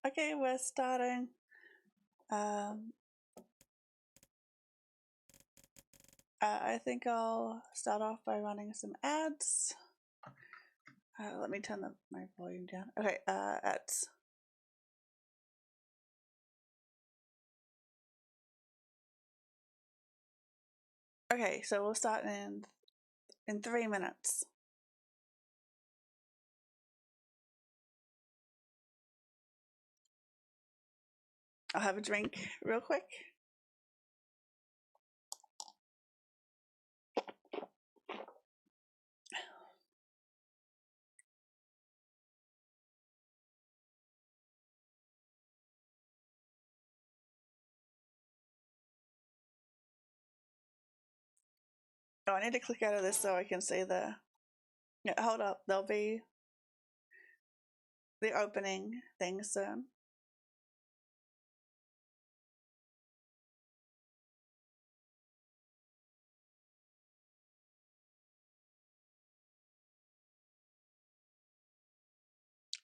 Okay, we're starting. I think I'll start off by running some ads. Let me turn my volume down. Okay, ads. Okay, so we'll start in 3 minutes. I'll have a drink real quick. Oh, I need to click out of this so I can see the... Yeah, hold up. There'll be the opening thing soon.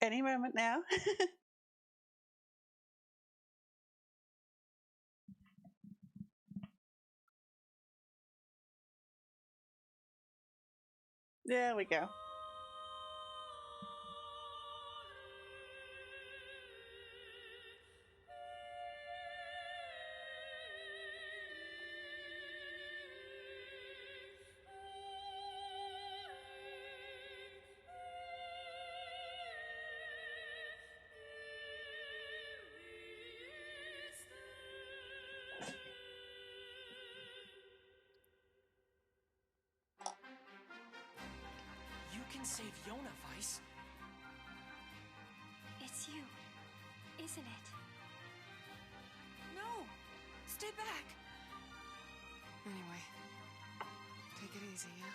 Any moment now. There we go. You can save Yona, Vice. It's you, isn't it? No! Stay back! Anyway, take it easy, yeah?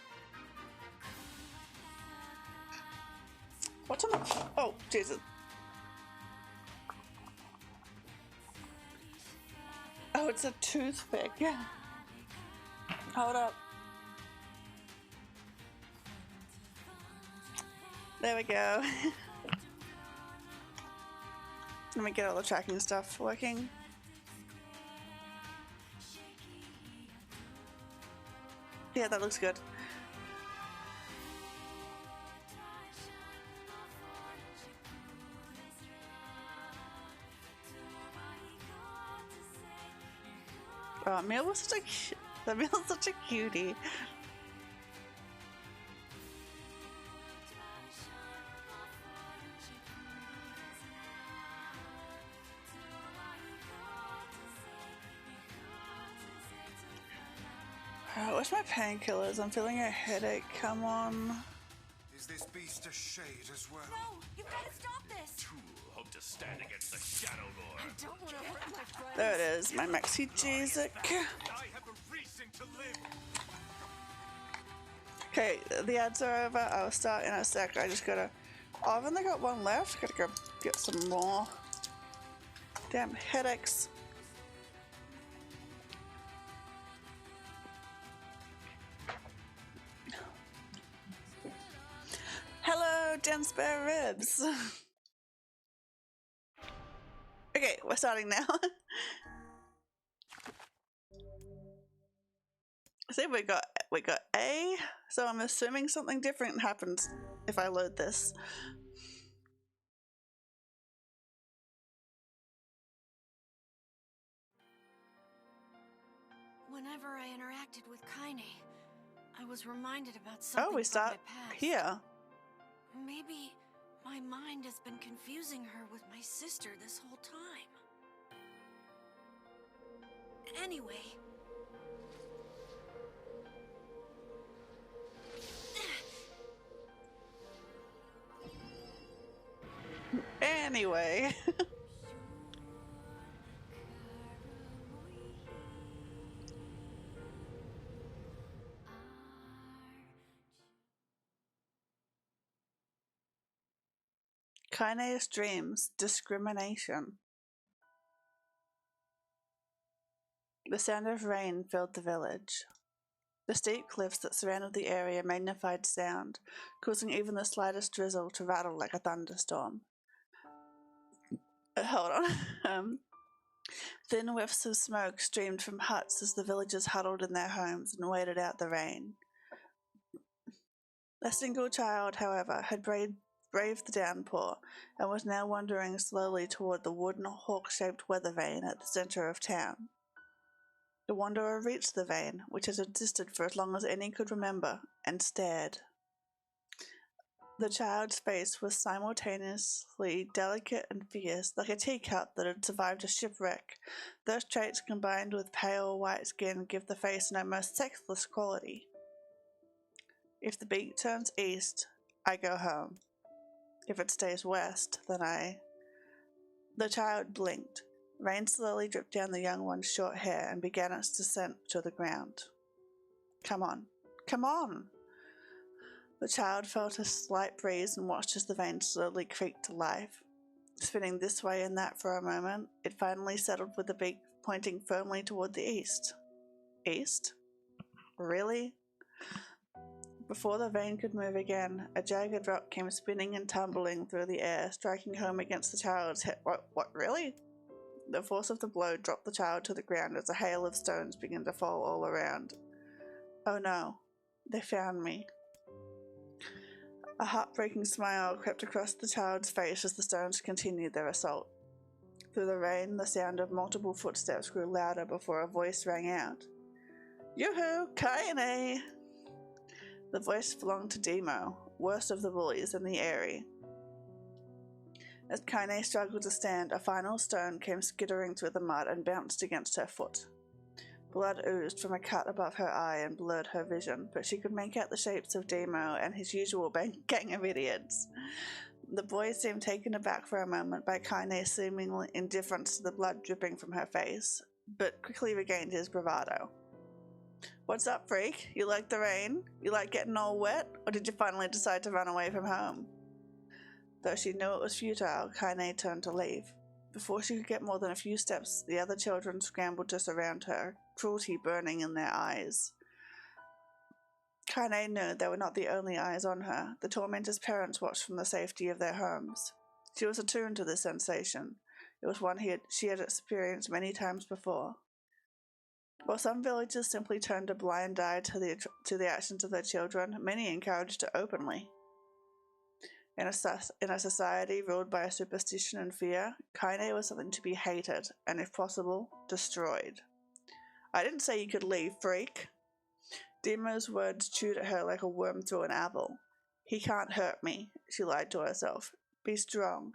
What's on the... Oh, Jesus. Oh, it's a toothpick. Yeah. Hold up. There we go. Let me get all the tracking stuff working. Yeah, that looks good. Oh, Meal was such a Meal's such a cutie. Oh, where's my painkillers? I'm feeling a headache. Come on. Is this beast a shade as well? No, you've got to stop this. Tool hope to stand against the Shadow Lord. I don't want to hurt my friends. There it is, my maxi Jeezik. I have a reason to live. Okay, the ads are over. I'll start in a sec. I just gotta... Oh, I've only got one left. Gotta go get some more. Damn headaches. Hello, Jen Spare Ribs. Okay, we're starting now. See, we got A, so I'm assuming something different happens if I load this. Whenever I interacted with Kaine, I was reminded about something Oh, we from start my past. here. Maybe my mind has been confusing her with my sister this whole time. Anyway. Anyway. Kaine's dreams, discrimination. The sound of rain filled the village. The steep cliffs that surrounded the area magnified sound, causing even the slightest drizzle to rattle like a thunderstorm. Hold on. Thin whiffs of smoke streamed from huts as the villagers huddled in their homes and waited out the rain. A single child, however, had braved the downpour and was now wandering slowly toward the wooden hawk-shaped weather vane at the center of town. The wanderer reached the vane, which had existed for as long as any could remember, and stared. The child's face was simultaneously delicate and fierce, like a teacup that had survived a shipwreck. Those traits combined with pale white skin give the face an almost sexless quality. If the beak turns east, I go home. If it stays west, then I... The child blinked. Rain slowly dripped down the young one's short hair and began its descent to the ground. Come on. Come on! The child felt a slight breeze and watched as the vein slowly creaked to life. Spinning this way and that for a moment, it finally settled with the beak pointing firmly toward the east. East? Really? Before the vein could move again, a jagged rock came spinning and tumbling through the air, striking home against the child's head. What, really? The force of the blow dropped the child to the ground as a hail of stones began to fall all around. Oh no, they found me. A heartbreaking smile crept across the child's face as the stones continued their assault. Through the rain, the sound of multiple footsteps grew louder before a voice rang out. Yoo-hoo, Kaine! The voice belonged to Demo, worst of the bullies in the Eyrie. As Kaine struggled to stand, a final stone came skittering through the mud and bounced against her foot. Blood oozed from a cut above her eye and blurred her vision, but she could make out the shapes of Demo and his usual gang of idiots. The boy seemed taken aback for a moment by Kaine's seeming indifference to the blood dripping from her face, but quickly regained his bravado. What's up, freak? You like the rain? You like getting all wet? Or did you finally decide to run away from home? Though she knew it was futile, Kaine turned to leave. Before she could get more than a few steps, the other children scrambled to surround her, cruelty burning in their eyes. Kaine knew they were not the only eyes on her. The tormentor's parents watched from the safety of their homes. She was attuned to this sensation. It was one she had experienced many times before. While some villagers simply turned a blind eye to the actions of their children, many encouraged it openly. In a society ruled by superstition and fear, Kaine was something to be hated, and if possible, destroyed. I didn't say you could leave, freak. Demo's words chewed at her like a worm through an apple. He can't hurt me, she lied to herself. Be strong.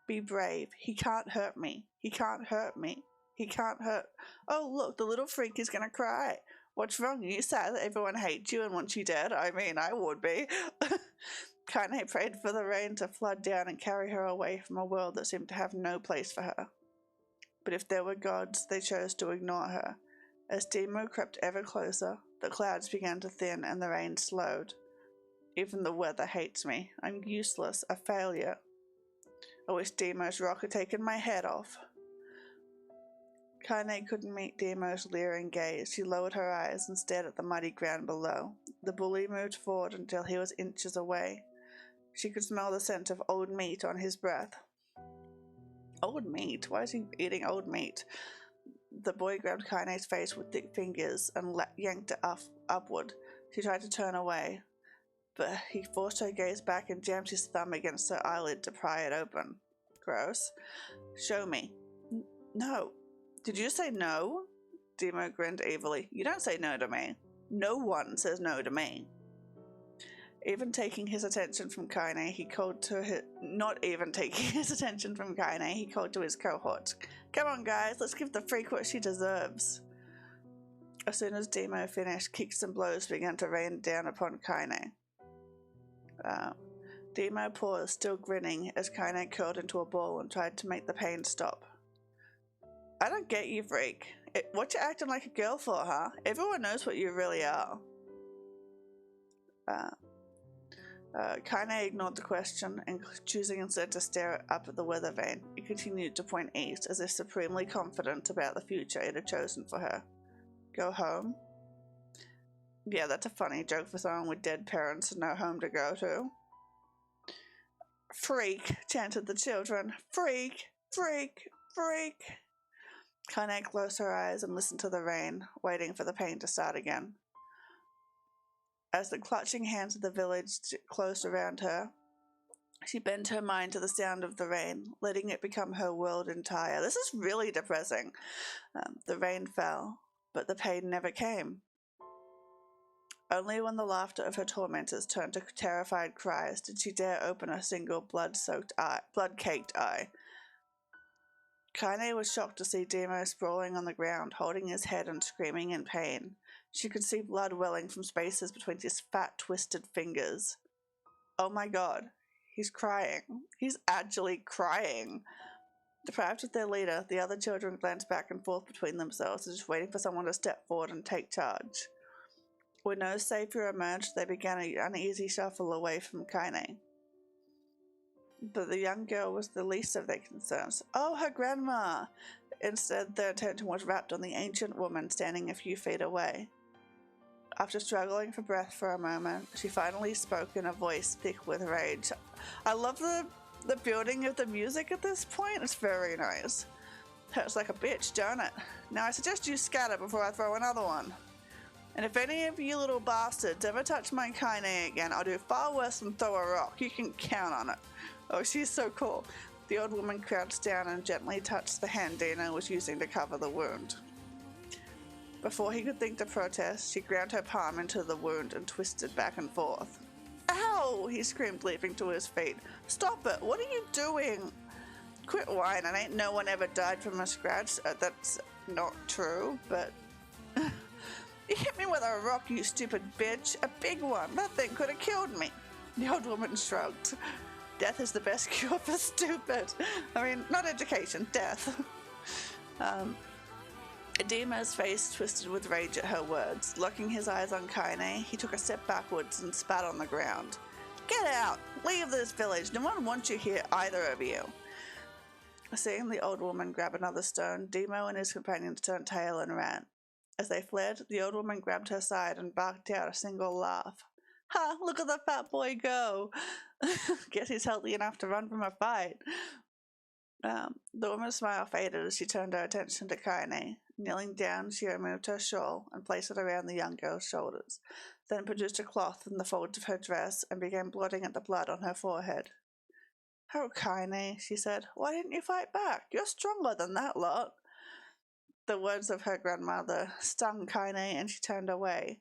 Be brave. He can't hurt me. He can't hurt me. He can't hurt... Oh, look, the little freak is gonna cry. What's wrong? Are you sad that everyone hates you and wants you dead? I mean, I would be. Kaine prayed for the rain to flood down and carry her away from a world that seemed to have no place for her. But if there were gods, they chose to ignore her. As Demo crept ever closer, the clouds began to thin and the rain slowed. Even the weather hates me. I'm useless, a failure. I wish Demo's rock had taken my head off. Kaine couldn't meet Demo's leering gaze. She lowered her eyes and stared at the muddy ground below. The bully moved forward until he was inches away. She could smell the scent of old meat on his breath. Old meat? Why is he eating old meat? The boy grabbed Kaine's face with thick fingers and yanked it upward. She tried to turn away, but he forced her gaze back and jammed his thumb against her eyelid to pry it open. Gross. Show me. No. Did you say no? Demo grinned evilly. You don't say no to me. No one says no to me. Even taking his attention from Kaine, he called to his... Not even taking his attention from Kaine, he called to his cohorts. Come on, guys, let's give the freak what she deserves. As soon as Demo finished, kicks and blows began to rain down upon Kaine. Demo paused, still grinning, as Kaine curled into a ball and tried to make the pain stop. I don't get you, freak. What you acting like a girl for, huh? Everyone knows what you really are. Kaine ignored the question and choosing instead to stare up at the weather vane. It continued to point east, as if supremely confident about the future it had chosen for her. Go home? Yeah, that's a funny joke for someone with dead parents and no home to go to. Freak, chanted the children. Freak! Freak! Freak! Kaine closed her eyes and listened to the rain, waiting for the pain to start again. As the clutching hands of the village closed around her, she bent her mind to the sound of the rain, letting it become her world entire. This is really depressing. The rain fell, but the pain never came. Only when the laughter of her tormentors turned to terrified cries did she dare open a single blood-caked eye. Kaine was shocked to see Demo sprawling on the ground, holding his head and screaming in pain. She could see blood welling from spaces between his fat, twisted fingers. Oh my god, he's crying. He's actually crying. Deprived of their leader, the other children glanced back and forth between themselves, just waiting for someone to step forward and take charge. When no savior emerged, they began an uneasy shuffle away from Kaine. But the young girl was the least of their concerns. Oh, her grandma! Instead, their attention was wrapped on the ancient woman standing a few feet away. After struggling for breath for a moment, she finally spoke in a voice thick with rage. I love the building of the music at this point. It's very nice. Hurts like a bitch, don't it? Now I suggest you scatter before I throw another one. And if any of you little bastards ever touch my Kaine again, I'll do far worse than throw a rock. You can count on it. Oh, she's so cool. The old woman crouched down and gently touched the hand Dino was using to cover the wound. Before he could think to protest, she ground her palm into the wound and twisted back and forth. Ow! He screamed, leaping to his feet. Stop it! What are you doing? Quit whining. Ain't no one ever died from a scratch. That's not true, but... You hit me with a rock, you stupid bitch. A big one. That thing could have killed me. The old woman shrugged. Death is the best cure for stupid. I mean, not education, death. Demo's face twisted with rage at her words. Locking his eyes on Kaine, he took a step backwards and spat on the ground. Get out! Leave this village. No one wants you here, either of you. Seeing the old woman grab another stone, Demo and his companions turned tail and ran. As they fled, the old woman grabbed her side and barked out a single laugh. Ha! Look at the fat boy go! Guess he's healthy enough to run from a fight. The woman's smile faded as she turned her attention to Kaine. Kneeling down, she removed her shawl and placed it around the young girl's shoulders, then produced a cloth from the folds of her dress and began blotting at the blood on her forehead. Oh, Kaine, she said, why didn't you fight back? You're stronger than that lot. The words of her grandmother stung Kaine and she turned away.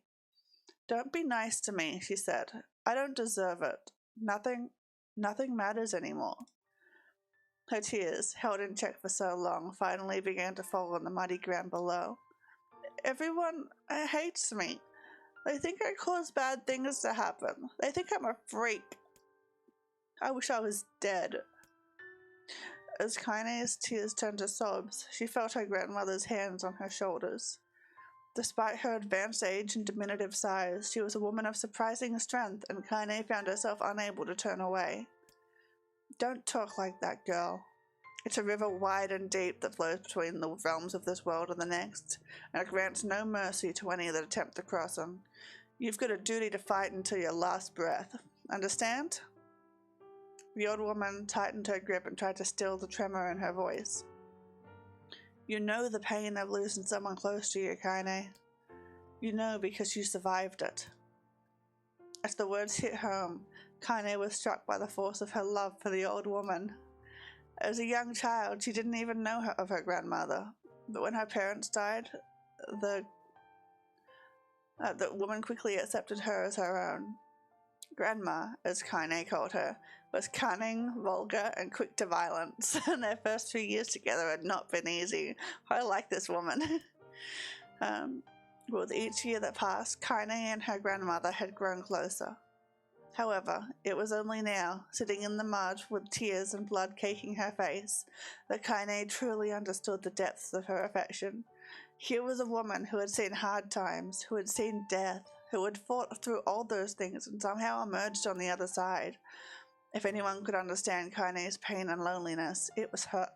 Don't be nice to me, she said. I don't deserve it. Nothing matters anymore. Her tears, held in check for so long, finally began to fall on the muddy ground below. Everyone hates me. They think I cause bad things to happen. They think I'm a freak. I wish I was dead. As Kaine's tears turned to sobs, she felt her grandmother's hands on her shoulders. Despite her advanced age and diminutive size, she was a woman of surprising strength, and Kaine found herself unable to turn away. Don't talk like that, girl. It's a river wide and deep that flows between the realms of this world and the next, and it grants no mercy to any that attempt to cross them. You've got a duty to fight until your last breath. Understand? The old woman tightened her grip and tried to still the tremor in her voice. You know the pain of losing someone close to you, Kaine. You know because you survived it. As the words hit home, Kaine was struck by the force of her love for the old woman. As a young child, she didn't even know of her grandmother, but when her parents died, the woman quickly accepted her as her own. Grandma, as Kaine called her, was cunning, vulgar, and quick to violence, and their first 2 years together had not been easy. I like this woman. With each year that passed, Kaine and her grandmother had grown closer. However, it was only now, sitting in the mud with tears and blood caking her face, that Kaine truly understood the depths of her affection. Here was a woman who had seen hard times, who had seen death, who had fought through all those things and somehow emerged on the other side. If anyone could understand Kaine's pain and loneliness, it was her.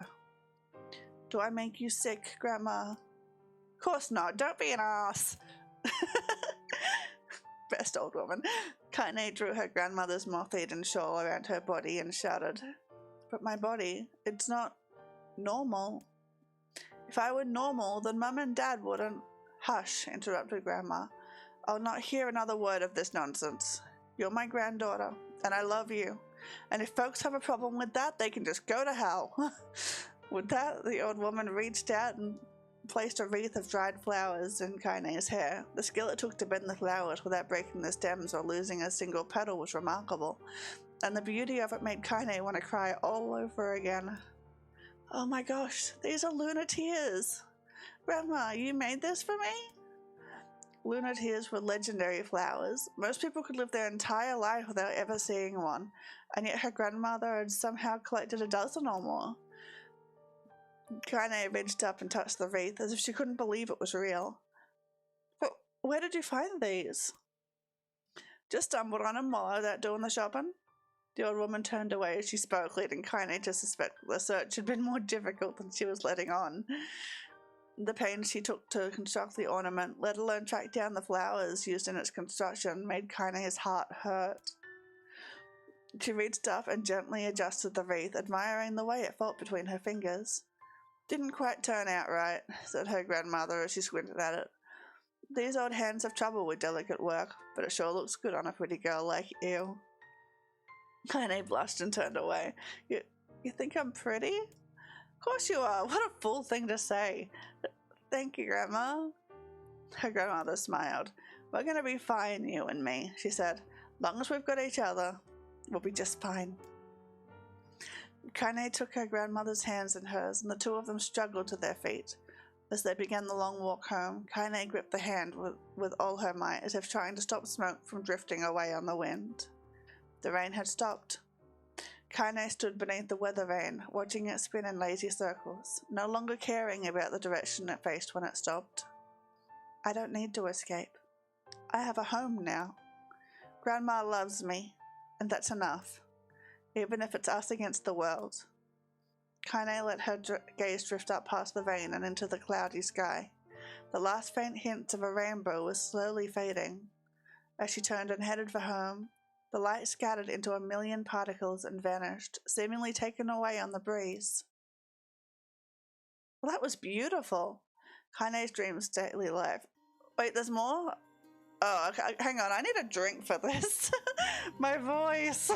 Do I make you sick, Grandma? Of course not. Don't be an ass. Best old woman. Kaine drew her grandmother's moth-eaten shawl around her body and shouted, But my body, it's not Normal? If I were normal, then Mum and Dad wouldn't. Hush, interrupted Grandma. I'll not hear another word of this nonsense. You're my granddaughter, and I love you. And if folks have a problem with that, they can just go to hell. With that, the old woman reached out and placed a wreath of dried flowers in Kaine's hair. The skill it took to bend the flowers without breaking the stems or losing a single petal was remarkable, and the beauty of it made Kaine want to cry all over again. Oh my gosh, these are lunar tears! Grandma, you made this for me? Lunar tears were legendary flowers. Most people could live their entire life without ever seeing one, and yet her grandmother had somehow collected a dozen or more. Kaine reached up and touched the wreath as if she couldn't believe it was real. But where did you find these? Just stumbled on them while I was out doing the shopping. The old woman turned away as she spoke, leading Kaine to suspect the search had been more difficult than she was letting on. The pains she took to construct the ornament, let alone track down the flowers used in its construction, made Kaine's heart hurt. She reached up and gently adjusted the wreath, admiring the way it felt between her fingers. Didn't quite turn out right, said her grandmother as she squinted at it. These old hands have trouble with delicate work, but it sure looks good on a pretty girl like you. Kaine blushed and turned away. You think I'm pretty? Of course you are. What a fool thing to say. Thank you, Grandma. Her grandmother smiled. We're going to be fine, you and me, she said. Long as we've got each other, we'll be just fine. Kaine took her grandmother's hands in hers, and the two of them struggled to their feet. As they began the long walk home, Kaine gripped the hand with all her might, as if trying to stop smoke from drifting away on the wind. The rain had stopped. Kaine stood beneath the weather vane, watching it spin in lazy circles, no longer caring about the direction it faced when it stopped. I don't need to escape. I have a home now. Grandma loves me, and that's enough. Even if it's us against the world. Kaine let her gaze drift up past the vane and into the cloudy sky. The last faint hints of a rainbow was slowly fading. As she turned and headed for home, the light scattered into a million particles and vanished, seemingly taken away on the breeze. Well, that was beautiful. Kaine's dream's stately life. Wait, there's more? Oh, okay, hang on, I need a drink for this. My voice.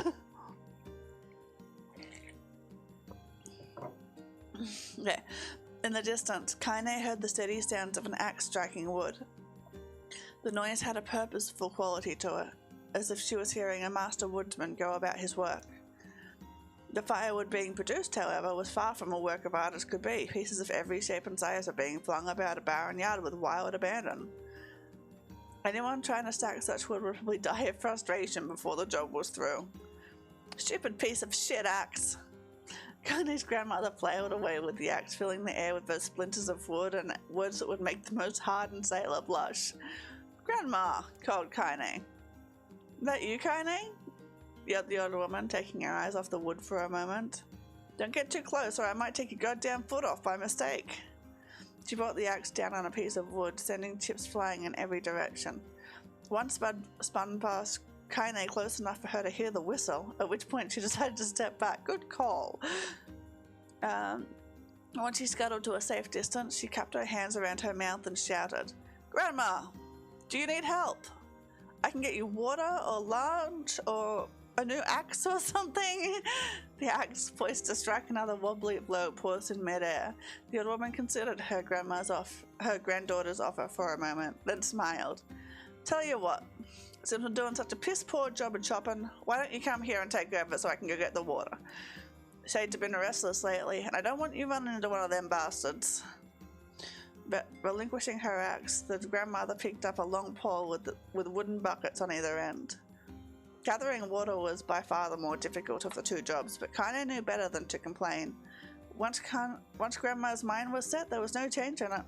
Yeah. In the distance, Kaine heard the steady sounds of an axe striking wood. The noise had a purposeful quality to it, as if she was hearing a master woodsman go about his work. The firewood being produced, however, was far from a work of art as could be. Pieces of every shape and size were being flung about a barren yard with wild abandon. Anyone trying to stack such wood would probably die of frustration before the job was through. Stupid piece of shit axe! Kaine's grandmother flailed away with the axe, filling the air with those splinters of wood and words that would make the most hardened sailor blush. Grandma, called Kaine. That you, Kaine? Yelled the older woman, taking her eyes off the wood for a moment. Don't get too close or I might take your goddamn foot off by mistake. She brought the axe down on a piece of wood, sending chips flying in every direction. One spun past Kaine close enough for her to hear the whistle, at which point she decided to step back. Good call. Once she scuttled to a safe distance, she cupped her hands around her mouth and shouted, Grandma, do you need help? I can get you water or lunch or a new axe or something. The axe, poised to strike another wobbly blow, paused in midair. The old woman considered her granddaughter's offer for a moment, then smiled. Tell you what, since I'm doing such a piss-poor job of chopping, why don't you come here and take over so I can go get the water? Shade's been restless lately, and I don't want you running into one of them bastards. But relinquishing her axe, the grandmother picked up a long pole with wooden buckets on either end. Gathering water was by far the more difficult of the two jobs, but Kaine knew better than to complain. Once Grandma's mind was set, there was no change in it.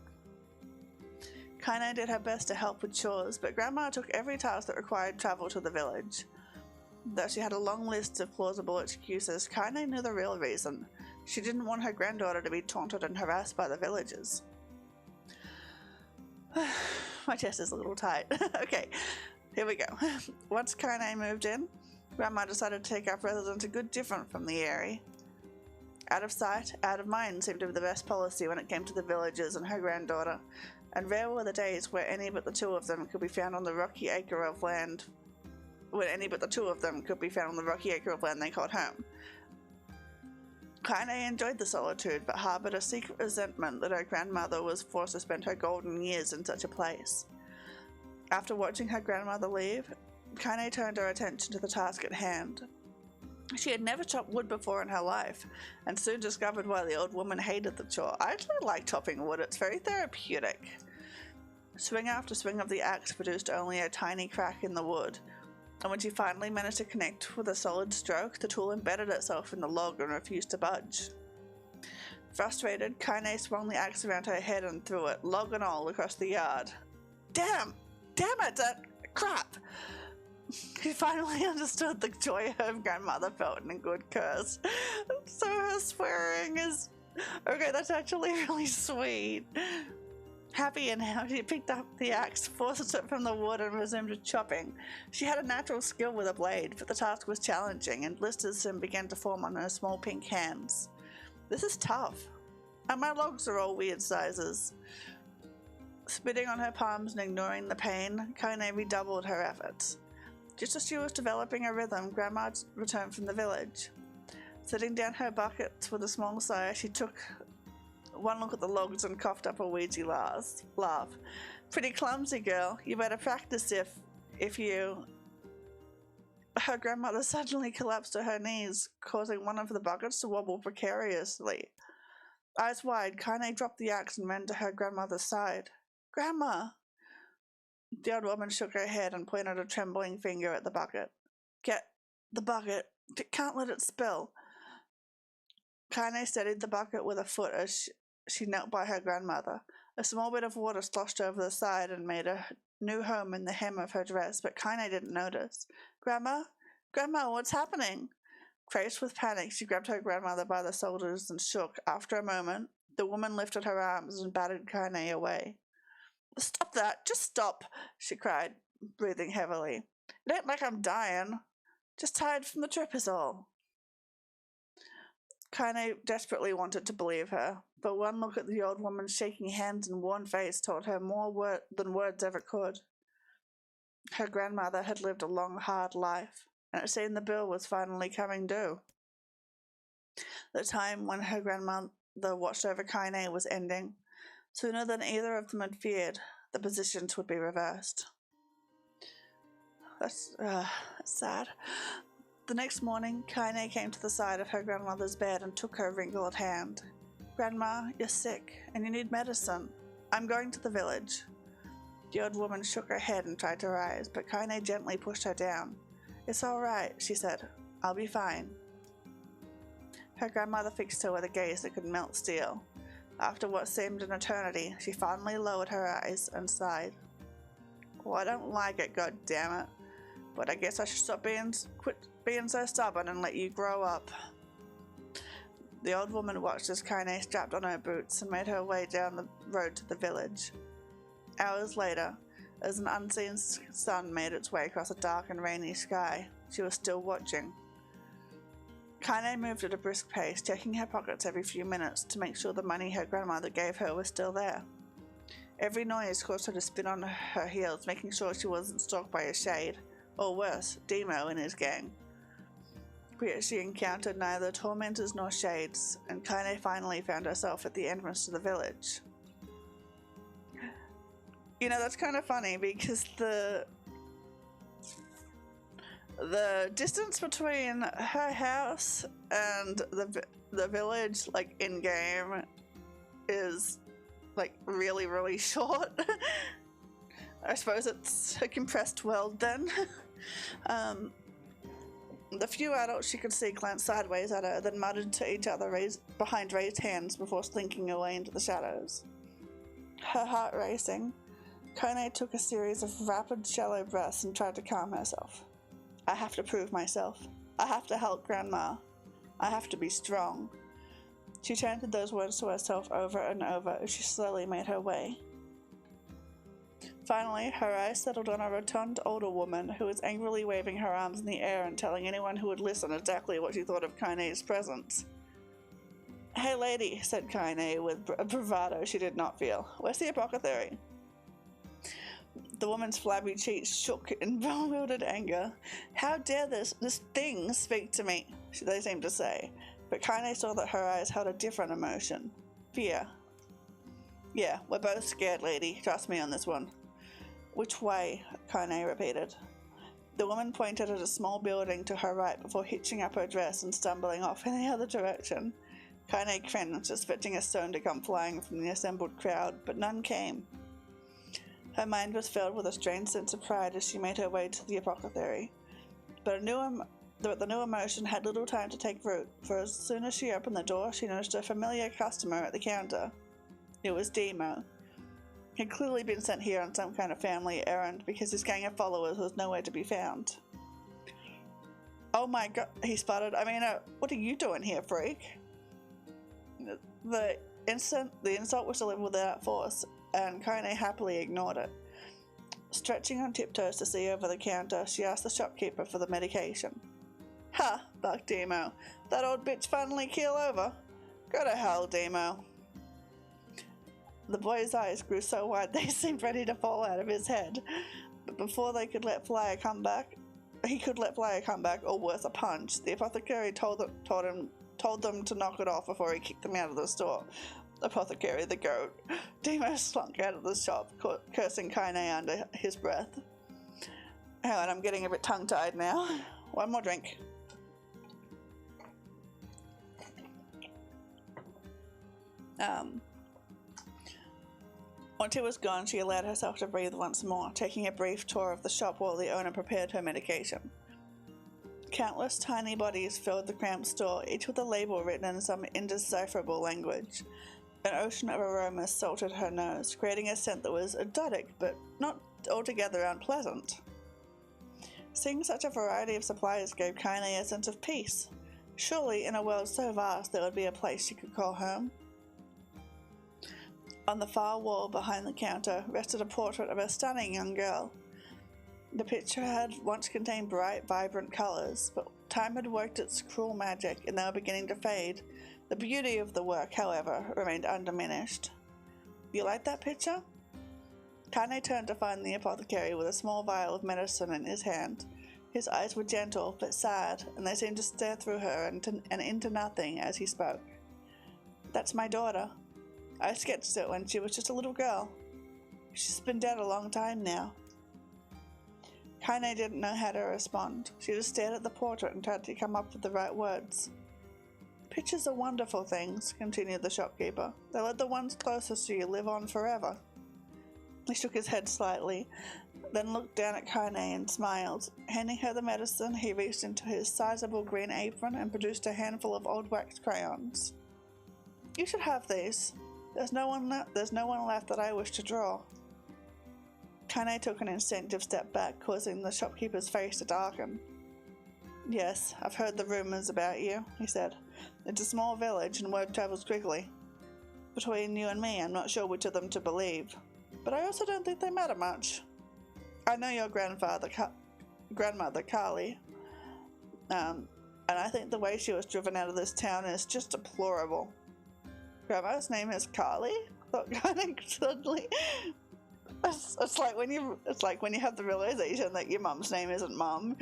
Kaine did her best to help with chores, but Grandma took every task that required travel to the village. Though she had a long list of plausible excuses, Kaine knew the real reason. She didn't want her granddaughter to be taunted and harassed by the villagers. My chest is a little tight. Okay, here we go. Once Kaine moved in, Grandma decided to take up residence a good different from the Eyrie. Out of sight, out of mind seemed to be the best policy when it came to the villagers and her granddaughter, and rare were the days where any but the two of them could be found on the rocky acre of land they called home. Kaine enjoyed the solitude, but harbored a secret resentment that her grandmother was forced to spend her golden years in such a place. After watching her grandmother leave, Kaine turned her attention to the task at hand. She had never chopped wood before in her life, and soon discovered why the old woman hated the chore. I actually like chopping wood, it's very therapeutic. Swing after swing of the axe produced only a tiny crack in the wood, and when she finally managed to connect with a solid stroke, the tool embedded itself in the log and refused to budge. Frustrated, Kaine swung the axe around her head and threw it, log and all, across the yard. Damn it, that crap! She finally understood the joy her grandmother felt in a good curse. So her swearing is... Okay, that's actually really sweet. Happy and how she picked up the axe, forced it from the wood and resumed chopping. She had a natural skill with a blade, but the task was challenging and blisters soon began to form on her small pink hands. This is tough. And my logs are all weird sizes. Spitting on her palms and ignoring the pain, Kaine redoubled her efforts. Just as she was developing a rhythm, Grandma returned from the village. Setting down her buckets with a small sigh, she took one look at the logs and coughed up a wheezy laugh. Pretty clumsy, girl. You better practice if you... Her grandmother suddenly collapsed to her knees, causing one of the buckets to wobble precariously. Eyes wide, Kaine dropped the axe and ran to her grandmother's side. Grandma! The old woman shook her head and pointed a trembling finger at the bucket. Get the bucket. Can't let it spill. Kaine steadied the bucket with a foot as she knelt by her grandmother. A small bit of water sloshed over the side and made a new home in the hem of her dress, but Kaine didn't notice. Grandma? Grandma, what's happening? Crazed with panic, she grabbed her grandmother by the shoulders and shook. After a moment, the woman lifted her arms and batted Kaine away. Stop that! Just stop! She cried, breathing heavily. It ain't like I'm dying. Just tired from the trip is all. Kaine desperately wanted to believe her, but one look at the old woman's shaking hands and worn face told her more than words ever could. Her grandmother had lived a long, hard life, and it seemed the bill was finally coming due. The time when her grandmother watched over Kaine was ending. Sooner than either of them had feared, the positions would be reversed. That's sad. The next morning, Kaine came to the side of her grandmother's bed and took her wrinkled hand. Grandma, you're sick, and you need medicine. I'm going to the village. The old woman shook her head and tried to rise, but Kaine gently pushed her down. It's all right, she said. I'll be fine. Her grandmother fixed her with a gaze that could melt steel. After what seemed an eternity, she finally lowered her eyes and sighed. Well, I don't like it, goddammit. But I guess I should quit being so stubborn and let you grow up. The old woman watched as Kaine strapped on her boots and made her way down the road to the village. Hours later, as an unseen sun made its way across a dark and rainy sky, she was still watching. Kaine moved at a brisk pace, checking her pockets every few minutes to make sure the money her grandmother gave her was still there. Every noise caused her to spin on her heels, making sure she wasn't stalked by a shade, or worse, Demo and his gang. But she encountered neither tormentors nor shades, and Kaine finally found herself at the entrance to the village. You know, that's kind of funny because the distance between her house and the village, like in game, is like really, really short. I suppose it's a compressed world then. The few adults she could see glanced sideways at her, then muttered to each other behind raised hands before slinking away into the shadows. Her heart racing, Kaine took a series of rapid, shallow breaths and tried to calm herself. I have to prove myself. I have to help Grandma. I have to be strong. She chanted those words to herself over and over as she slowly made her way. Finally, her eyes settled on a rotund older woman who was angrily waving her arms in the air and telling anyone who would listen exactly what she thought of Kaine's presence. Hey lady, said Kaine with a bravado she did not feel. Where's the apothecary? The woman's flabby cheeks shook in bewildered anger. How dare this thing speak to me, they seemed to say. But Kaine saw that her eyes held a different emotion. Fear. Yeah, we're both scared, lady. Trust me on this one. Which way? Kaine repeated. The woman pointed at a small building to her right before hitching up her dress and stumbling off in the other direction. Kaine cringed, expecting a stone to come flying from the assembled crowd, but none came. Her mind was filled with a strange sense of pride as she made her way to the apothecary. But the new emotion had little time to take root, for as soon as she opened the door, she noticed a familiar customer at the counter. It was Demo. He had clearly been sent here on some kind of family errand because his gang of followers was nowhere to be found. Oh my god, he sputtered. What are you doing here, freak? The insult was delivered without force, and Kaine happily ignored it. Stretching on tiptoes to see over the counter, she asked the shopkeeper for the medication. Ha! Bucked Demo. That old bitch finally keel over? Go to hell, Demo. The boy's eyes grew so wide they seemed ready to fall out of his head, but before he could let fly a comeback, or worse, a punch, the apothecary told them to knock it off before he kicked them out of the store. Apothecary the goat. Demo slunk out of the shop, cursing Kaine under his breath. Hang on, I'm getting a bit tongue-tied now. One more drink. Once he was gone, she allowed herself to breathe once more, taking a brief tour of the shop while the owner prepared her medication. Countless tiny bodies filled the cramped store, each with a label written in some indecipherable language. An ocean of aromas salted her nose, creating a scent that was exotic, but not altogether unpleasant. Seeing such a variety of supplies gave Kaine a sense of peace. Surely, in a world so vast, there would be a place she could call home. On the far wall behind the counter rested a portrait of a stunning young girl. The picture had once contained bright, vibrant colors, but time had worked its cruel magic and they were beginning to fade. The beauty of the work, however, remained undiminished. You like that picture? Kaine turned to find the apothecary with a small vial of medicine in his hand. His eyes were gentle but sad, and they seemed to stare through her and into nothing as he spoke. That's my daughter. I sketched it when she was just a little girl. She's been dead a long time now. Kaine didn't know how to respond. She just stared at the portrait and tried to come up with the right words. Pictures are wonderful things, continued the shopkeeper. They let the ones closest to you live on forever. He shook his head slightly, then looked down at Kaine and smiled. Handing her the medicine, he reached into his sizable green apron and produced a handful of old wax crayons. You should have these. There's no one left that I wish to draw. Kaine took an instinctive step back, causing the shopkeeper's face to darken. Yes, I've heard the rumors about you, he said. It's a small village and word travels quickly. Between you and me, I'm not sure which of them to believe. But I also don't think they matter much. I know your grandmother, Carly. And I think the way she was driven out of this town is just deplorable. Grandma's name is Carly? Thought Kaine suddenly. It's like when you have the realization that your mum's name isn't Mum.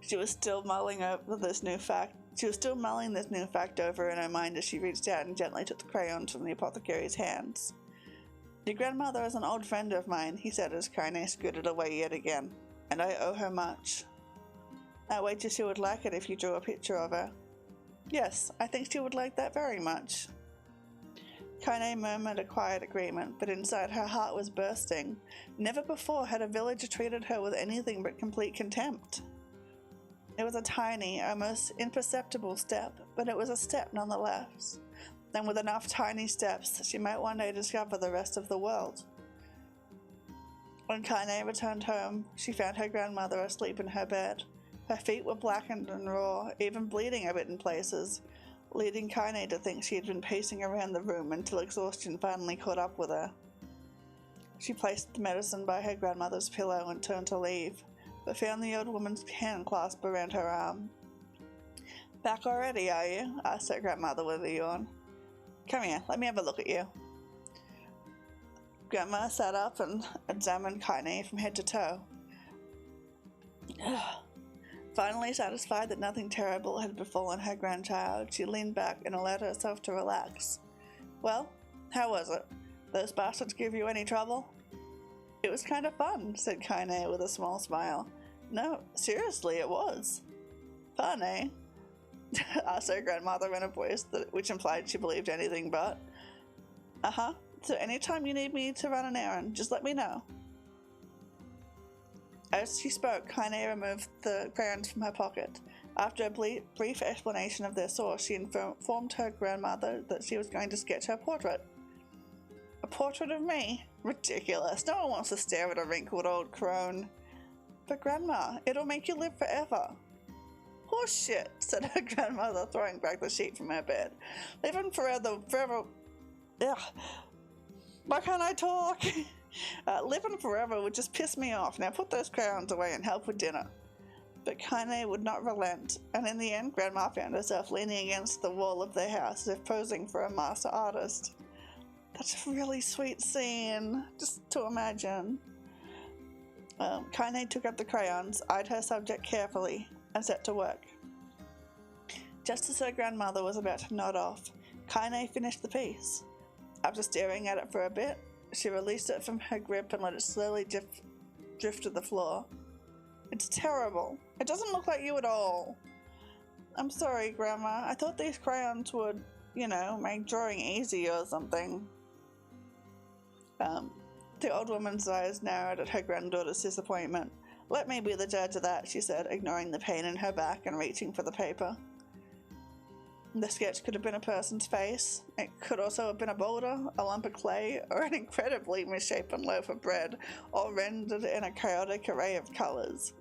She was still mulling this new fact over in her mind as she reached out and gently took the crayons from the apothecary's hands. Your grandmother is an old friend of mine, he said as Kaine scooted away yet again, and I owe her much. I wager she would like it if you drew a picture of her. Yes, I think she would like that very much. Kaine murmured a quiet agreement, but inside her heart was bursting. Never before had a villager treated her with anything but complete contempt. It was a tiny, almost imperceptible step, but it was a step nonetheless. And with enough tiny steps, she might one day discover the rest of the world. When Kaine returned home, she found her grandmother asleep in her bed. Her feet were blackened and raw, even bleeding a bit in places, leading Kaine to think she had been pacing around the room until exhaustion finally caught up with her. She placed the medicine by her grandmother's pillow and turned to leave, but found the old woman's hand clasped around her arm. Back already, are you? Asked her grandmother with a yawn. Come here, let me have a look at you. Grandma sat up and examined Kaine from head to toe. Finally satisfied that nothing terrible had befallen her grandchild, she leaned back and allowed herself to relax. Well, how was it? Those bastards give you any trouble? It was kind of fun, said Kaine with a small smile. No, seriously, it was. Fun, eh? Asked her grandmother in a voice which implied she believed anything but. Uh-huh. So anytime you need me to run an errand, just let me know. As she spoke, Kaine removed the crayons from her pocket. After a brief explanation of their source, she informed her grandmother that she was going to sketch her portrait. A portrait of me? Ridiculous. No one wants to stare at a wrinkled old crone. But Grandma, it'll make you live forever. Horseshit, said her grandmother, throwing back the sheet from her bed. Living forever. Ugh. Why can't I talk? Living forever would just piss me off. Now put those crayons away and help with dinner. But Kaine would not relent, and in the end, Grandma found herself leaning against the wall of their house as if posing for a master artist. That's a really sweet scene, just to imagine. Kaine took up the crayons, eyed her subject carefully, and set to work. Just as her grandmother was about to nod off, Kaine finished the piece. After staring at it for a bit, she released it from her grip and let it slowly drift to the floor. It's terrible. It doesn't look like you at all. I'm sorry, Grandma. I thought these crayons would, make drawing easy or something. The old woman's eyes narrowed at her granddaughter's disappointment. Let me be the judge of that, she said, ignoring the pain in her back and reaching for the paper. The sketch could have been a person's face. It could also have been a boulder, a lump of clay, or an incredibly misshapen loaf of bread, all rendered in a chaotic array of colours.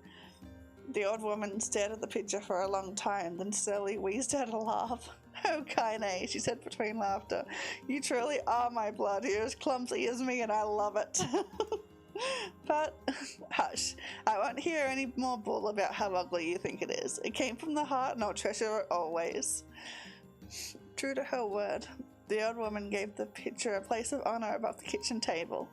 The old woman stared at the picture for a long time, then slowly wheezed out a laugh. Oh, Kaine, she said between laughter, you truly are my blood. You're as clumsy as me and I love it. But, hush, I won't hear any more bull about how ugly you think it is. It came from the heart and I'll treasure it always. True to her word, the old woman gave the picture a place of honour above the kitchen table.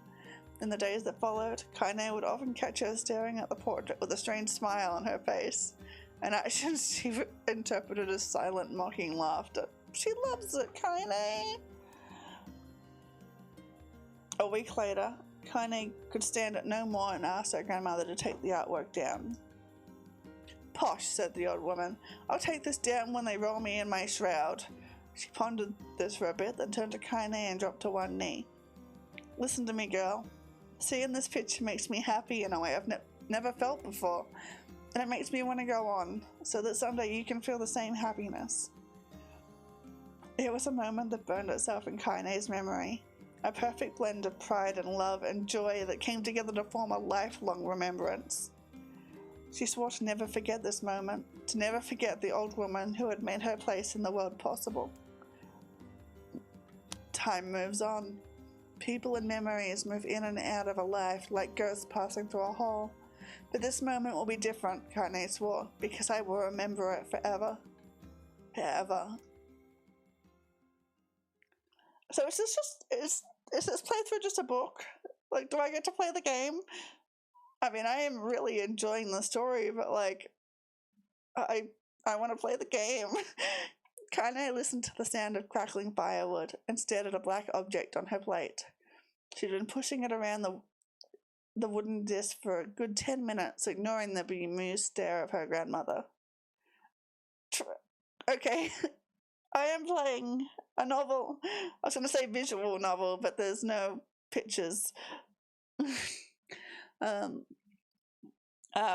In the days that followed, Kaine would often catch her staring at the portrait with a strange smile on her face, an action she interpreted as silent, mocking laughter. She loves it, Kaine! A week later, Kaine could stand it no more and asked her grandmother to take the artwork down. Posh, said the old woman. I'll take this down when they roll me in my shroud. She pondered this for a bit, then turned to Kaine and dropped to one knee. Listen to me, girl. Seeing this picture makes me happy in a way I've never felt before, and it makes me want to go on, so that someday you can feel the same happiness. It was a moment that burned itself in Kaine's memory, a perfect blend of pride and love and joy that came together to form a lifelong remembrance. She swore to never forget this moment, to never forget the old woman who had made her place in the world possible. Time moves on. People and memories move in and out of a life like ghosts passing through a hole. But this moment will be different, Kaine swore, because I will remember it forever. Forever. So is this playthrough just a book? Like, do I get to play the game? I mean, I am really enjoying the story, but I want to play the game. Kaine listened to the sound of crackling firewood and stared at a black object on her plate. She'd been pushing it around the wooden disc for a good 10 minutes, ignoring the bemused stare of her grandmother. Okay, I am playing a novel. I was going to say visual novel, but there's no pictures.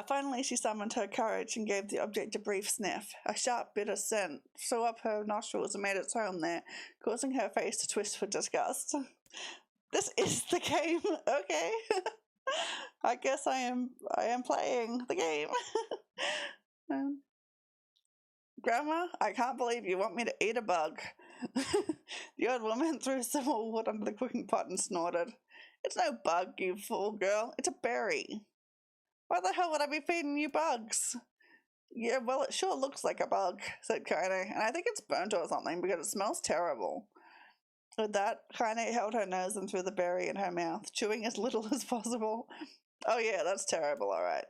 Finally, she summoned her courage and gave the object a brief sniff. A sharp, bitter scent flew up her nostrils and made its home there, causing her face to twist with disgust. This is the game, okay? I guess I am playing the game. Grandma, I can't believe you want me to eat a bug. The old woman threw some more wood under the cooking pot and snorted. It's no bug, you fool girl. It's a berry. Why the hell would I be feeding you bugs? Yeah, well, it sure looks like a bug, said Kaine, and I think it's burnt or something because it smells terrible. With that, Kaine held her nose and threw the berry in her mouth, chewing as little as possible. Oh yeah, that's terrible, alright.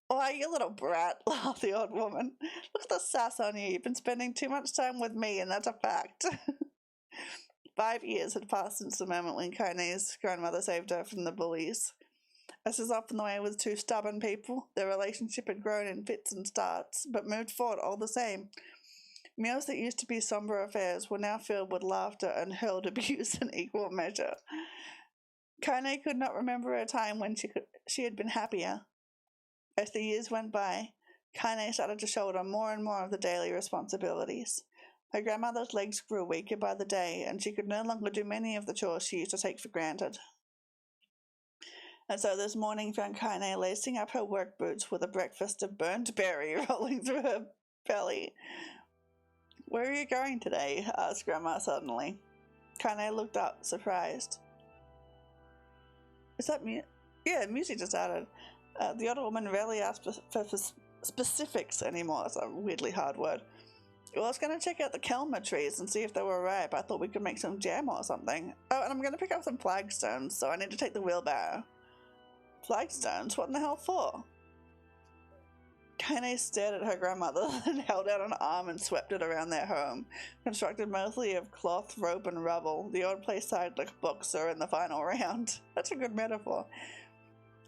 Why, you little brat, laughed the old woman. Look at the sass on you. You've been spending too much time with me, and that's a fact. 5 years had passed since the moment when Kaine's grandmother saved her from the bullies. As is often the way with two stubborn people, their relationship had grown in fits and starts, but moved forward all the same. Meals that used to be somber affairs were now filled with laughter and hurled abuse in equal measure. Kaine could not remember a time when she had been happier. As the years went by, Kaine started to shoulder more and more of the daily responsibilities. Her grandmother's legs grew weaker by the day, and she could no longer do many of the chores she used to take for granted. And so this morning found Kaine lacing up her work boots with a breakfast of burnt berry rolling through her belly. Where are you going today? Asked Grandma suddenly. Kaine looked up, surprised. Is that music? Yeah, music just started. The other woman rarely asked for specifics anymore. That's a weirdly hard word. Well, I was going to check out the Kelmer trees and see if they were ripe. I thought we could make some jam or something. Oh, and I'm going to pick up some flagstones, so I need to take the wheelbarrow. Flagstones? What in the hell for? Kaine stared at her grandmother, then held out an arm and swept it around their home. Constructed mostly of cloth, rope, and rubble, the old place sighed like a boxer in the final round. That's a good metaphor.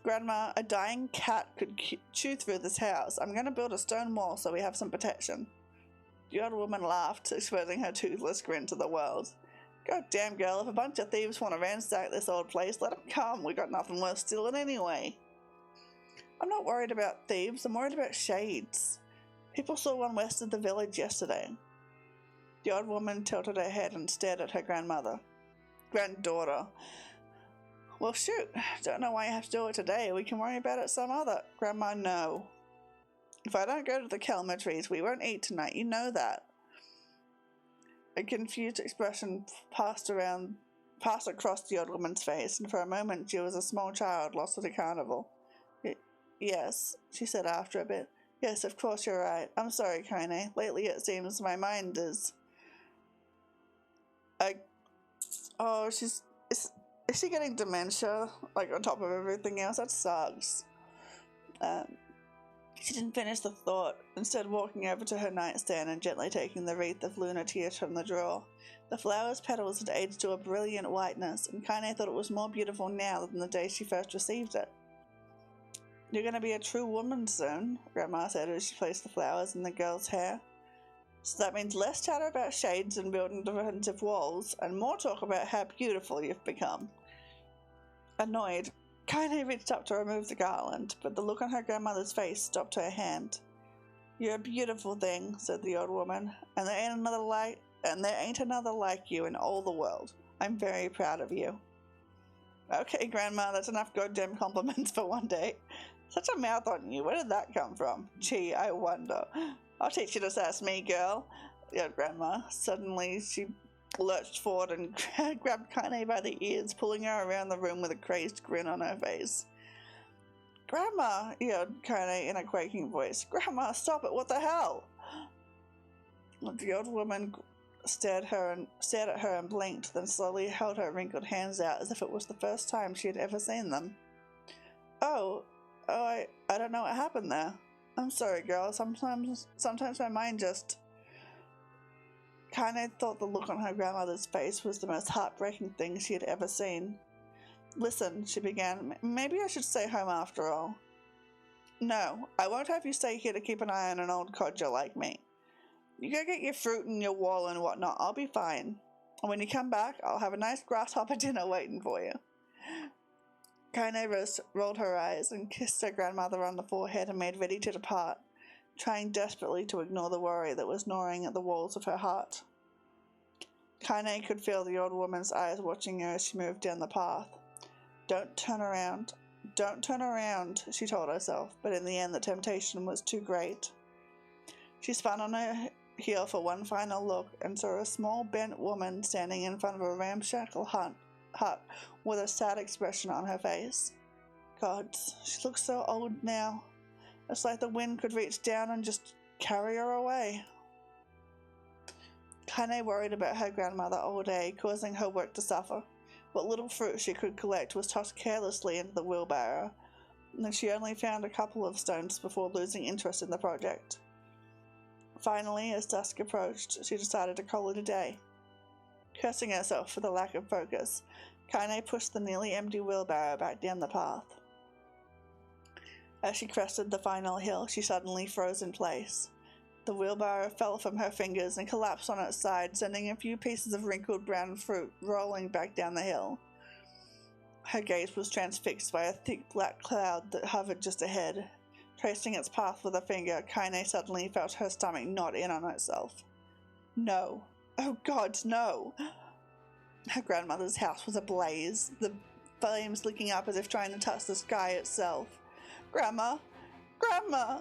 Grandma, a dying cat could chew through this house. I'm going to build a stone wall so we have some protection. The old woman laughed, exposing her toothless grin to the world. God damn, girl, if a bunch of thieves want to ransack this old place, let them come. We got nothing worth stealing anyway. I'm not worried about thieves, I'm worried about shades. People saw one west of the village yesterday. The old woman tilted her head and stared at her granddaughter. Well, shoot, don't know why you have to do it today. We can worry about it some other. Grandma, no. If I don't go to the Kelmer trees, we won't eat tonight. You know that. A confused expression passed across the old woman's face, and for a moment she was a small child lost at a carnival. Yes, she said after a bit. Yes, of course you're right. I'm sorry, Kaine. Lately it seems my mind is... Is she getting dementia, like, on top of everything else? That sucks. She didn't finish the thought, instead walking over to her nightstand and gently taking the wreath of lunar tears from the drawer. The flower's petals had aged to a brilliant whiteness, and Kaine thought it was more beautiful now than the day she first received it. You're going to be a true woman soon, Grandma said as she placed the flowers in the girl's hair. So that means less chatter about shades and building defensive walls, and more talk about how beautiful you've become. Annoyed, Kaine reached up to remove the garland, but the look on her grandmother's face stopped her hand. You're a beautiful thing, said the old woman, and there ain't another like you in all the world. I'm very proud of you. Okay, Grandma, that's enough goddamn compliments for one day. Such a mouth on you. Where did that come from? Gee, I wonder. I'll teach you to sass me, girl, yelled Grandma. Suddenly, she lurched forward and grabbed Kaine by the ears, pulling her around the room with a crazed grin on her face. Grandma, yelled Kaine in a quaking voice. Grandma, stop it, what the hell? The old woman stared at her and blinked, then slowly held her wrinkled hands out as if it was the first time she had ever seen them. I don't know what happened there. I'm sorry, girl. Sometimes my mind just... Kaine thought the look on her grandmother's face was the most heartbreaking thing she had ever seen. Listen, she began. Maybe I should stay home after all. No, I won't have you stay here to keep an eye on an old codger like me. You go get your fruit and your wall and whatnot. I'll be fine. And when you come back, I'll have a nice grasshopper dinner waiting for you. Kaine rolled her eyes and kissed her grandmother on the forehead and made ready to depart, trying desperately to ignore the worry that was gnawing at the walls of her heart. Kaine could feel the old woman's eyes watching her as she moved down the path. Don't turn around. Don't turn around, she told herself, but in the end the temptation was too great. She spun on her heel for one final look and saw a small bent woman standing in front of a ramshackle hut with a sad expression on her face. God, she looks so old now. It's like the wind could reach down and just carry her away. Kaine worried about her grandmother all day, causing her work to suffer. What little fruit she could collect was tossed carelessly into the wheelbarrow, and she only found a couple of stones before losing interest in the project. Finally, as dusk approached, she decided to call it a day. Cursing herself for the lack of focus, Kaine pushed the nearly empty wheelbarrow back down the path. As she crested the final hill, she suddenly froze in place. The wheelbarrow fell from her fingers and collapsed on its side, sending a few pieces of wrinkled brown fruit rolling back down the hill. Her gaze was transfixed by a thick black cloud that hovered just ahead. Tracing its path with a finger, Kaine suddenly felt her stomach knot in on itself. No. Oh God, no! Her grandmother's house was ablaze, the flames licking up as if trying to touch the sky itself. Grandma! Grandma!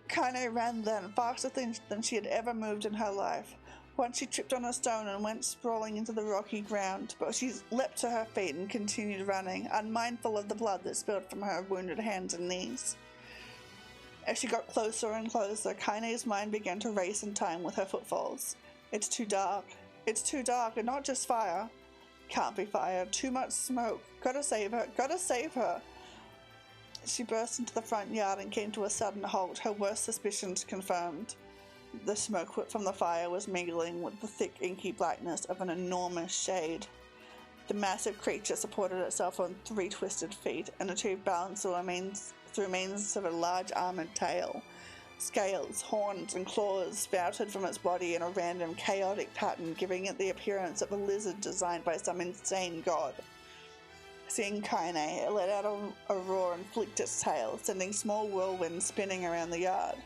Kaine ran then, faster than she had ever moved in her life. Once she tripped on a stone and went sprawling into the rocky ground, but she leapt to her feet and continued running, unmindful of the blood that spilled from her wounded hands and knees. As she got closer and closer, Kaine's mind began to race in time with her footfalls. It's too dark. It's too dark, and not just fire. Can't be fire. Too much smoke. Gotta save her. Gotta save her. She burst into the front yard and came to a sudden halt, her worst suspicions confirmed. The smoke from the fire was mingling with the thick, inky blackness of an enormous shade. The massive creature supported itself on 3 twisted feet and achieved balance through means of a large armored tail. Scales, horns, and claws spouted from its body in a random, chaotic pattern, giving it the appearance of a lizard designed by some insane god. Seeing Kaine, it let out a roar and flicked its tail, sending small whirlwinds spinning around the yard.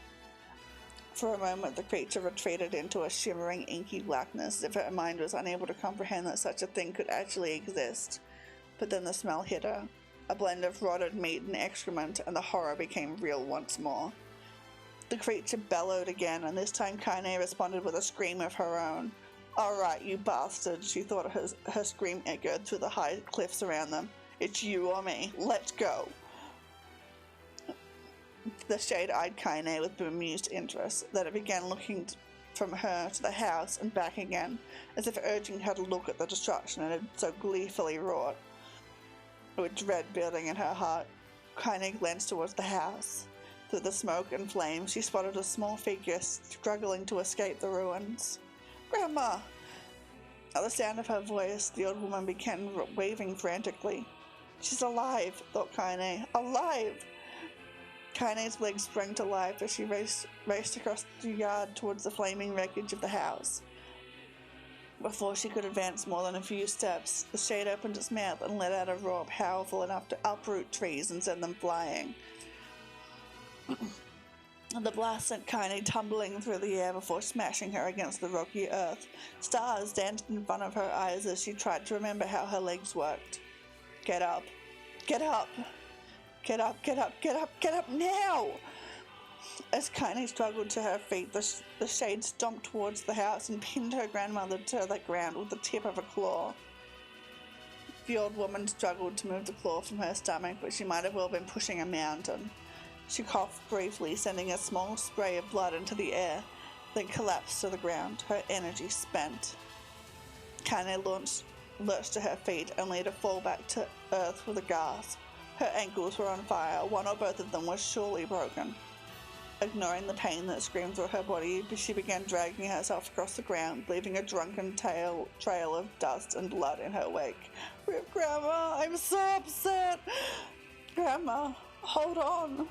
For a moment, the creature retreated into a shimmering, inky blackness, as if her mind was unable to comprehend that such a thing could actually exist. But then the smell hit her, a blend of rotted meat and excrement, and the horror became real once more. The creature bellowed again, and this time Kaine responded with a scream of her own. "Alright, you bastard," she thought her scream echoed through the high cliffs around them. "It's you or me. Let's go." The shade eyed Kaine with bemused interest, then it began looking from her to the house and back again, as if urging her to look at the destruction it had so gleefully wrought. With dread building in her heart, Kaine glanced towards the house. Through the smoke and flames, she spotted a small figure struggling to escape the ruins. "Grandma!" At the sound of her voice, the old woman began waving frantically. "She's alive," thought Kaine. "Alive!" Kaine's legs sprang to life as she raced across the yard towards the flaming wreckage of the house. Before she could advance more than a few steps, the shade opened its mouth and let out a roar powerful enough to uproot trees and send them flying. The blast sent Kaine tumbling through the air before smashing her against the rocky earth. Stars danced in front of her eyes as she tried to remember how her legs worked. "Get up! Get up! Get up! Get up! Get up! Get up now!" As Kaine struggled to her feet, the shade stomped towards the house and pinned her grandmother to the ground with the tip of a claw. The old woman struggled to move the claw from her stomach, but she might have well been pushing a mountain. She coughed briefly, sending a small spray of blood into the air, then collapsed to the ground, her energy spent. Kaine lurched to her feet, only to fall back to earth with a gasp. Her ankles were on fire, one or both of them was surely broken. Ignoring the pain that screamed through her body, she began dragging herself across the ground, leaving a drunken trail of dust and blood in her wake. "Grandma, I'm so upset! Grandma, hold on!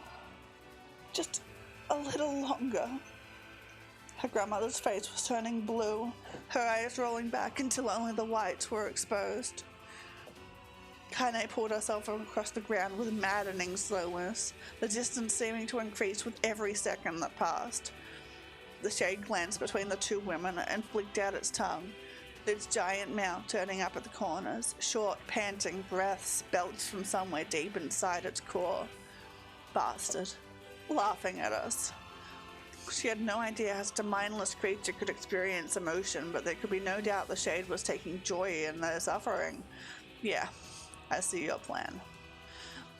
Just a little longer." Her grandmother's face was turning blue, her eyes rolling back until only the whites were exposed. Kaine pulled herself across the ground with maddening slowness, the distance seeming to increase with every second that passed. The shade glanced between the two women and flicked out its tongue, its giant mouth turning up at the corners, short, panting breaths belched from somewhere deep inside its core. Bastard. Laughing at us. She had no idea how such a mindless creature could experience emotion, but there could be no doubt the shade was taking joy in their suffering. "Yeah, I see your plan."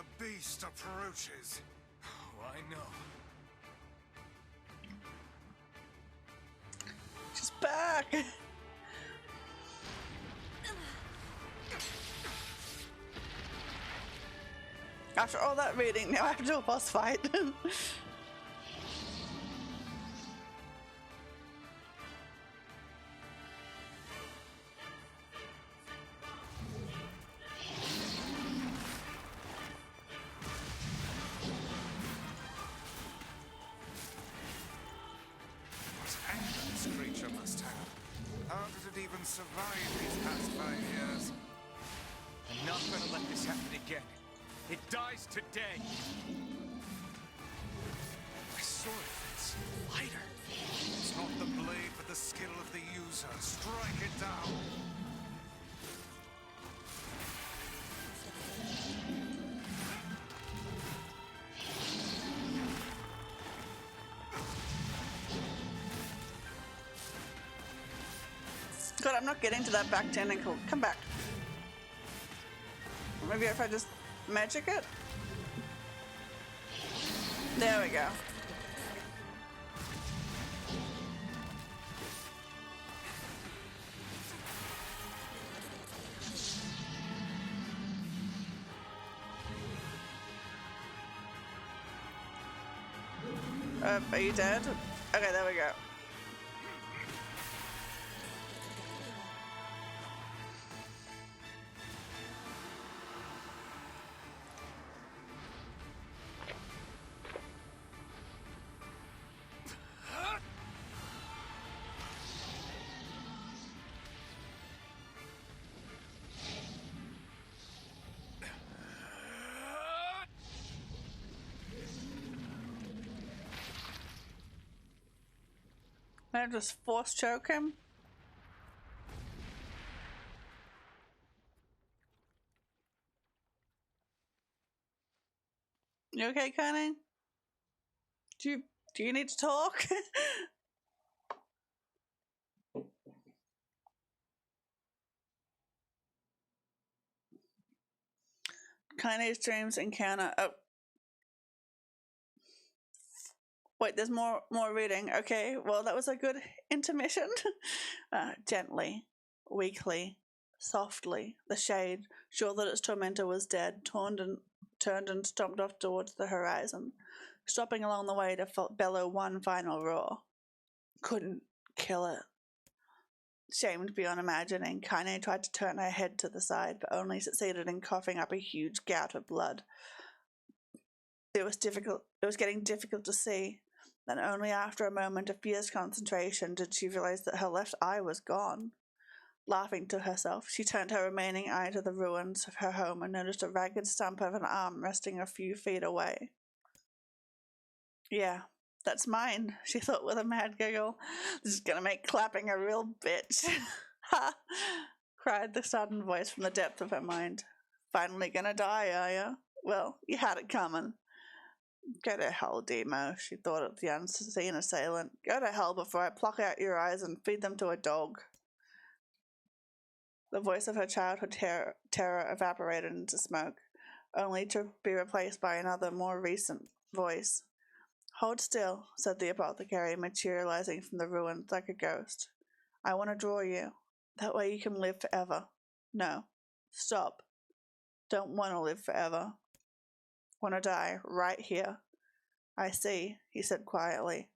The beast approaches. Oh, I know. She's back! After all that reading, now I have to do a boss fight. What anger this creature must have. How did it even survive these past 5 years? I'm not gonna let this happen again. It dies today. My sword fits lighter. It's not the blade, but the skill of the user. Strike it down. God, I'm not getting to that back tentacle. Come back. Maybe if I just magic it? There we go. Are you dead? Okay, there we go. Can I just force choke him? You okay, Connie? Do you need to talk? Kaine's dreams encounter. Oh, wait. There's more reading. Okay. Well, that was a good intermission. Gently, weakly, softly, the shade, sure that its tormentor was dead, turned and stomped off towards the horizon, stopping along the way to bellow one final roar. Couldn't kill it. Shamed beyond imagining, Kaine tried to turn her head to the side, but only succeeded in coughing up a huge gout of blood. It was getting difficult to see, and only after a moment of fierce concentration did she realize that her left eye was gone. Laughing to herself, she turned her remaining eye to the ruins of her home and noticed a ragged stump of an arm resting a few feet away. Yeah, that's mine, she thought with a mad giggle. This is gonna make clapping a real bitch. Ha! Cried the sudden voice from the depth of her mind. Finally gonna die, are ya? Well, you had it coming. Go to hell, Demo, she thought of the unseen assailant. Go to hell before I pluck out your eyes and feed them to a dog. The voice of her childhood terror evaporated into smoke, only to be replaced by another, more recent voice. Hold still, said the apothecary, materializing from the ruins like a ghost. I want to draw you. That way you can live forever. No. Stop. Don't want to live forever. Want to die right here. I see, he said quietly.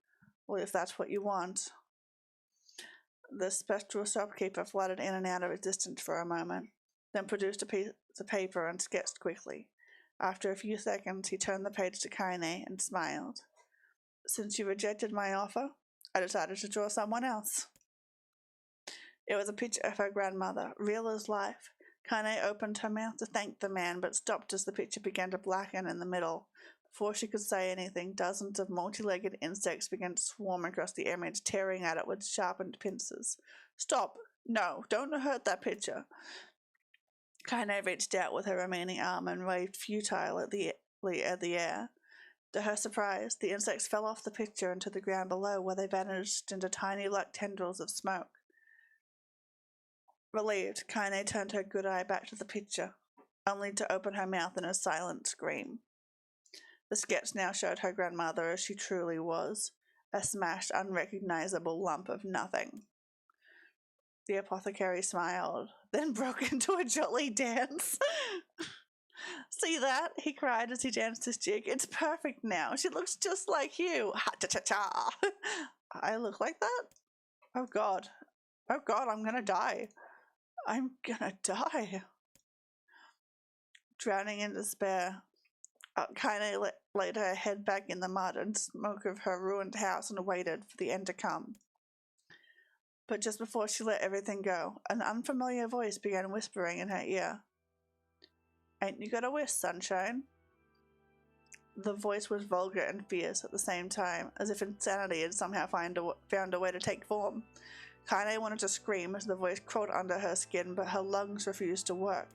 Well, if that's what you want. The spectral shopkeeper fluttered in and out of existence for a moment, then produced a piece of paper and sketched quickly. After a few seconds, he turned the page to Kaine and smiled. Since you rejected my offer, I decided to draw someone else. It was a picture of her grandmother, real as life. Kaine opened her mouth to thank the man, but stopped as the picture began to blacken in the middle. Before she could say anything, dozens of multi-legged insects began to swarm across the image, tearing at it with sharpened pincers. Stop! No, don't hurt that picture. Kaine reached out with her remaining arm and waved futilely at the air. To her surprise, the insects fell off the picture into the ground below, where they vanished into tiny black tendrils of smoke. Relieved, Kaine turned her good eye back to the picture. only to open her mouth in a silent scream. The sketch now showed her grandmother as she truly was, a smashed, unrecognizable lump of nothing. The apothecary smiled, then broke into a jolly dance. See that? He cried as he danced his jig. It's perfect now. She looks just like you. Ha-cha-cha-cha. I look like that? Oh God. Oh God, I'm gonna die. I'm gonna die. Drowning in despair, Kaine laid her head back in the mud and smoke of her ruined house and waited for the end to come. But just before she let everything go, an unfamiliar voice began whispering in her ear. Ain't you got a wish, sunshine? The voice was vulgar and fierce at the same time, as if insanity had somehow found a way to take form. Kaine wanted to scream as the voice crawled under her skin, but her lungs refused to work.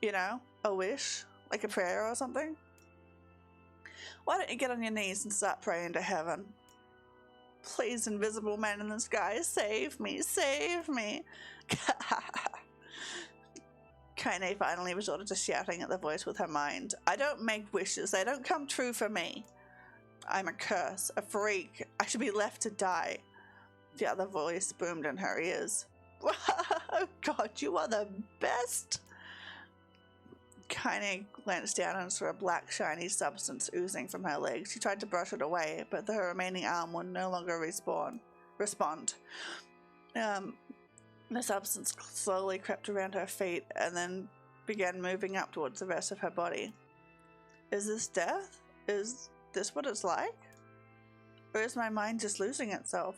You know, a wish? Like a prayer or something? Why don't you get on your knees and start praying to heaven? Please, invisible man in the sky, save me, save me. Kaine finally resorted to shouting at the voice with her mind. I don't make wishes, they don't come true for me. I'm a curse, a freak, I should be left to die. The other voice boomed in her ears. Oh God, you are the best. Kaine glanced down and saw a black, shiny substance oozing from her legs. She tried to brush it away, but her remaining arm would no longer respond. The substance slowly crept around her feet and then began moving up towards the rest of her body. Is this death? Is this what it's like? Or is my mind just losing itself?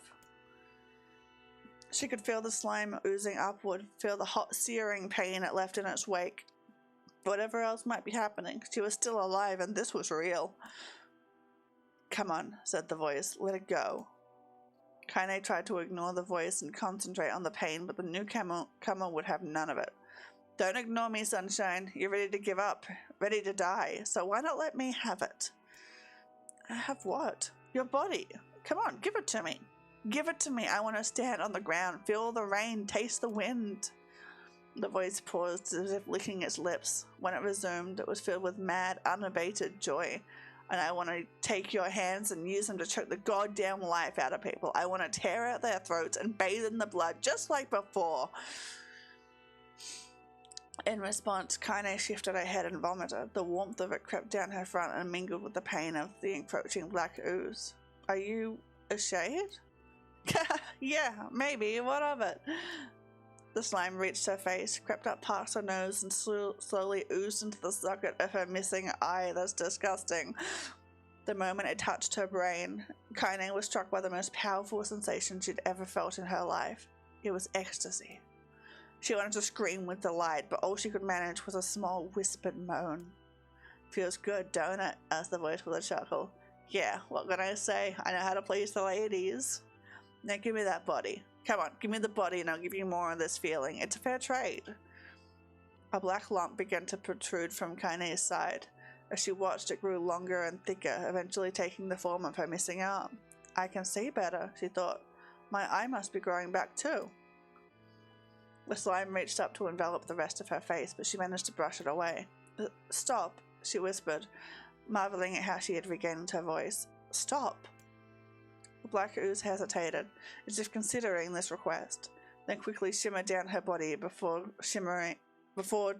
She could feel the slime oozing upward, feel the hot, searing pain it left in its wake. Whatever else might be happening, she was still alive and this was real. Come on, said the voice, let it go. Kaine tried to ignore the voice and concentrate on the pain, but the newcomer would have none of it. Don't ignore me, sunshine. You're ready to give up, ready to die, so why not let me have it? Have what? Your body. Come on, give it to me. Give it to me. I want to stand on the ground, feel the rain, taste the wind. The voice paused as if licking its lips. When it resumed, it was filled with mad, unabated joy. And I want to take your hands and use them to choke the goddamn life out of people. I want to tear out their throats and bathe in the blood just like before. In response, Kaine shifted her head and vomited. The warmth of it crept down her front and mingled with the pain of the encroaching black ooze. Are you a shade? Yeah, maybe. What of it? The slime reached her face, crept up past her nose, and slowly oozed into the socket of her missing eye. That's disgusting. The moment it touched her brain, Kaine was struck by the most powerful sensation she'd ever felt in her life. It was ecstasy. She wanted to scream with delight, but all she could manage was a small whispered moan. Feels good, don't it? Asked the voice with a chuckle. Yeah, what can I say? I know how to please the ladies. Now give me that body. Come on, give me the body and I'll give you more of this feeling. It's a fair trade. A black lump began to protrude from Kaine's side. As she watched, it grew longer and thicker, eventually taking the form of her missing arm. I can see better, she thought. My eye must be growing back too. The slime reached up to envelop the rest of her face, but she managed to brush it away. Stop, she whispered, marveling at how she had regained her voice. Stop. The black ooze hesitated, as if considering this request, then quickly shimmered down her body before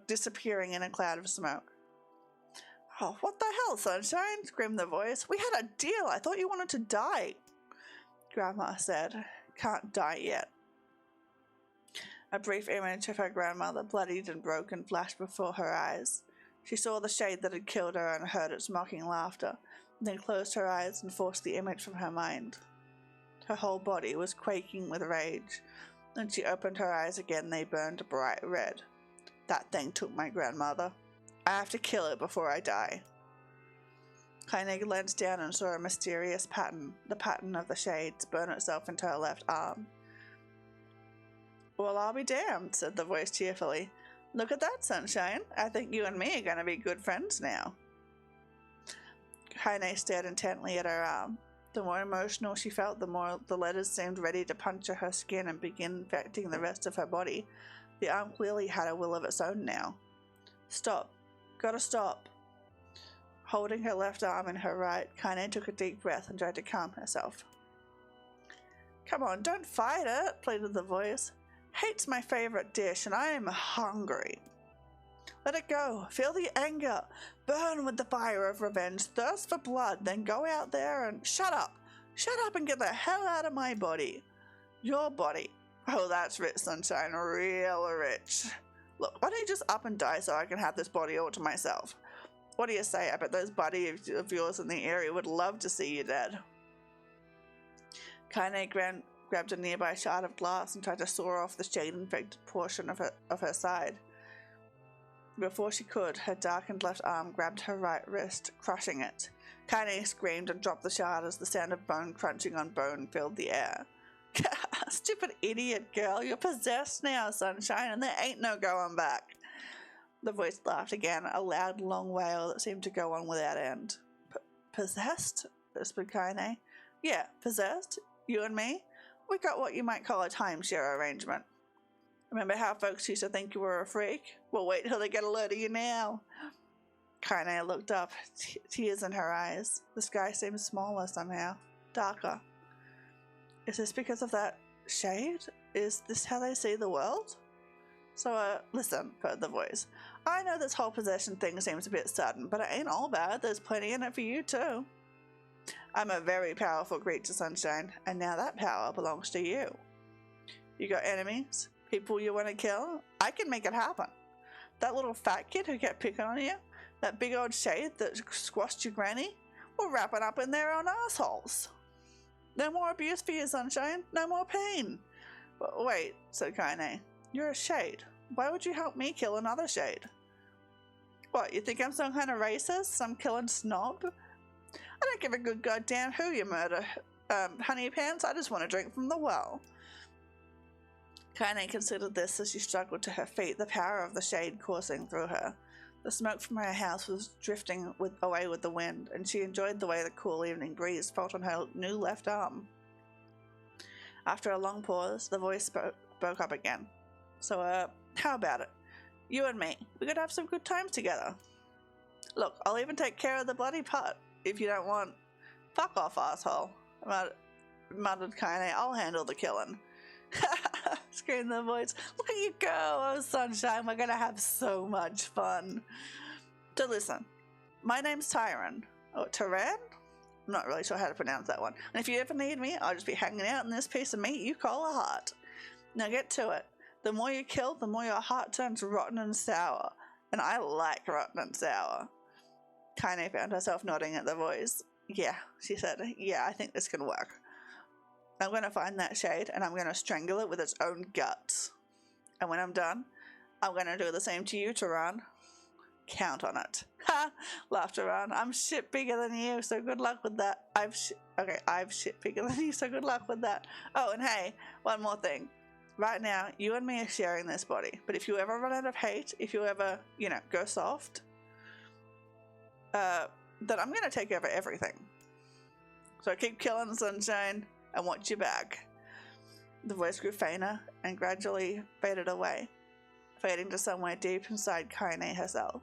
disappearing in a cloud of smoke. Oh, what the hell, sunshine? Screamed the voice. We had a deal. I thought you wanted to die. Grandma said, Can't die yet. A brief image of her grandmother, bloodied and broken, flashed before her eyes. She saw the shade that had killed her and heard its mocking laughter, then closed her eyes and forced the image from her mind. Her whole body was quaking with rage. When she opened her eyes again, they burned bright red. That thing took my grandmother. I have to kill it before I die. Kaine glanced down and saw a mysterious pattern, the pattern of the shades, burn itself into her left arm. Well, I'll be damned, said the voice cheerfully. Look at that, sunshine. I think you and me are going to be good friends now. Kaine stared intently at her arm. The more emotional she felt, the more the letters seemed ready to puncture her skin and begin infecting the rest of her body. The arm clearly had a will of its own now. Stop. Gotta stop. Holding her left arm in her right, Kaine took a deep breath and tried to calm herself. Come on, don't fight it, pleaded the voice. Hate's my favorite dish and I am hungry. Let it go. Feel the anger. Burn with the fire of revenge. Thirst for blood. Then go out there and shut up. Shut up and get the hell out of my body. Your body. Oh, that's rich, Sunshine. Real rich. Look, why don't you just up and die so I can have this body all to myself? What do you say? I bet those buddies of yours in the area would love to see you dead. Kaine grabbed a nearby shard of glass and tried to saw off the shade-infected portion of her side. Before she could, her darkened left arm grabbed her right wrist, crushing it. Kaine screamed and dropped the shard as the sound of bone crunching on bone filled the air. Stupid idiot girl, you're possessed now, Sunshine, and there ain't no going back. The voice laughed again, a loud, long wail that seemed to go on without end. Possessed? Whispered Kaine. Yeah, possessed? You and me? We got what you might call a timeshare arrangement. Remember how folks used to think you were a freak? Well, wait till they get a load of you now. Kaine looked up, tears in her eyes. The sky seemed smaller somehow, darker. Is this because of that shade? Is this how they see the world? So, listen, purred the voice. I know this whole possession thing seems a bit sudden, but it ain't all bad. There's plenty in it for you, too. I'm a very powerful creature, Sunshine, and now that power belongs to you. You got enemies? People you want to kill? I can make it happen. That little fat kid who kept picking on you? That big old shade that squashed your granny? We're wrapping up in their own assholes. No more abuse for you, Sunshine. No more pain. Wait, said Kaine. You're a shade. Why would you help me kill another shade? What, you think I'm some kind of racist? Some killing snob? I don't give a good goddamn who you murder, honey pants. I just want to drink from the well. Kaine considered this as she struggled to her feet, the power of the shade coursing through her. The smoke from her house was drifting away with the wind, and she enjoyed the way the cool evening breeze felt on her new left arm. After a long pause, the voice spoke up again. So, how about it? You and me, we could have some good times together. Look, I'll even take care of the bloody part, if you don't want. Fuck off, asshole, muttered Kaine. I'll handle the killing. Screamed the voice. Look at you go, oh Sunshine, we're gonna have so much fun. So listen, my name's Tyron. Oh, Tyran? I'm not really sure how to pronounce that one. And if you ever need me, I'll just be hanging out in this piece of meat you call a heart. Now get to it. The more you kill, the more your heart turns rotten and sour. And I like rotten and sour. Kaine found herself nodding at the voice. Yeah, she said. Yeah, I think this can work. I'm going to find that shade and I'm going to strangle it with its own guts. And when I'm done, I'm going to do the same to you, Tyran. Count on it. Ha! Laughed Tyran. I'm shit bigger than you, so good luck with that. I'm shit bigger than you, so good luck with that. Oh, and hey, one more thing. Right now, you and me are sharing this body. But if you ever run out of hate, if you ever, go soft, then I'm going to take over everything. So keep killing Sunshine and watch your back. The voice grew fainter and gradually faded away, fading to somewhere deep inside Kaine herself.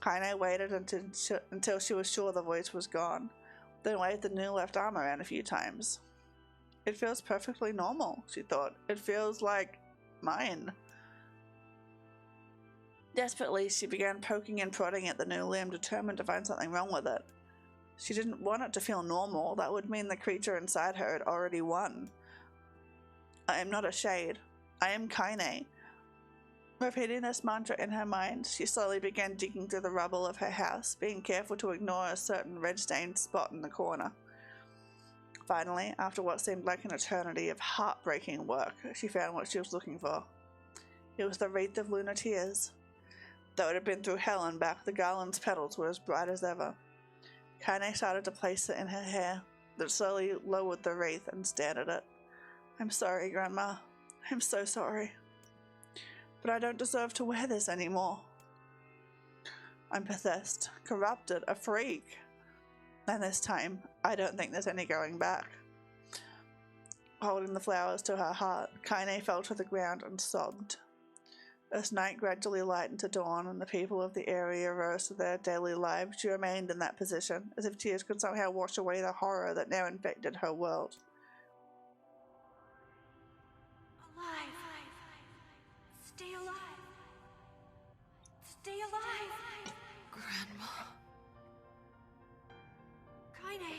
Kaine waited until she was sure the voice was gone, then waved the new left arm around a few times. It feels perfectly normal, she thought. It feels like mine. Desperately, she began poking and prodding at the new limb, determined to find something wrong with it. She didn't want it to feel normal. That would mean the creature inside her had already won. I am not a shade. I am Kaine. Repeating this mantra in her mind, she slowly began digging through the rubble of her house, being careful to ignore a certain red-stained spot in the corner. Finally, after what seemed like an eternity of heartbreaking work, she found what she was looking for. It was the wreath of lunar tears. Though it had been through hell and back, the garland's petals were as bright as ever. Kaine started to place it in her hair, then slowly lowered the wreath and stared at it. I'm sorry, Grandma. I'm so sorry. But I don't deserve to wear this anymore. I'm possessed, corrupted, a freak. And this time, I don't think there's any going back. Holding the flowers to her heart, Kaine fell to the ground and sobbed. As night gradually lightened to dawn and the people of the area rose to their daily lives, she remained in that position, as if tears could somehow wash away the horror that now infected her world. Alive. Stay alive. Stay alive. Grandma. Kaine,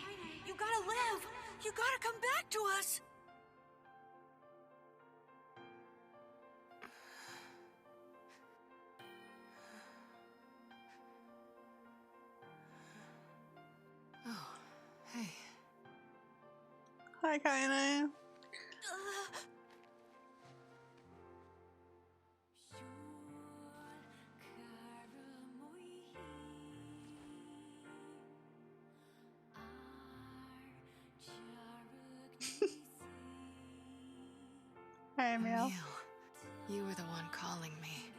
you gotta live. You gotta come back to us. Oh, hey. Hi, Kaine. Hey, Emil. Emil, you were the one calling me,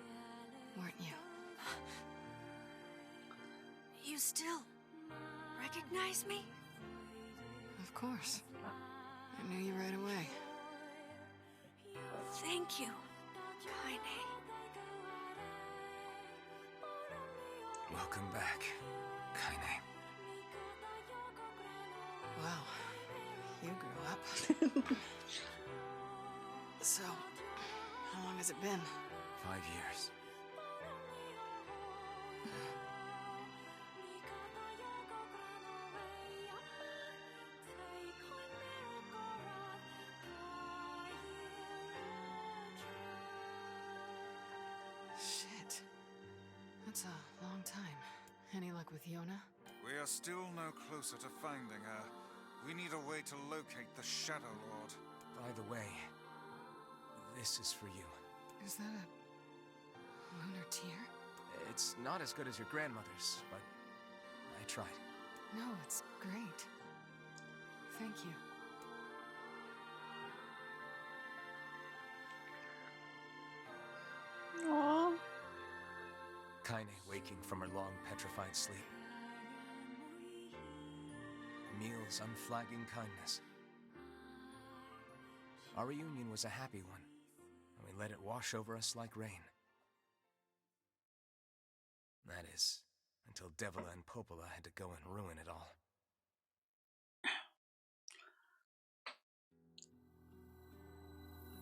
weren't you? You still recognize me? Of course. I knew you right away. Thank you, Kaine. Welcome back, Kaine. Wow, you grew up. So, how long has it been? 5 years. Shit. That's a long time. Any luck with Yona? We are still no closer to finding her. We need a way to locate the Shadow Lord. By the way, this is for you. Is that a lunar tear? It's not as good as your grandmother's, but I tried. No, it's great. Thank you. Aww. Kaine waking from her long petrified sleep. Emil's unflagging kindness. Our reunion was a happy one, and we let it wash over us like rain. That is, until Devila and Popola had to go and ruin it all.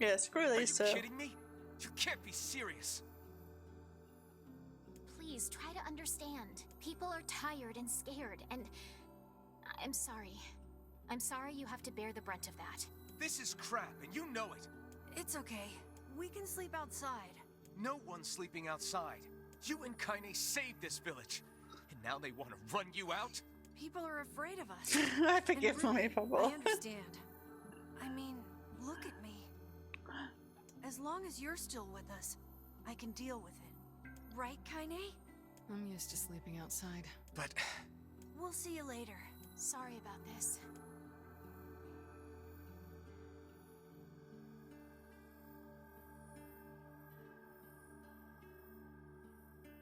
Yeah, screw Are you these two. kidding me? You can't be serious. Please try to understand. People are tired and scared, and I'm sorry. I'm sorry you have to bear the brunt of that. This is crap, and you know it. It's okay. We can sleep outside. No one's sleeping outside. You and Kaine saved this village, and now they want to run you out? People are afraid of us. I forgive And me, really, Papa. I understand. I mean, look at me. As long as you're still with us, I can deal with it. Right, Kaine? I'm used to sleeping outside. But We'll see you later. Sorry about this.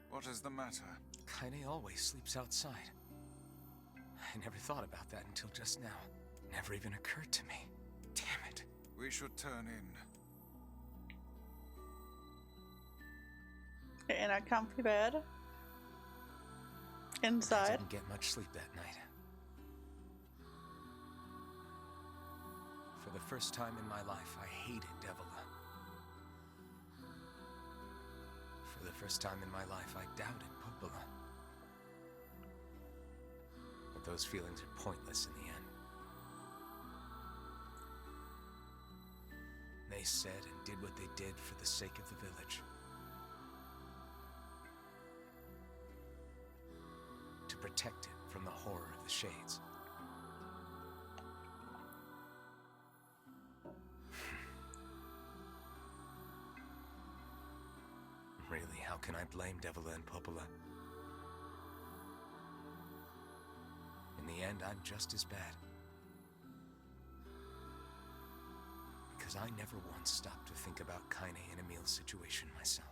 What is the matter? Kaine always sleeps outside. I never thought about that until just now. Never even occurred to me. Damn it. We should turn in. In our comfy bed. I Inside. didn't get much sleep that night. For the first time in my life, I hated Devila. For the first time in my life, I doubted Popola. But those feelings are pointless in the end. They said and did what they did for the sake of the village. To protect it from the horror of the Shades. Really, how can I blame Devila and Popola? In the end, I'm just as bad. Because I never once stopped to think about Kaine and Emil's situation myself.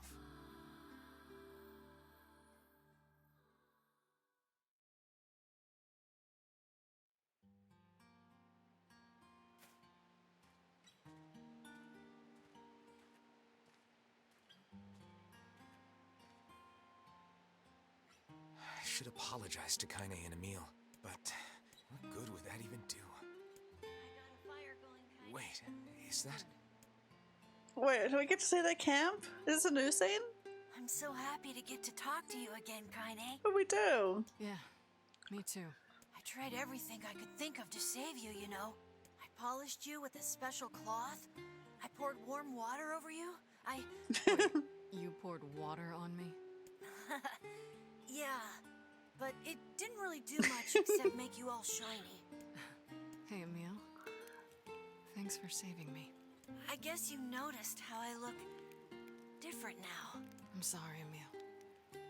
should apologize to Kaine and Emil, but what good would that even do? Wait, is that... Wait, do we get to see their camp? Is this a new scene? I'm so happy to get to talk to you again, Kaine. What do we do? Yeah, me too. I tried everything I could think of to save you, you know. I polished you with a special cloth. I poured warm water over you. You poured water on me? Yeah, but it didn't really do much except make you all shiny. Hey, Emil. Thanks for saving me. I guess you noticed how I look different now. I'm sorry, Emil.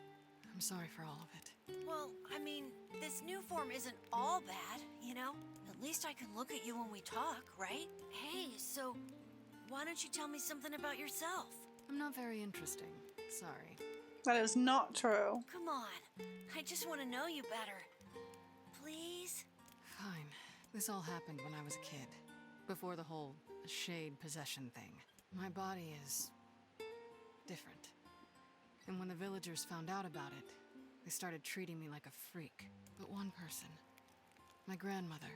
I'm sorry for all of it. Well, I mean, this new form isn't all bad, you know? At least I can look at you when we talk, right? Hey, so why don't you tell me something about yourself? I'm not very interesting. Sorry. That is not true. Come on, I just want to know you better. Please? Fine. This all happened when I was a kid. Before the whole shade possession thing. My body is... different. And when the villagers found out about it, they started treating me like a freak. But one person, my grandmother,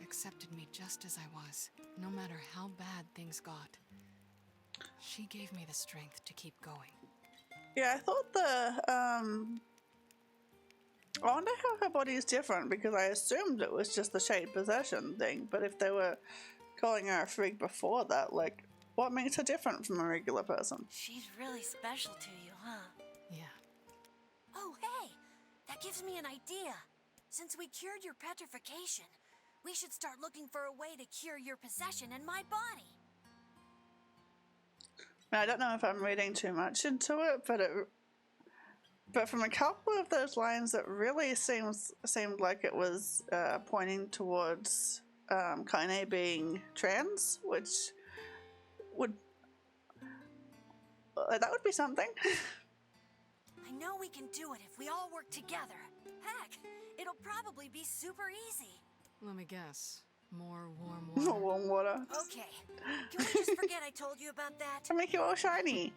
accepted me just as I was, no matter how bad things got. She gave me the strength to keep going. Yeah, I thought I wonder how her body is different, because I assumed it was just the shade possession thing, but if they were calling her a freak before that, like, what makes her different from a regular person? She's really special to you, huh? Yeah. Oh, hey! That gives me an idea. Since we cured your petrification, we should start looking for a way to cure your possession in my body. Now, I don't know if I'm reading too much into it, but from a couple of those lines, it really seemed like it was pointing towards Kaine being trans, which would that would be something. I know we can do it if we all work together. Heck, it'll probably be super easy. Let me guess. More warm water. More warm water. Okay, can we just forget I told you about that? To make you all shiny.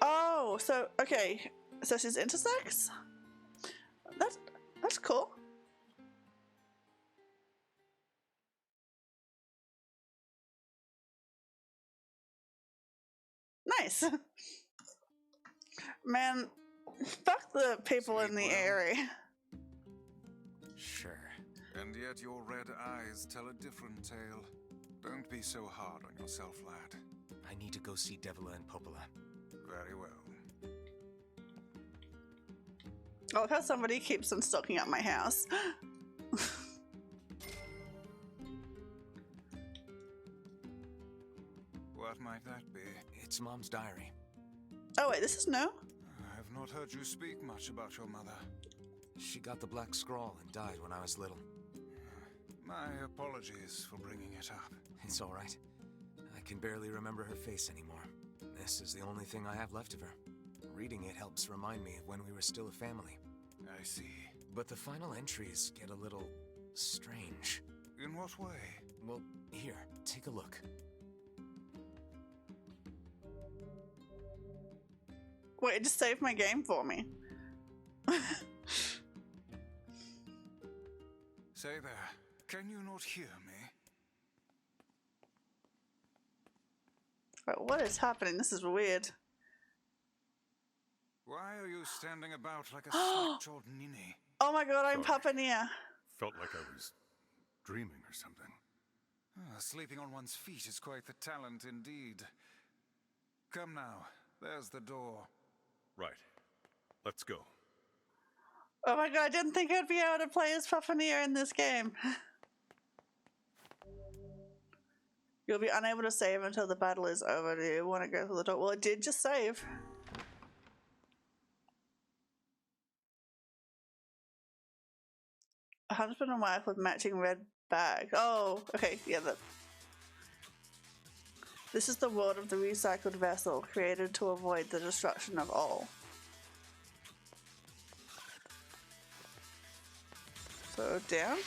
Oh, so okay, so she's intersex. That's cool. Nice. Man, fuck the people in the Sleep well. area. Sure. And yet your red eyes tell a different tale. Don't be so hard on yourself, lad. I need to go see Devila and Popola. Very well. I love how somebody keeps on stalking up my house. What might that be? It's Mom's diary. Oh wait, this is new? I have not heard you speak much about your mother. She got the Black Scrawl and died when I was little. My apologies for bringing it up. It's all right. I can barely remember her face anymore. This is the only thing I have left of her. Reading it helps remind me of when we were still a family. I see. But the final entries get a little strange. In what way? Well, here, take a look. Wait, it just saved my game for me. Say there, can you not hear me? Wait, what is happening? This is weird. Why are you standing about like a slack-jawed ninny? Oh my god, I'm Sorry. Papa Nia. Felt like I was dreaming or something. Sleeping on one's feet is quite the talent indeed. Come now, there's the door. Right. Let's go. Oh my god, I didn't think I'd be able to play as Papa Nia in this game. You'll be unable to save until the battle is over. Do you want to go through the door? Well, it did just save. A husband and wife with matching red bag. Oh, okay, yeah, that. This is the world of the recycled vessel, created to avoid the destruction of all. So, down?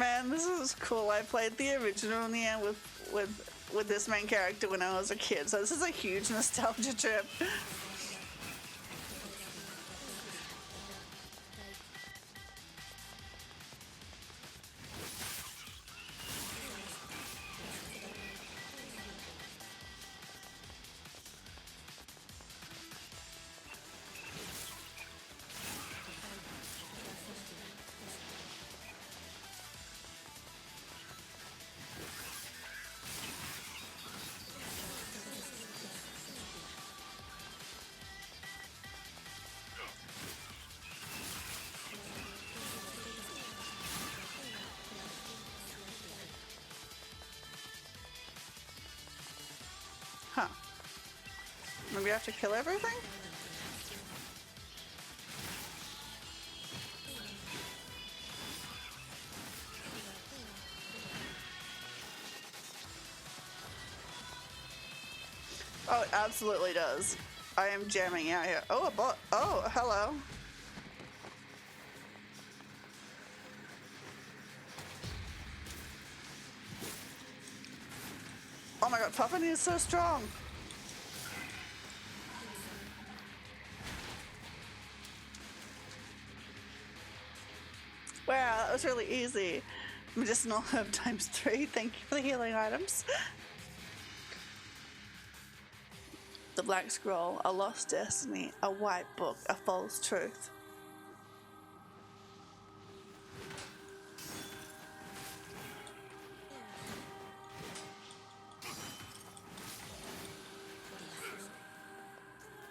Man, this is cool. I played the original Nier with this main character when I was a kid, so this is a huge nostalgia trip. Huh. Maybe I have to kill everything? Oh, it absolutely does. I am jamming out here. Oh, a bot. Oh, hello. Oh my god, Puffin is so strong. Wow, that was really easy. Medicinal herb ×3. Thank you for the healing items. The Black Scroll, a lost destiny, a white book, a false truth.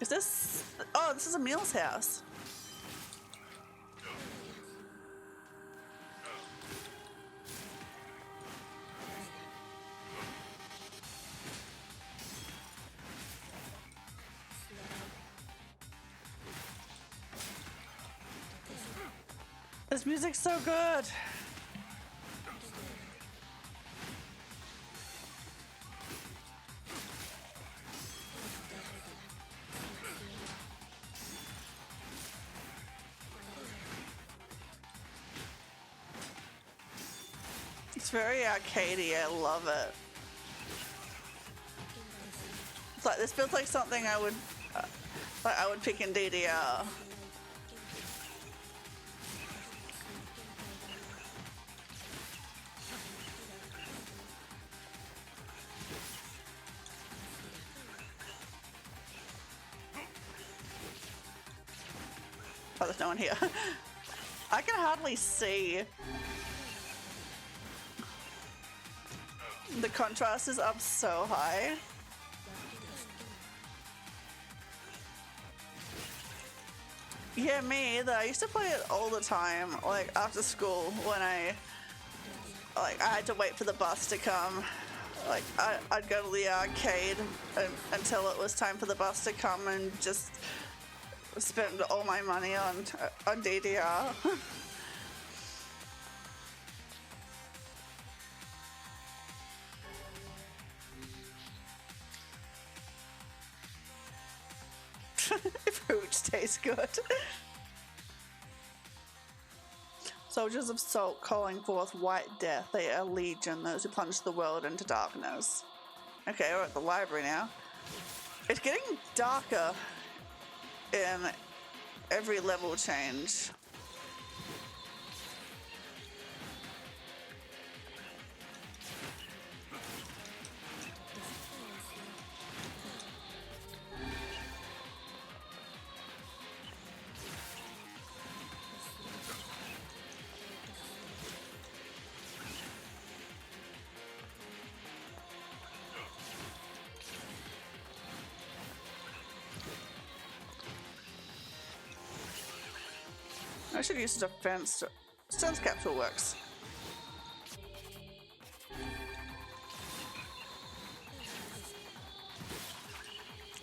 Is this... Oh, this is Emil's house. This music's so good. It's very arcadey. I love it. It's like this feels like something I would pick in DDR. Oh, there's no one here. I can hardly see. The contrast is up so high. Yeah, me either. I used to play it all the time, like after school when I had to wait for the bus to come. Like I'd go to the arcade until it was time for the bus to come and just spend all my money on DDR. If hooch tastes good. Soldiers of Salt calling forth white death. They are legion, those who plunge the world into darkness. Okay, we're at the library now. It's getting darker in every level change. I should use defense. Stance capsule works.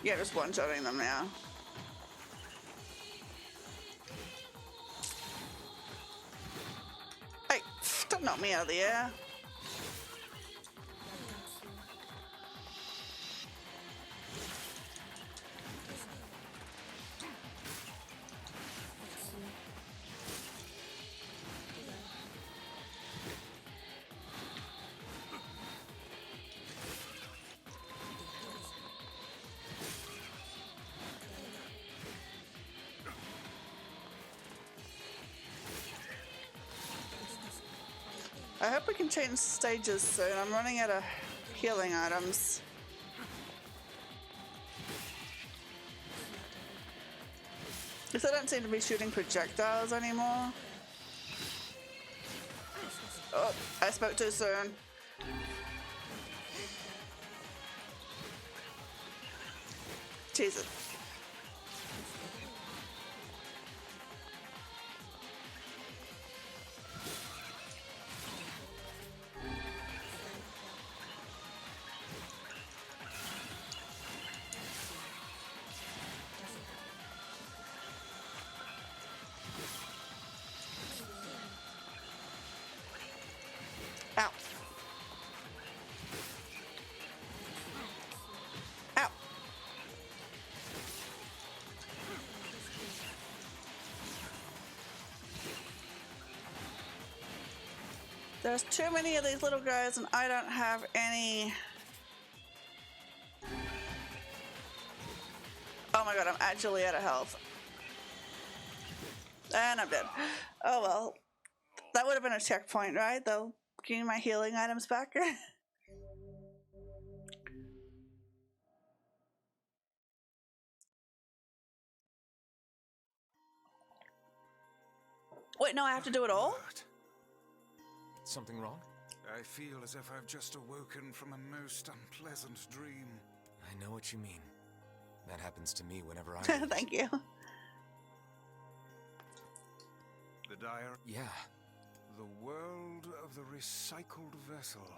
Yeah, just one-shotting them now. Hey, don't knock me out of the air. I hope we can change stages soon. I'm running out of healing items. Because I don't seem to be shooting projectiles anymore. Oh, I spoke too soon. Jesus. Ow. Ow. There's too many of these little guys and I don't have any. Oh my god, I'm actually out of health. And I'm dead. Oh well. That would have been a checkpoint, right? They'll give me my healing items back. Wait, no, I have to do it all? What? Something wrong? I feel as if I've just awoken from a most unpleasant dream. I know what you mean. That happens to me whenever I... Thank you. The diary. Yeah. The world of the recycled vessel.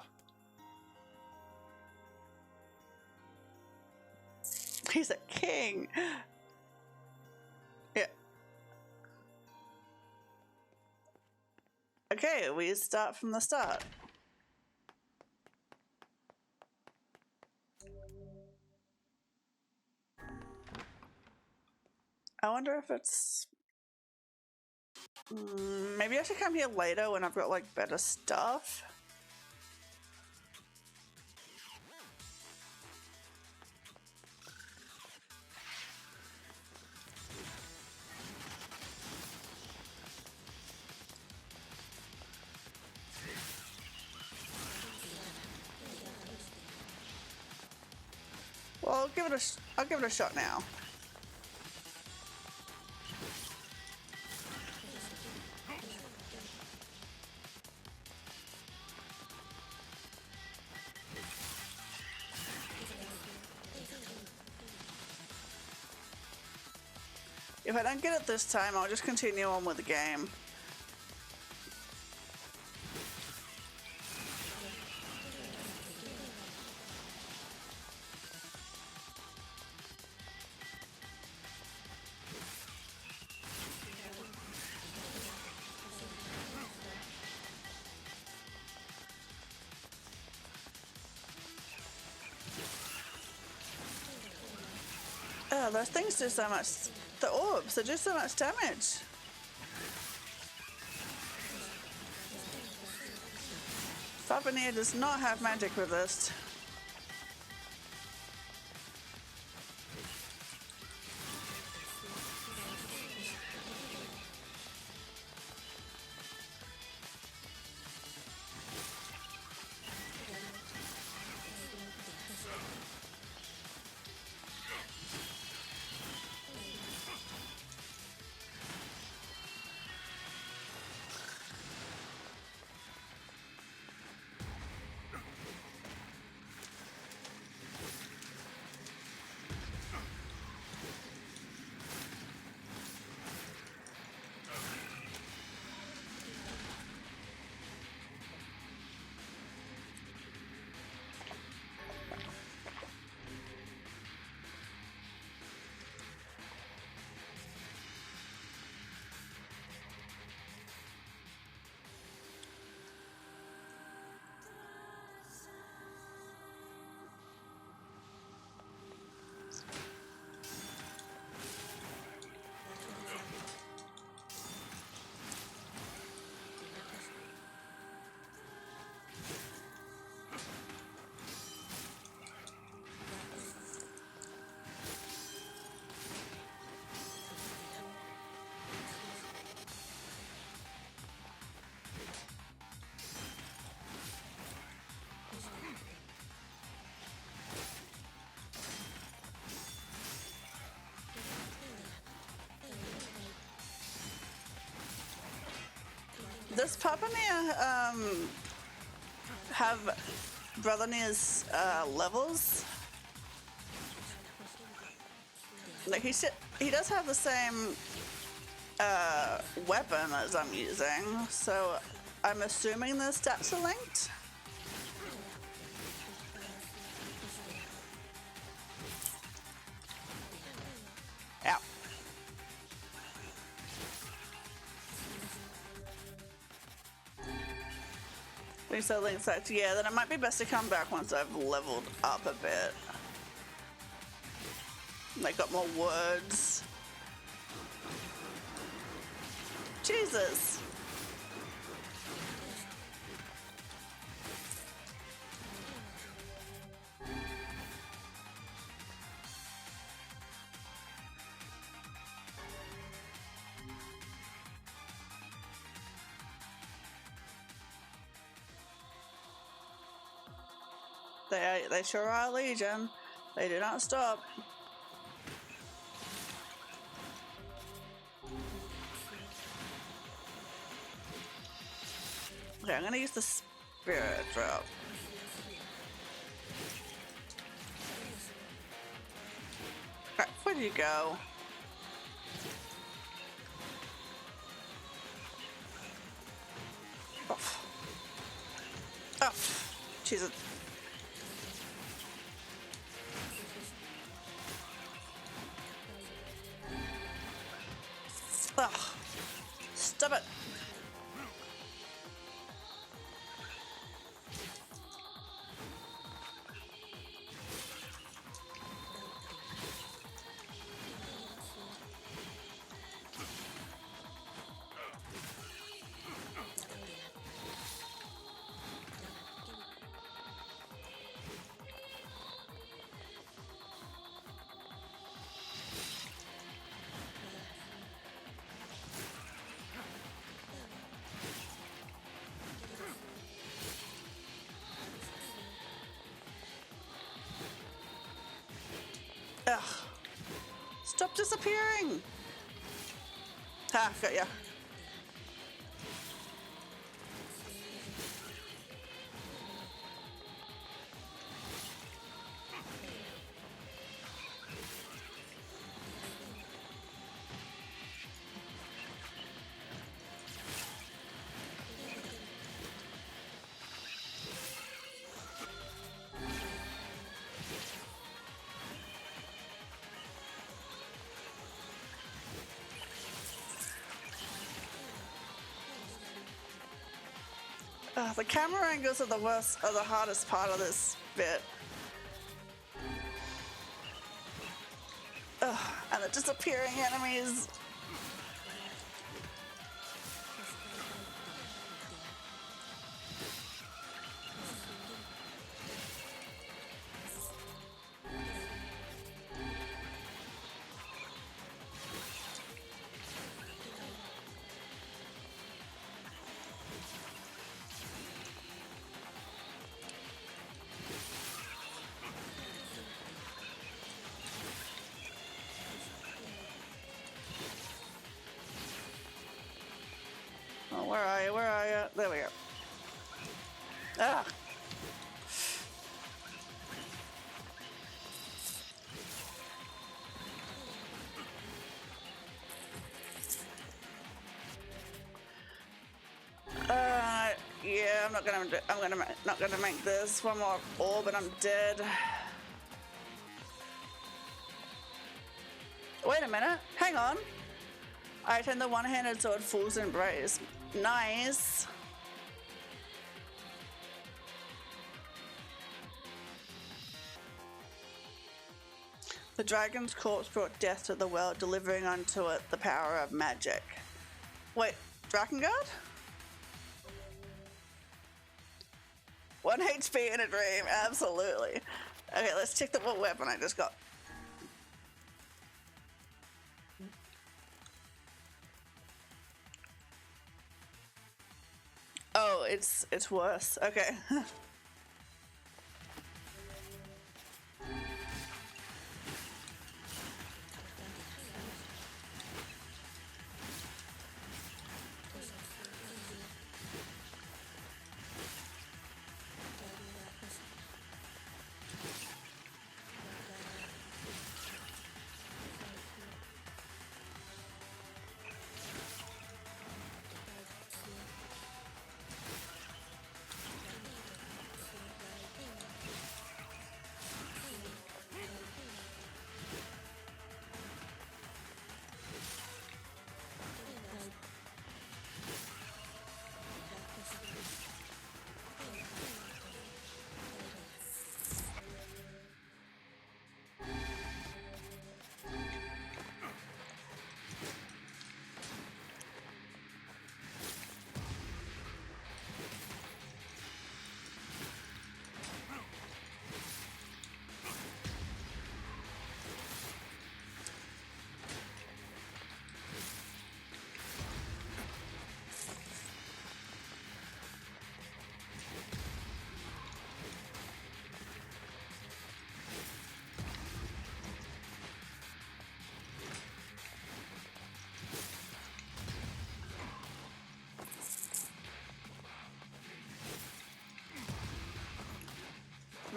He's a king. Yeah. Okay, we start from the start. I wonder if it's... maybe I should come here later when I've got like better stuff. Well, I'll give it a shot now. If I don't get it this time, I'll just continue on with the game. Oh, those things do so much. The orbs, they do so much damage. Fafnir does not have magic resist. Does Papa Nier have Brother Nier's levels? Like he does have the same weapon as I'm using, so I'm assuming the stats are linked. Ow. We said links that, yeah, then it might be best to come back once I've leveled up a bit. Like, got more words. Jesus. They sure are Legion. They do not stop. Okay, I'm gonna use the spirit drop. Alright, where did you go? Oh. Oh. Jesus. Ugh. Stop it. Ugh. Stop disappearing! Ha, got ya. The camera angles are the worst, are the hardest part of this bit. Ugh, and the disappearing enemies. Oh, where are you? Where are you? There we go. Ah. Yeah, I'm not gonna make this. One more orb and I'm dead. Wait a minute. Hang on. I turn the one-handed sword Fool's Embrace. Nice. The dragon's corpse brought death to the world, delivering unto it the power of magic. Wait, Drakengard? 1 HP in a dream, absolutely. Okay, let's check the what weapon I just got. Oh, it's worse. Okay.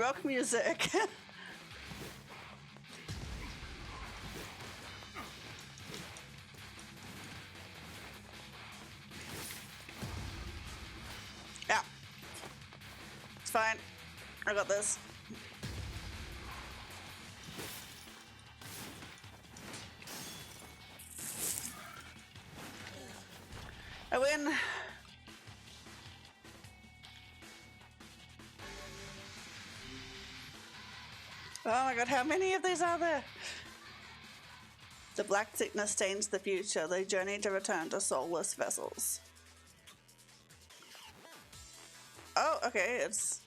rock music. Yeah. It's fine. I got this. I win. Oh my god, how many of these are there? The black sickness stains the future. They journey to return to soulless vessels. Oh, okay, it's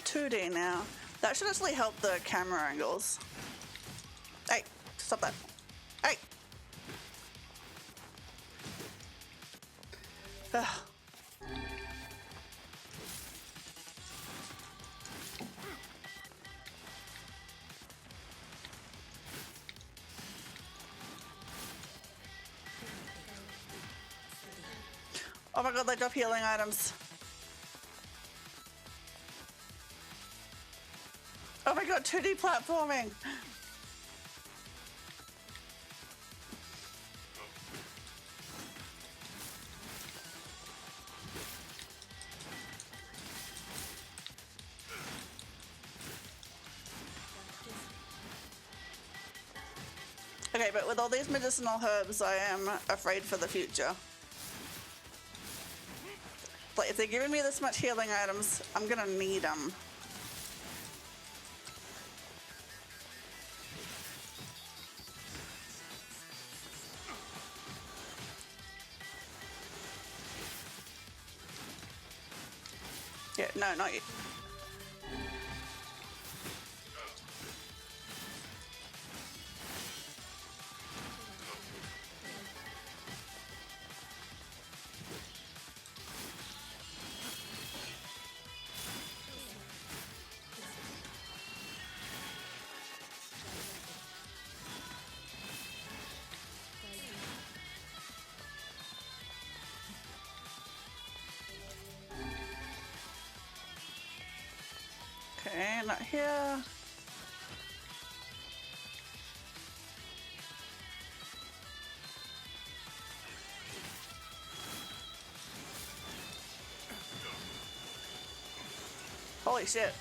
2D now. That should actually help the camera angles. Hey, stop that. Hey! Ugh. Oh my god, they drop healing items. Oh my god, 2D platforming! Okay, but with all these medicinal herbs, I am afraid for the future. Like, if they're giving me this much healing items, I'm gonna need them. Yeah, no, not you. Okay, not here. Holy shit.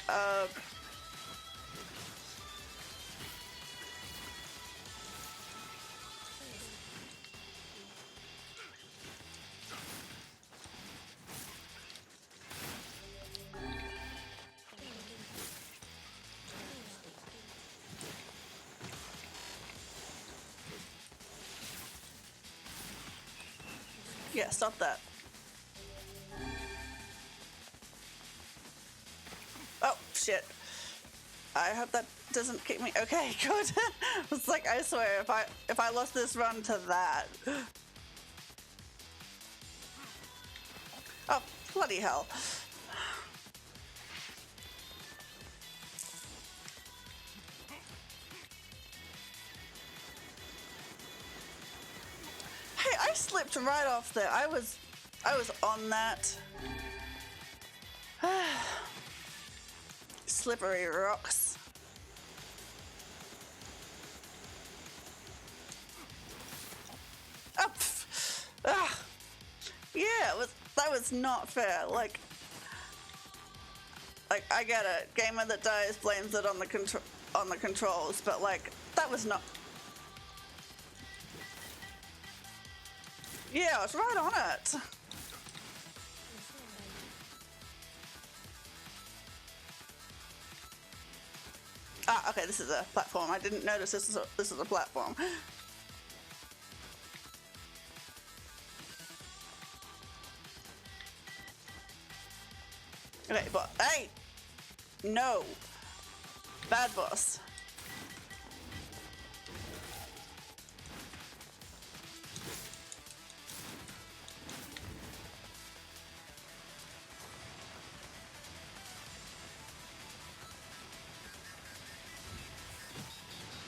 Yeah, stop that. Oh, shit. I hope that doesn't keep me. Okay, good. It's like, I swear, if I lost this run to that. Oh, bloody hell. Hey, I slipped right off there. I was on that. Slippery rocks. Oh, yeah, that was not fair. Like I get it. Gamer that dies blames it on the controls, but like that was not. Yeah, I was right on it. Ah, okay, this is a platform. I didn't notice this is a platform. Okay, but hey, no, bad boss.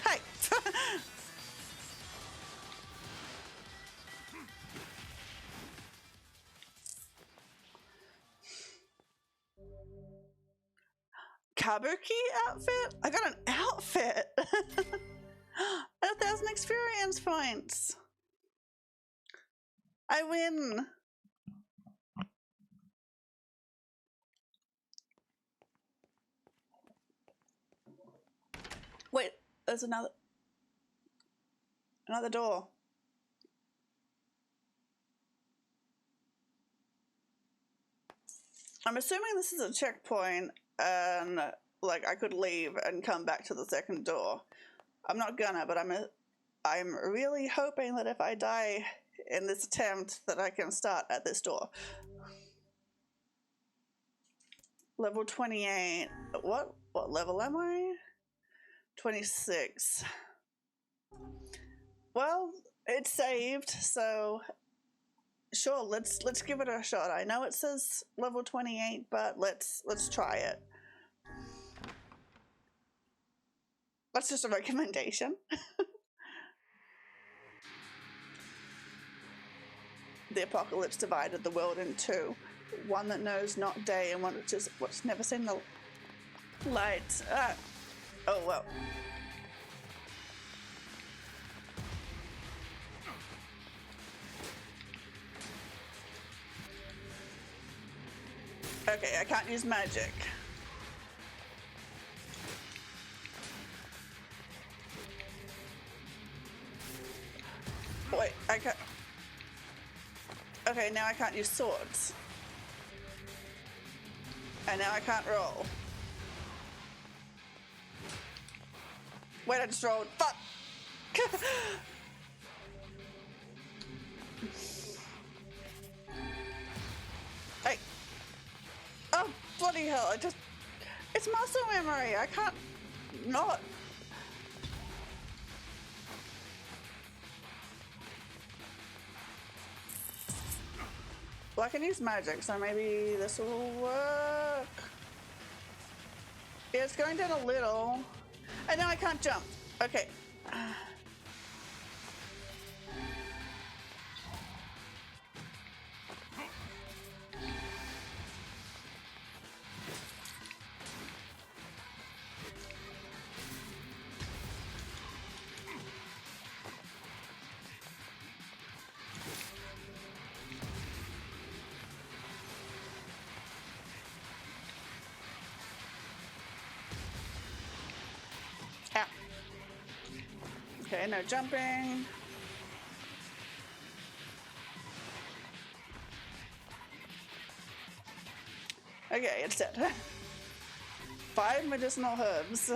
Hey. Kabuki outfit? I got an outfit! 1,000 experience points! I win! Wait, there's another door. I'm assuming this is a checkpoint and like I could leave and come back to the second door. I'm not gonna, but I'm really hoping that if I die in this attempt that I can start at this door. Level 28. What level am I? 26. Well, it's saved, so sure, let's give it a shot. I know it says level 28, but let's try it. That's just a recommendation. The apocalypse divided the world in two. One that knows not day and one what's never seen the light. Oh well. Okay, I can't use magic. Wait, I can't. Okay, now I can't use swords. And now I can't roll. Wait, I just rolled. Fuck! Hey. Oh, bloody hell, it's muscle memory. I can't not. Well, I can use magic, so maybe this will work. Yeah, it's going down a little. And now I can't jump. Okay. Okay, no jumping. Okay, it's set. 5 medicinal herbs.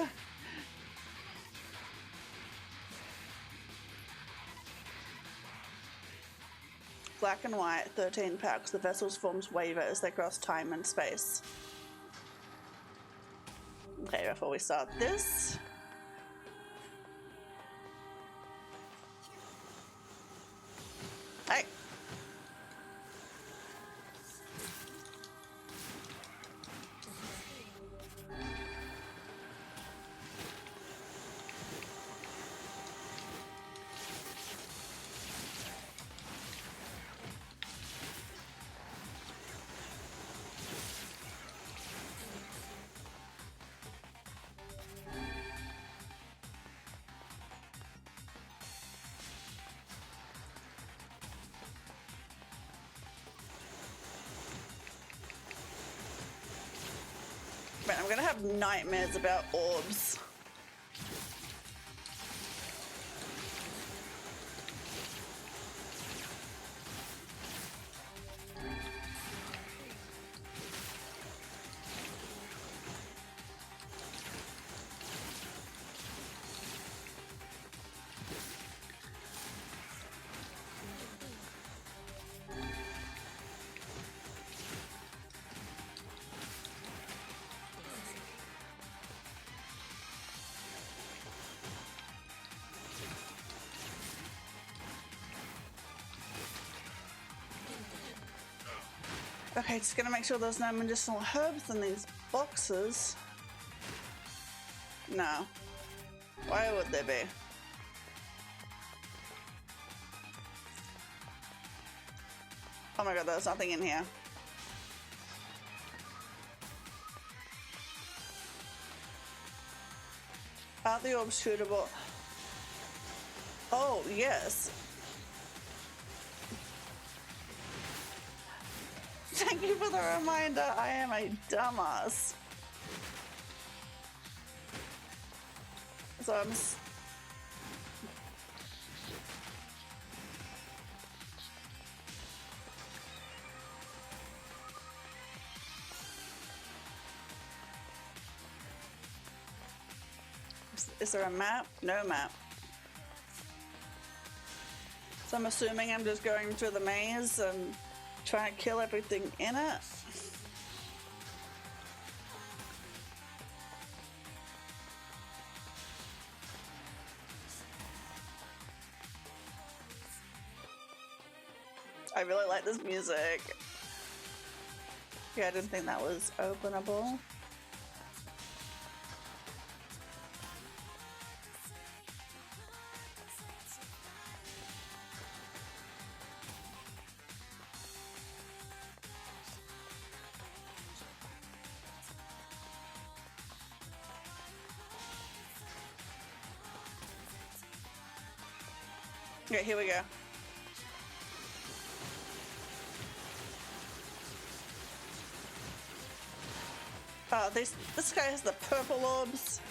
Black and white, 13 packs. The vessel's forms waver as they cross time and space. Okay, before we start this. Hey. Man, I'm gonna have nightmares about orbs. Okay, just gonna make sure there's no medicinal herbs in these boxes. No. Why would there be? Oh my god, there's nothing in here. Are the orbs shootable? Oh, yes. Thank you for the reminder. I am a dumbass. So I'm... Is there a map? No map. So I'm assuming I'm just going through the maze and trying to kill everything in it. I really like this music. Yeah, I didn't think that was openable. Okay, here we go. Oh, this guy has the purple orbs.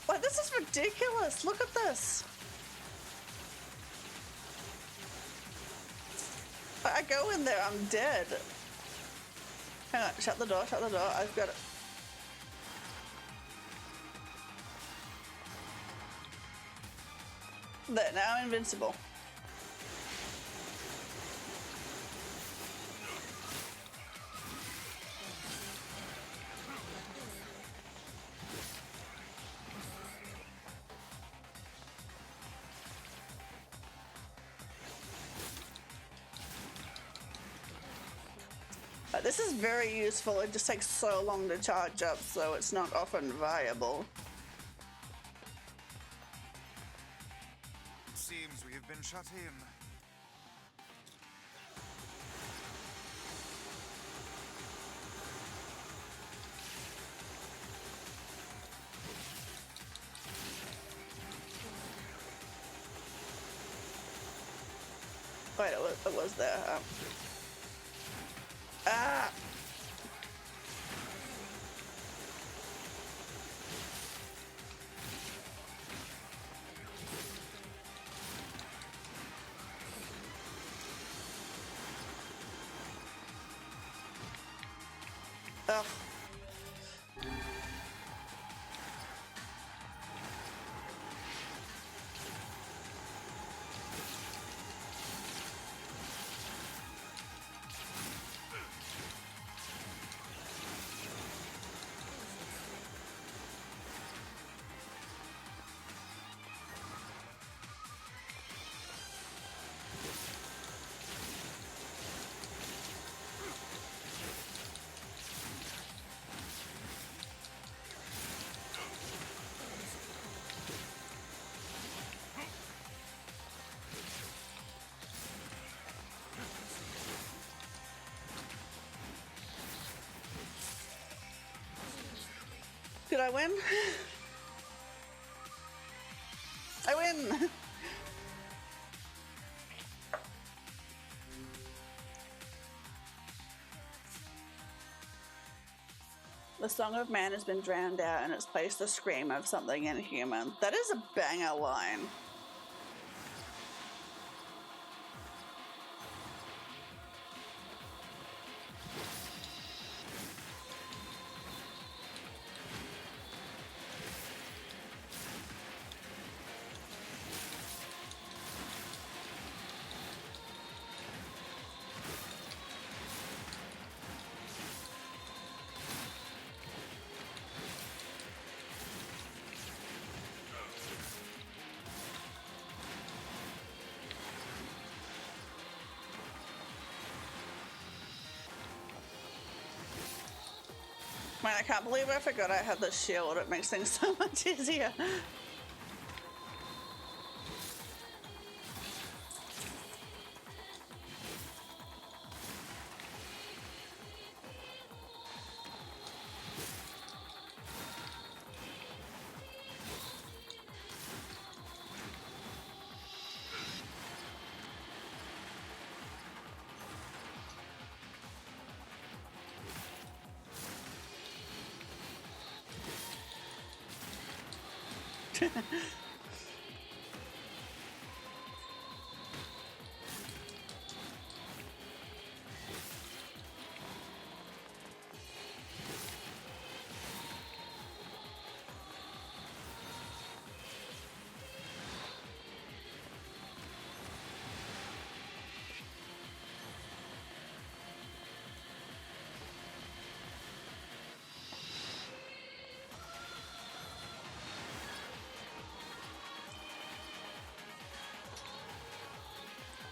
What? This is ridiculous. Look at this. I go in there, I'm dead. Hang on, shut the door, I've got it. There, now I'm invincible. This is very useful. It just takes so long to charge up, so it's not often viable. It seems we have been shut in. Wait, it was there. Ah! Ugh. Did I win? I win! The Song of Man has been drowned out and it's placed the scream of something inhuman. That is a banger line. Man, I can't believe I forgot I had the shield. It makes things so much easier.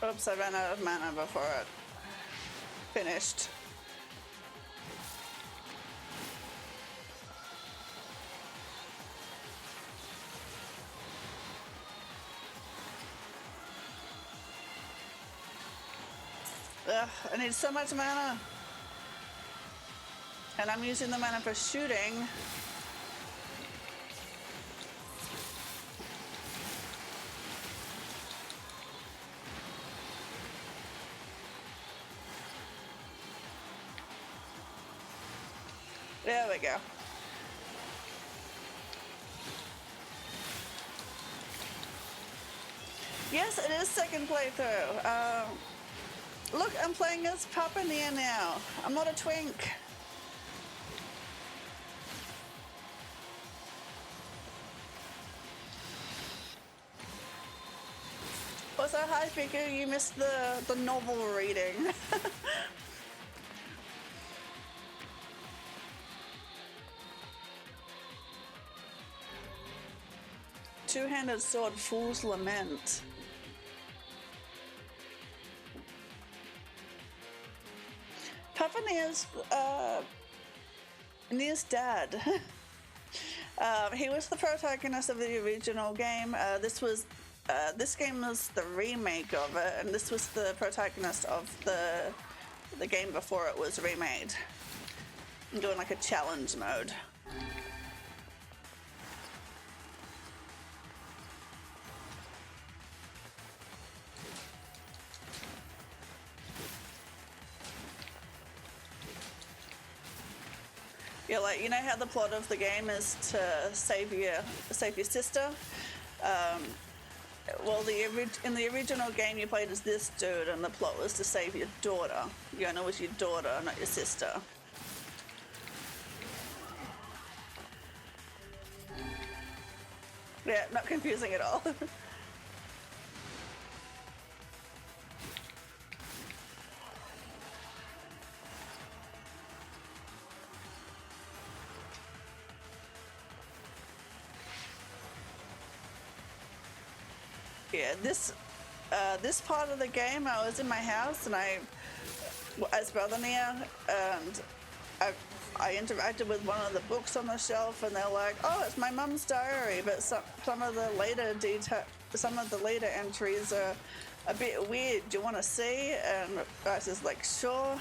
Oops, I ran out of mana before it finished. Ugh, I need so much mana. And I'm using the mana for shooting. There we go. Yes, it is second playthrough. Look, I'm playing as Papa Nier now. I'm not a twink. Also, hi Fiku, you missed the novel reading. Two-handed sword, Fool's Lament. Papa Nier's dad. He was the protagonist of the original game. This game was the remake of it, and this was the protagonist of the game before it was remade. I'm doing like a challenge mode. Yeah, like, you know how the plot of the game is to save your sister? Well, in the original game you played as this dude, and the plot was to save your daughter. Yona was your daughter, not your sister. Yeah, not confusing at all. Yeah, this part of the game, I was in my house and as Brother Nier, and I interacted with one of the books on the shelf, and they're like, "Oh, it's my mum's diary," but some of the later entries are a bit weird. Do you want to see? And I was just like, "Sure."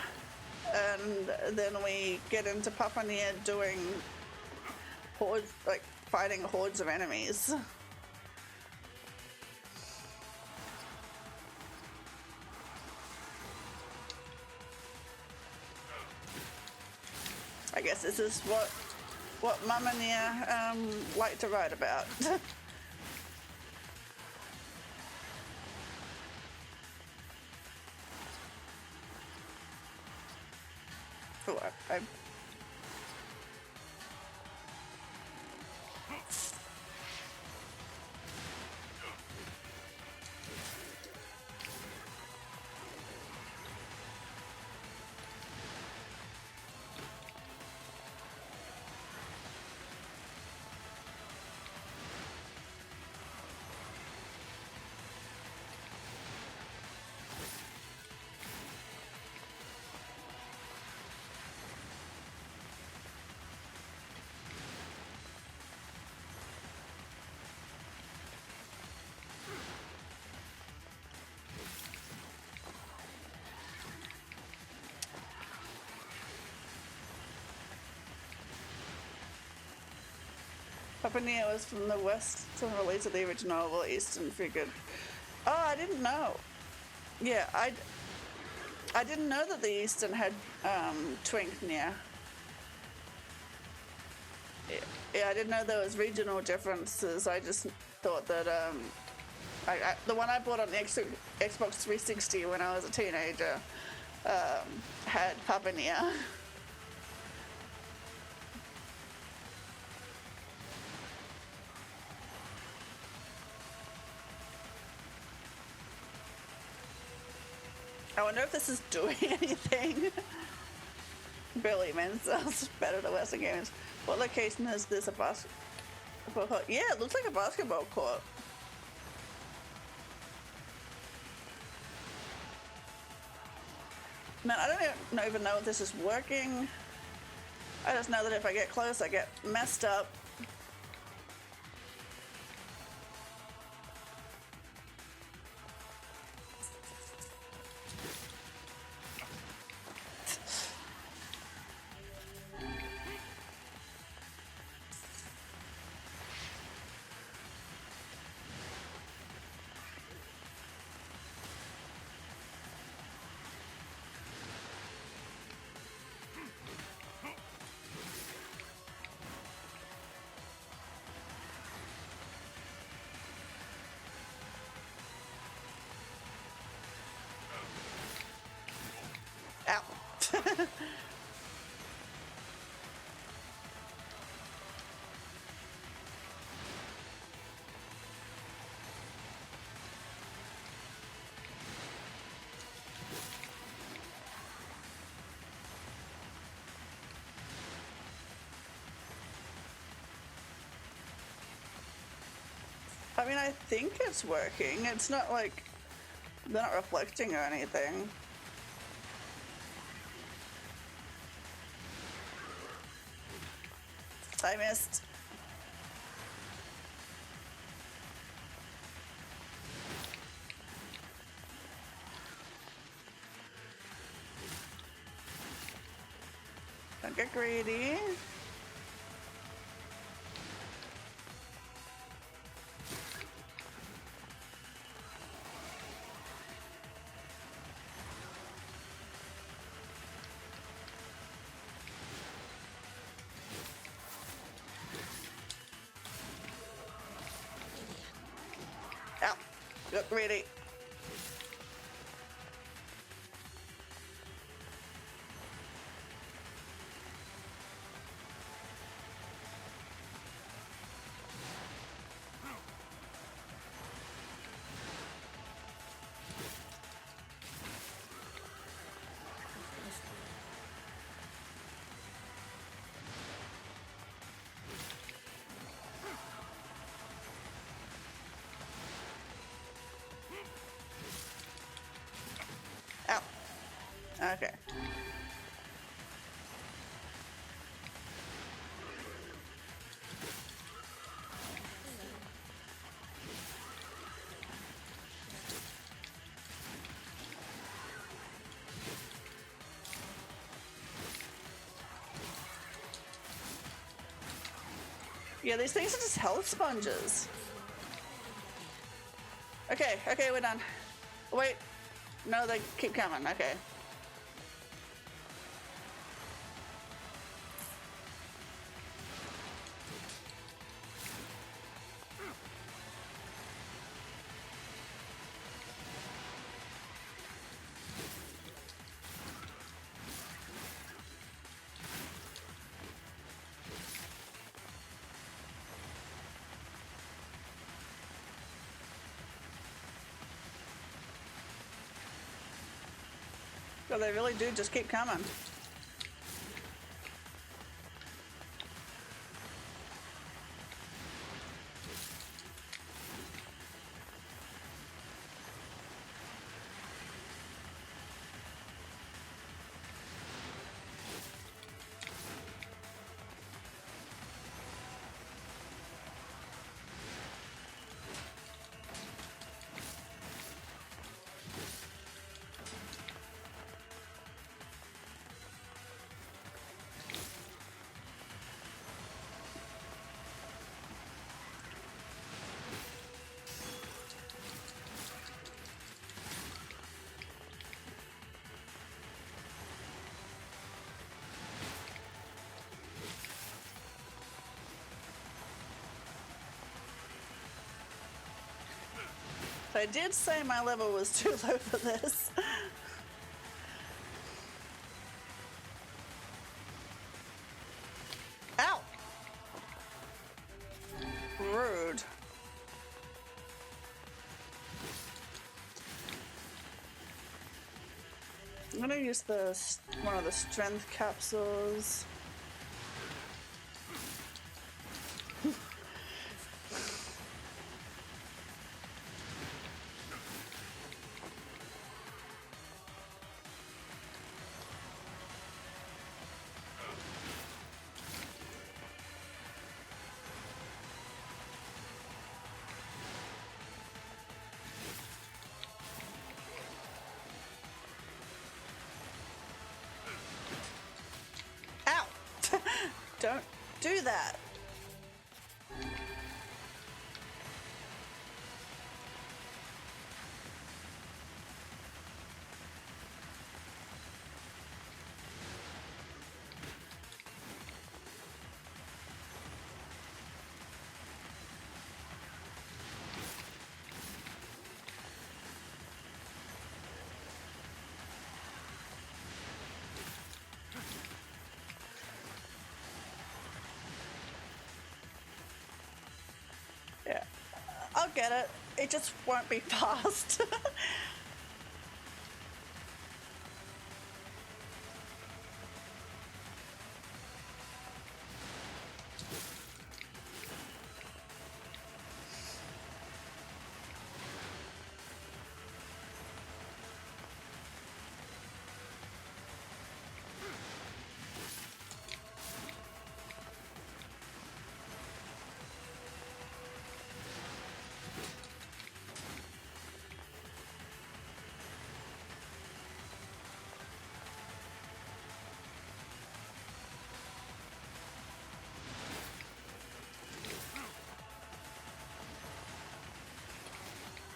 And then we get into Papa Nier doing fighting hordes of enemies. I guess this is what Mama Nier liked to write about. Oh, I Papa Nier was from the Western release of the original, or Eastern figured. Oh, I didn't know. Yeah, I didn't know that the Eastern had Twink Nier. Yeah, I didn't know there was regional differences. I just thought that the one I bought on the Xbox 360 when I was a teenager had Papa Nier. I wonder if this is doing anything. Billy Man sounds better to Western games. What location is this? A basketball court? Yeah, it looks like a basketball court. Man, I don't even know if this is working. I just know that if I get close, I get messed up. Ow. I mean, I think it's working. It's not like they're not reflecting or anything. I missed. Don't get greedy. Ow. Got greedy. Ow. Okay. Yeah, these things are just health sponges. Okay, okay, we're done. Wait. No, they keep coming. Okay. Well, they really do just keep coming. I did say my level was too low for this. Ow! Rude. I'm gonna use one of the strength capsules. Don't do that. Yeah, I'll get it. It just won't be fast.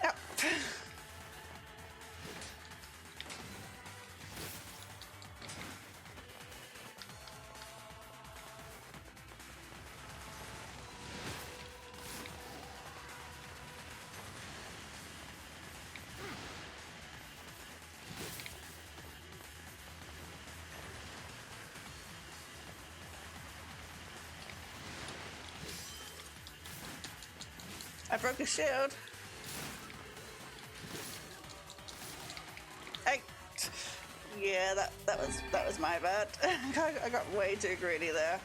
Ow. I broke a shield. Yeah, that was my bad. I got way too greedy there.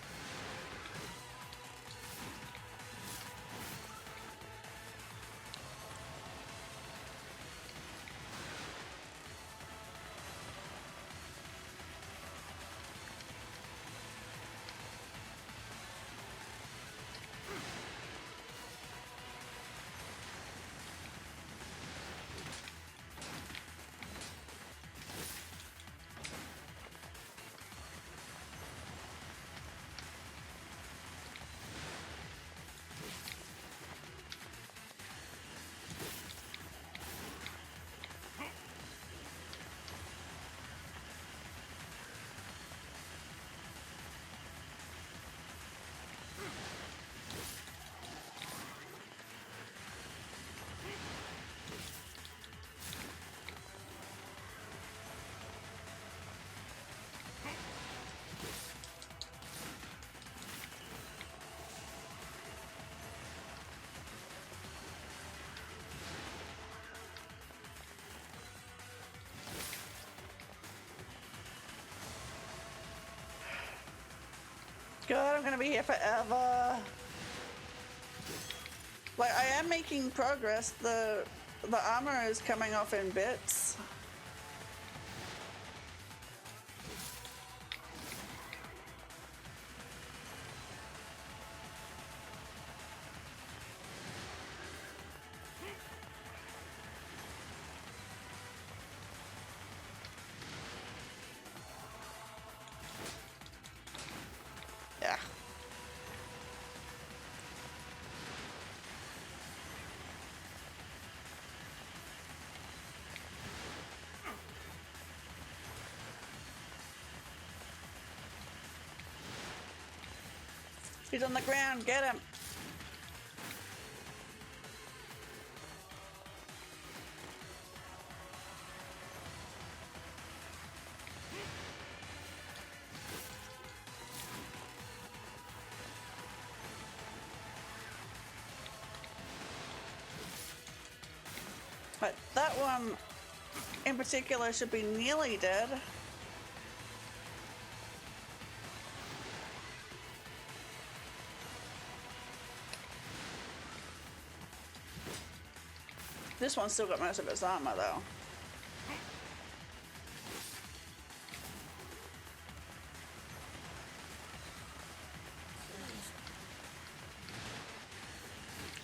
God, I'm gonna be here forever. Like, I am making progress. The armor is coming off in bits. Yeah. He's on the ground, get him. But that one in particular should be nearly dead. This one's still got most of its armor though.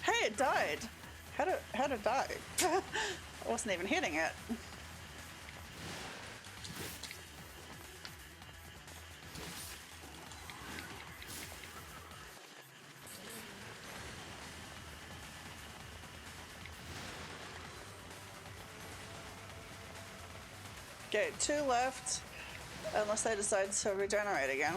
Hey, it died. How'd it die? I wasn't even hitting it. Okay, 2 left, unless they decide to regenerate again.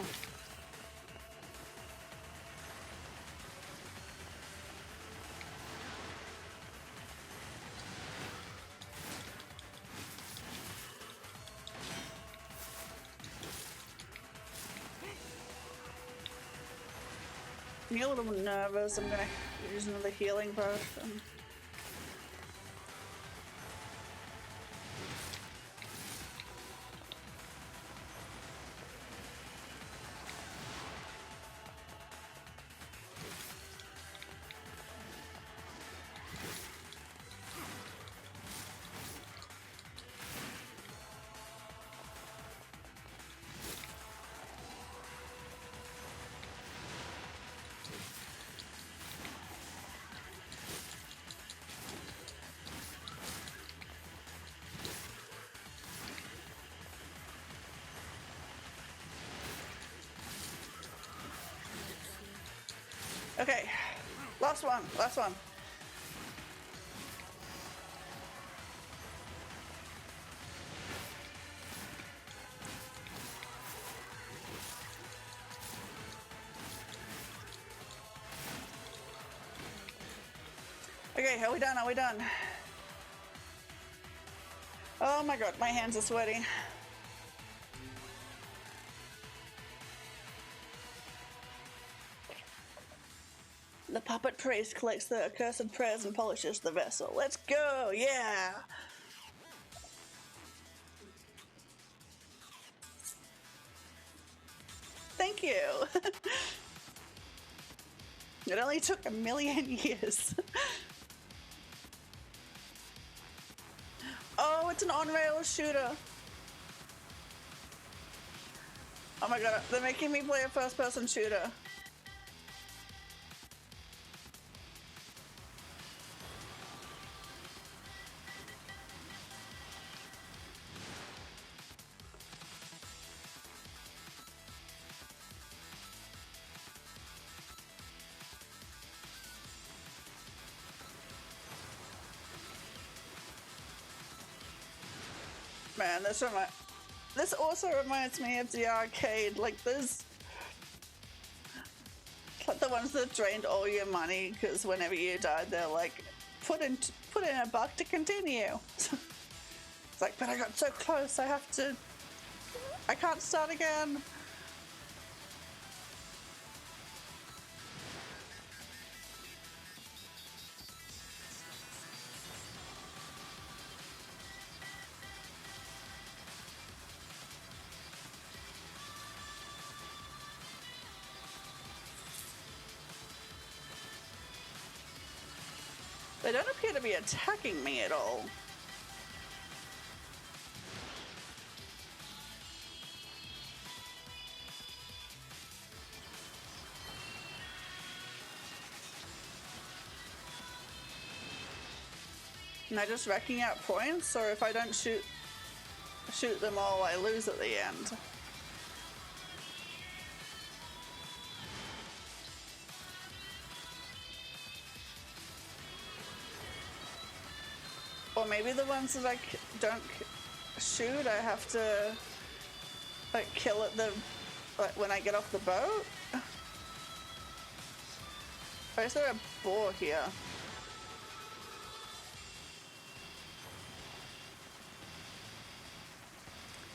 I'm a little nervous. I'm gonna use another healing potion. Okay, last one, last one. Okay, are we done? Are we done? Oh my god, my hands are sweaty. The puppet priest collects the accursed prayers and polishes the vessel. Let's go, yeah! Thank you! It only took 1,000,000 years. Oh, it's an on-rail shooter. Oh my god, they're making me play a first-person shooter. Man, this also reminds me of the arcade. Like there's like the ones that drained all your money because whenever you died, they're like, put in $1 to continue. It's like, but I got so close. I can't start again. They don't appear to be attacking me at all. Am I just racking out points, or if I don't shoot them all, I lose at the end? Or maybe the ones that I don't shoot, I have to like kill at when I get off the boat. Or is there a boar here?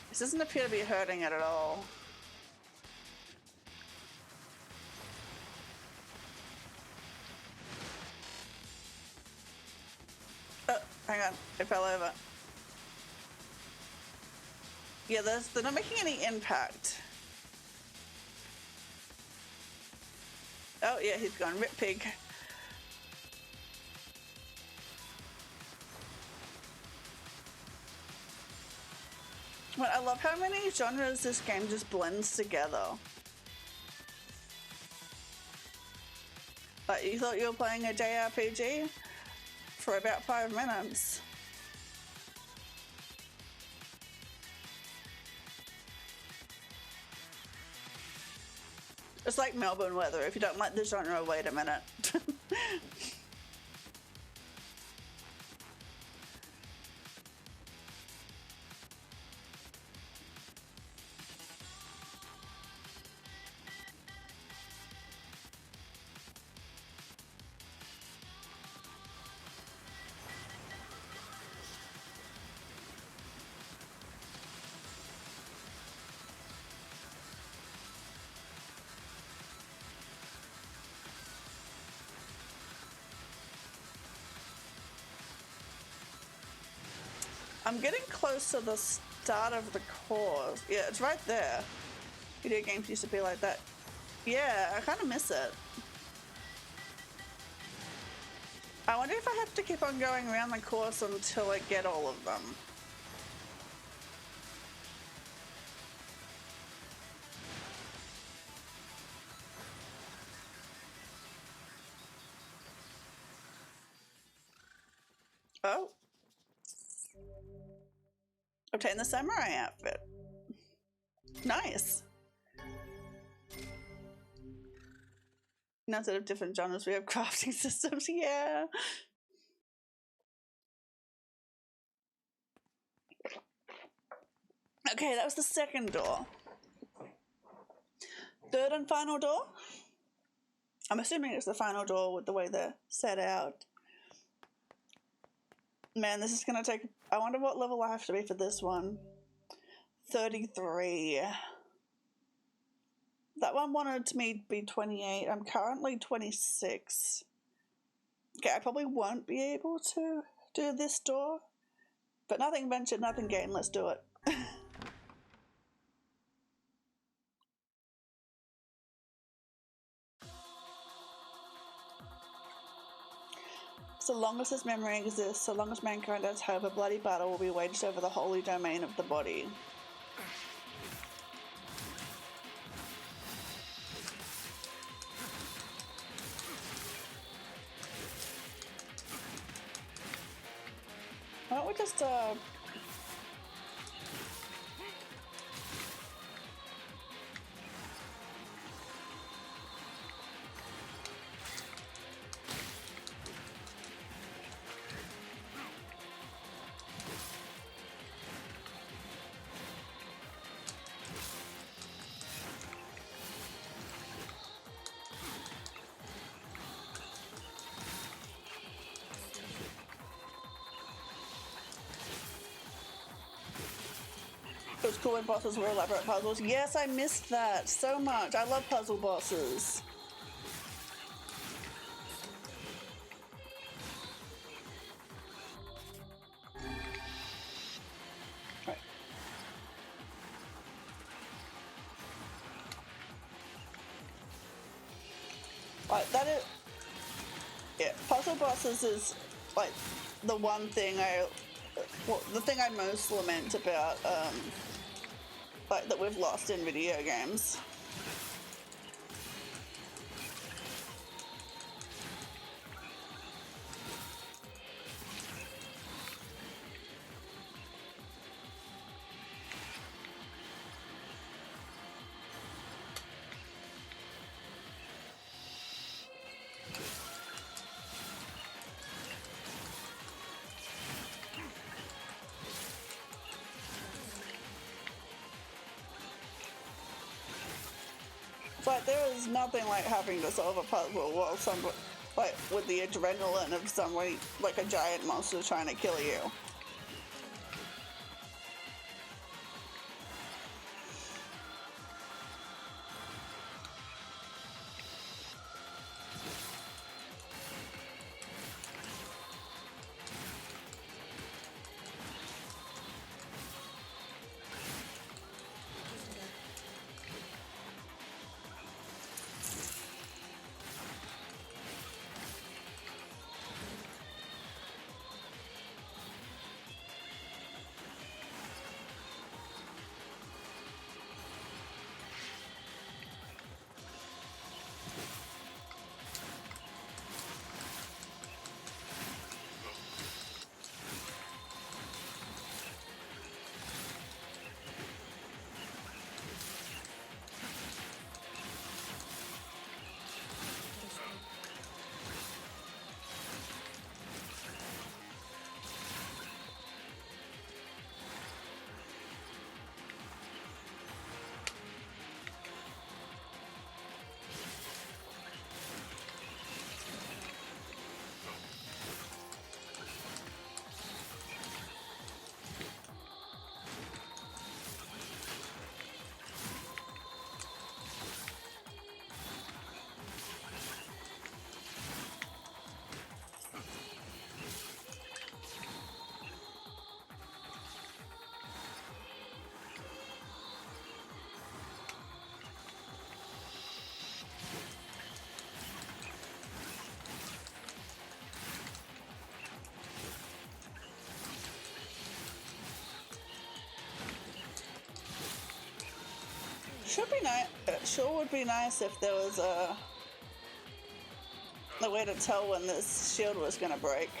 This doesn't appear to be hurting it at all. Hang on, it fell over. Yeah, they're not making any impact. Oh yeah, he's gone. Rip pig. But I love how many genres this game just blends together. Like, you thought you were playing a JRPG for about 5 minutes. It's like Melbourne weather. If you don't like the genre, wait a minute. I'm getting close to the start of the course. Yeah, it's right there. Video games used to be like that. Yeah, I kind of miss it. I wonder if I have to keep on going around the course until I get all of them. Oh. Obtain the samurai outfit. Nice. Now instead of different genres, we have crafting systems. Yeah. Okay, that was the second door. Third and final door? I'm assuming it's the final door with the way they're set out. Man, this is gonna take... I wonder what level I have to be for this one. 33. That one wanted me to be 28. I'm currently 26. Okay, I probably won't be able to do this door. But nothing ventured, nothing gained. Let's do it. So long as this memory exists, so long as mankind has hope, a bloody battle will be waged over the holy domain of the body. Why don't we just, it was cool when bosses were elaborate puzzles. Yes, I missed that so much. I love puzzle bosses. Right. Like, that is... Yeah, puzzle bosses is, like, the one thing the thing I most lament about, like, that we've lost in video games. But there is nothing like having to solve a puzzle while somebody, like, with the adrenaline of somebody, like a giant monster trying to kill you. Should be nice. It sure would be nice if there was a way to tell when this shield was gonna break.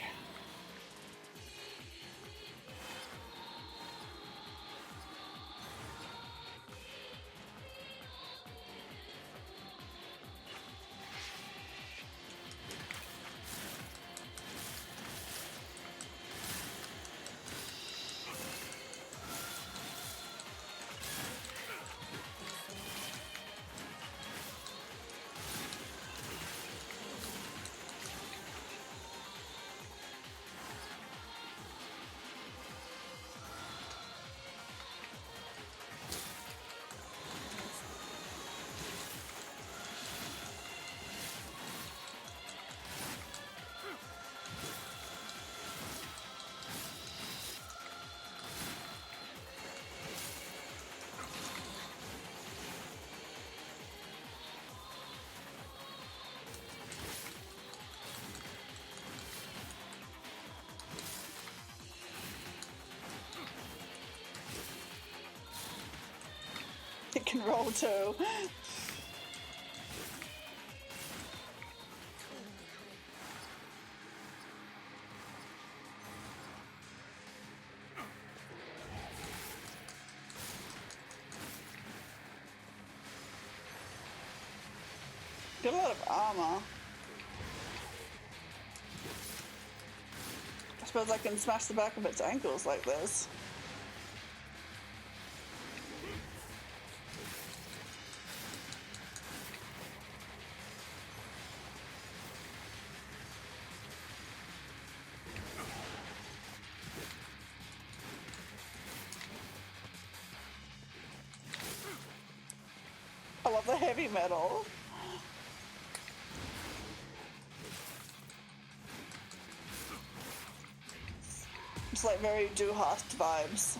It can roll too. Got a lot of armor. I suppose I can smash the back of its ankles like this. I love the heavy metal. It's like very Duhast vibes.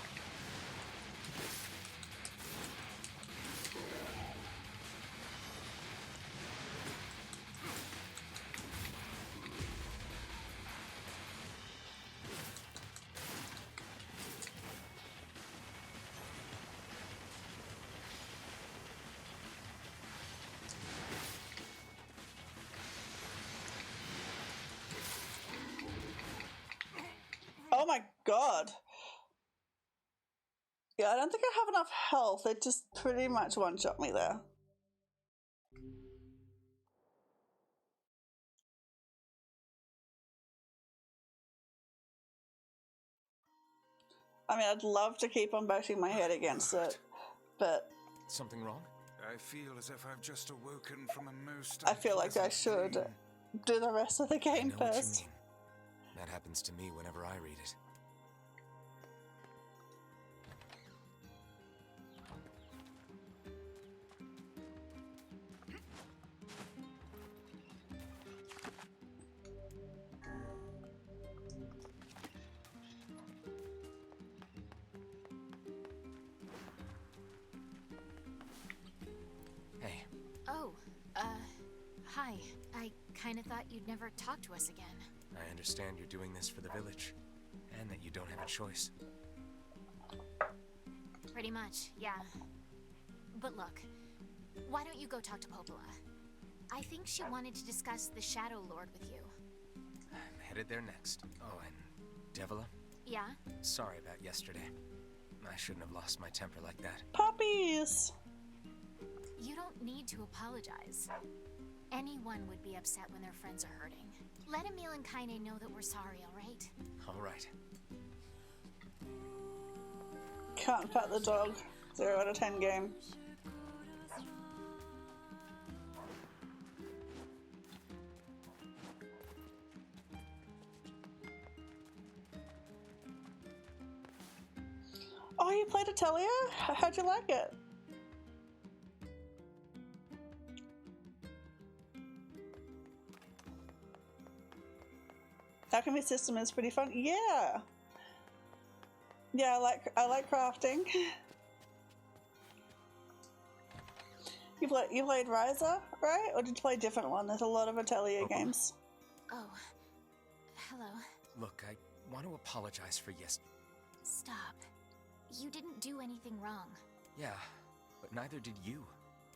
Oh my god. Yeah, I don't think I have enough health. It just pretty much one-shot me there. I mean, I'd love to keep on bashing my head against it, but... Something wrong? I feel as if I've just awoken from a most I feel like I unpleasant should dream. do the rest of the I game know what you first. mean. That happens to me whenever I read it. Hey, Oh, hi. I kinda thought you'd never talk to us again. I understand you're doing this for the village, and that you don't have a choice. Pretty much, yeah. But look, why don't you go talk to Popola? I think she wanted to discuss the Shadow Lord with you. I'm headed there next. Oh, and Devila? Yeah? Sorry about yesterday. I shouldn't have lost my temper like that. Puppies! You don't need to apologize. Anyone would be upset when their friends are hurting. Let Emil and Kaine know that we're sorry, alright? Alright. Can't pat the dog. 0 out of 10 game. Oh, you played Atelier? How'd you like it? Alchemy system is pretty fun. Yeah. Yeah, I like crafting. You played Ryza, right? Or did you play a different one? There's a lot of Atelier games. Oh. Hello. Look, I want to apologize for Stop. You didn't do anything wrong. Yeah, But neither did you.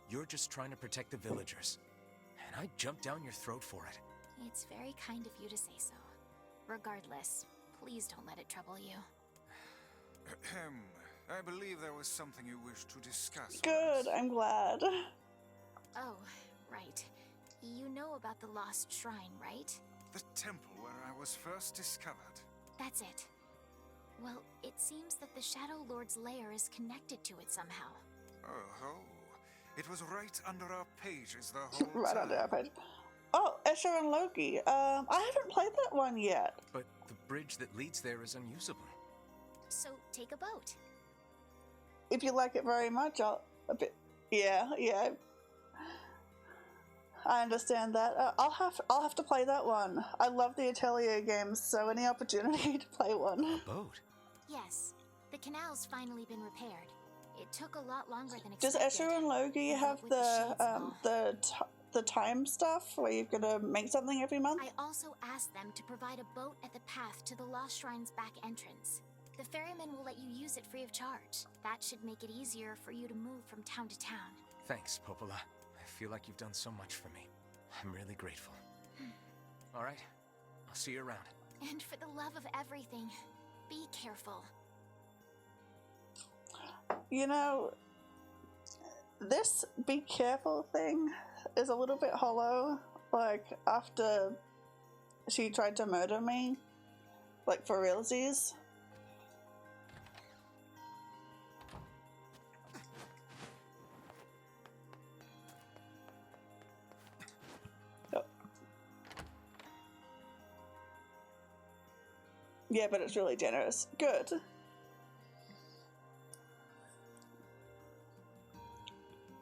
You're just trying to protect the villagers. And I jumped down your throat for it. It's very kind of you to say so. Regardless, please don't let it trouble you. Ahem. I believe there was something you wished to discuss. Good, I'm glad. Oh, right. You know about the lost shrine, right? The temple where I was first discovered. That's it. Well, it seems that the Shadow Lord's lair is connected to it somehow. Oh, it was right under our pages the whole Right time. under our page. Oh, Escher and Loki. I haven't played that one yet. But the bridge that leads there is unusable. So take a boat. If you like it very much, yeah. I understand that. I'll have to play that one. I love the Atelier games, so any opportunity to play one. A boat? Yes, the canal's finally been repaired. It took a lot longer than Does expected. Escher and Loki have with the the time stuff where you've got to make something every month? I also asked them to provide a boat at the path to the Lost Shrine's back entrance. The ferryman will let you use it free of charge. That should make it easier for you to move from town to town. Thanks, Popola. I feel like you've done so much for me. I'm really grateful. All right, I'll see you around. And for the love of everything, be careful. You know, this be careful thing is a little bit hollow. Like, after she tried to murder me, like for realsies. Yeah, but it's really generous. Good. The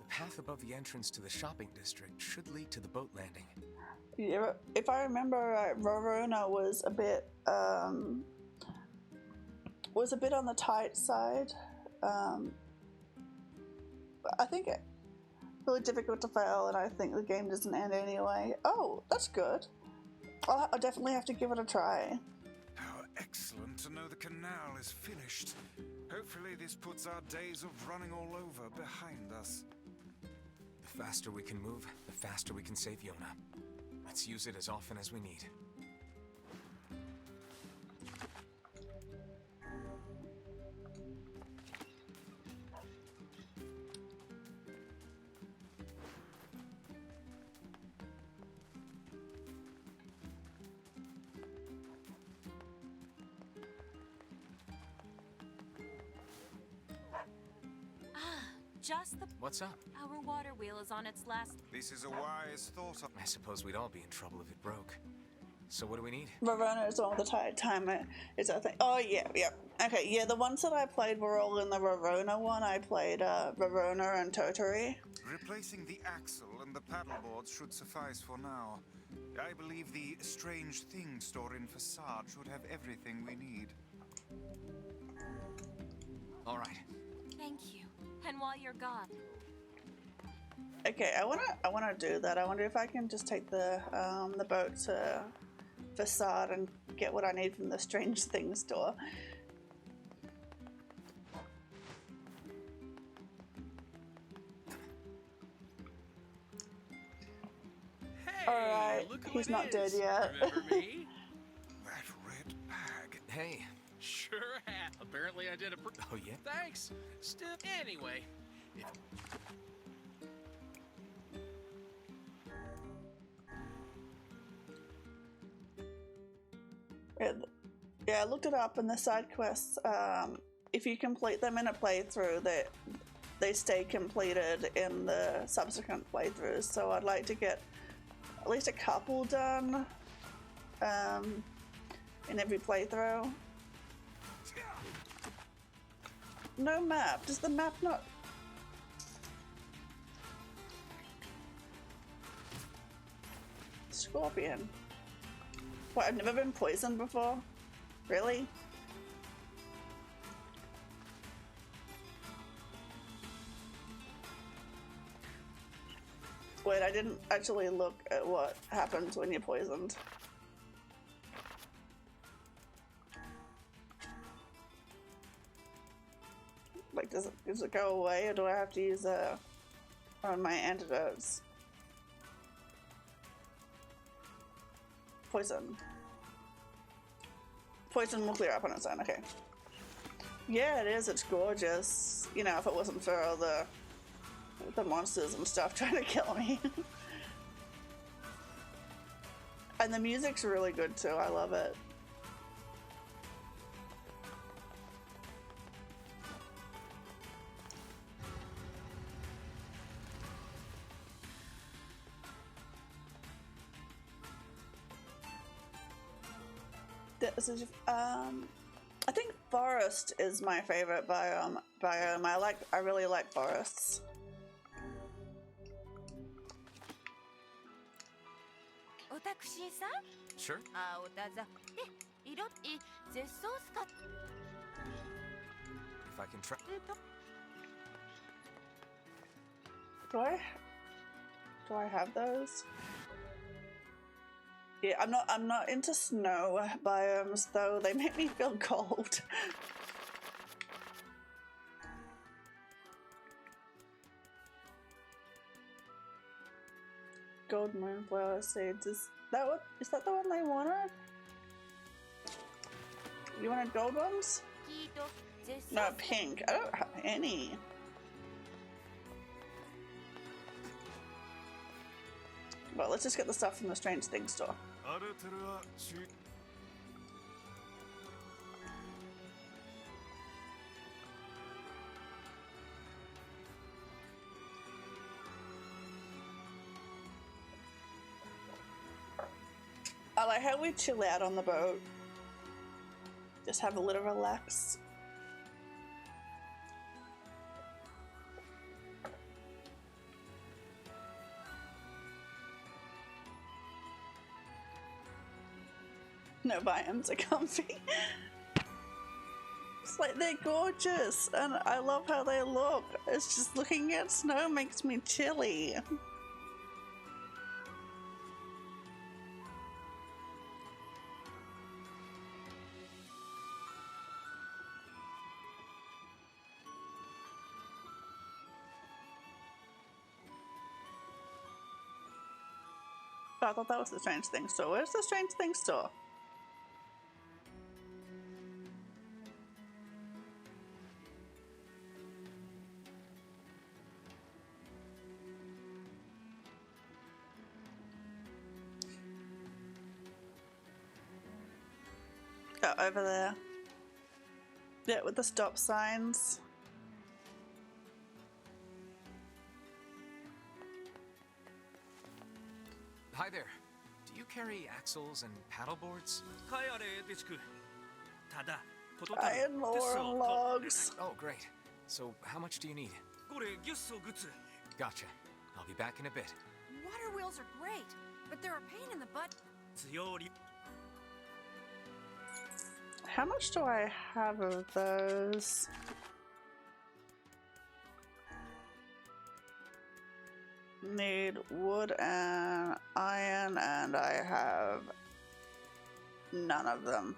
path above the entrance to the shopping district should lead to the boat landing. Yeah, if I remember right, Rorona was a bit on the tight side. I think it really difficult to fail, and I think the game doesn't end anyway. Oh, that's good. I'll definitely have to give it a try. How excellent to know the canal is finished. Hopefully this puts our days of running all over behind us. The faster we can move, the faster we can save Yona. Let's use it as often as we need. Just the... What's up? Our water wheel is on its last... This is a wise thought. I suppose we'd all be in trouble if it broke. So what do we need? Rorona is on the tight timer. Is that thing? Oh yeah. Okay, yeah. The ones that I played were all in the Rorona one. I played Rorona and Totori. Replacing the axle and the paddleboards should suffice for now. I believe the strange thing store in Facade should have everything we need. All right. Thank you. And while you're gone... Okay, I wanna do that. I wonder if I can just take the boat to Facade and get what I need from the strange thing store. Hey, Alright, look who he's it not dead is. yet. Remember me? That red bag. Hey. Sure have. Apparently I did a Oh yeah? Thanks. Still, anyway. If... Yeah, I looked it up, and the side quests, if you complete them in a playthrough, they stay completed in the subsequent playthroughs. So I'd like to get at least a couple done in every playthrough. No map. Does the map not... Scorpion. What, I've never been poisoned before? Really? Wait, I didn't actually look at what happens when you're poisoned. Like, does it go away, or do I have to use one of my antidotes? Poison. Poison will clear up on its own. Okay. Yeah, it is. It's gorgeous. You know, if it wasn't for all the monsters and stuff trying to kill me. And the music's really good too. I love it. I think forest is my favorite biome. I really like forests. Sure. If I can try. Do I have those? Yeah, I'm not into snow biomes though. They make me feel cold. Gold moonflower seeds. Is that the one they wanted? You wanted gold ones? No, pink. I don't have any. Well, let's just get the stuff from the Strange Things store. I like how we chill out on the boat. Just have a little relax. No biomes are comfy. It's like they're gorgeous and I love how they look. It's just looking at snow makes me chilly. I thought that was the Strange Things store. Where's the Strange Things store? Oh, over there. Yeah, with the stop signs. Hi there. Do you carry axles and paddleboards? Iron ore and logs. Oh, great. So, how much do you need? Gotcha. I'll be back in a bit. Water wheels are great, but they're a pain in the butt. How much do I have of those? Need wood and iron, and I have none of them.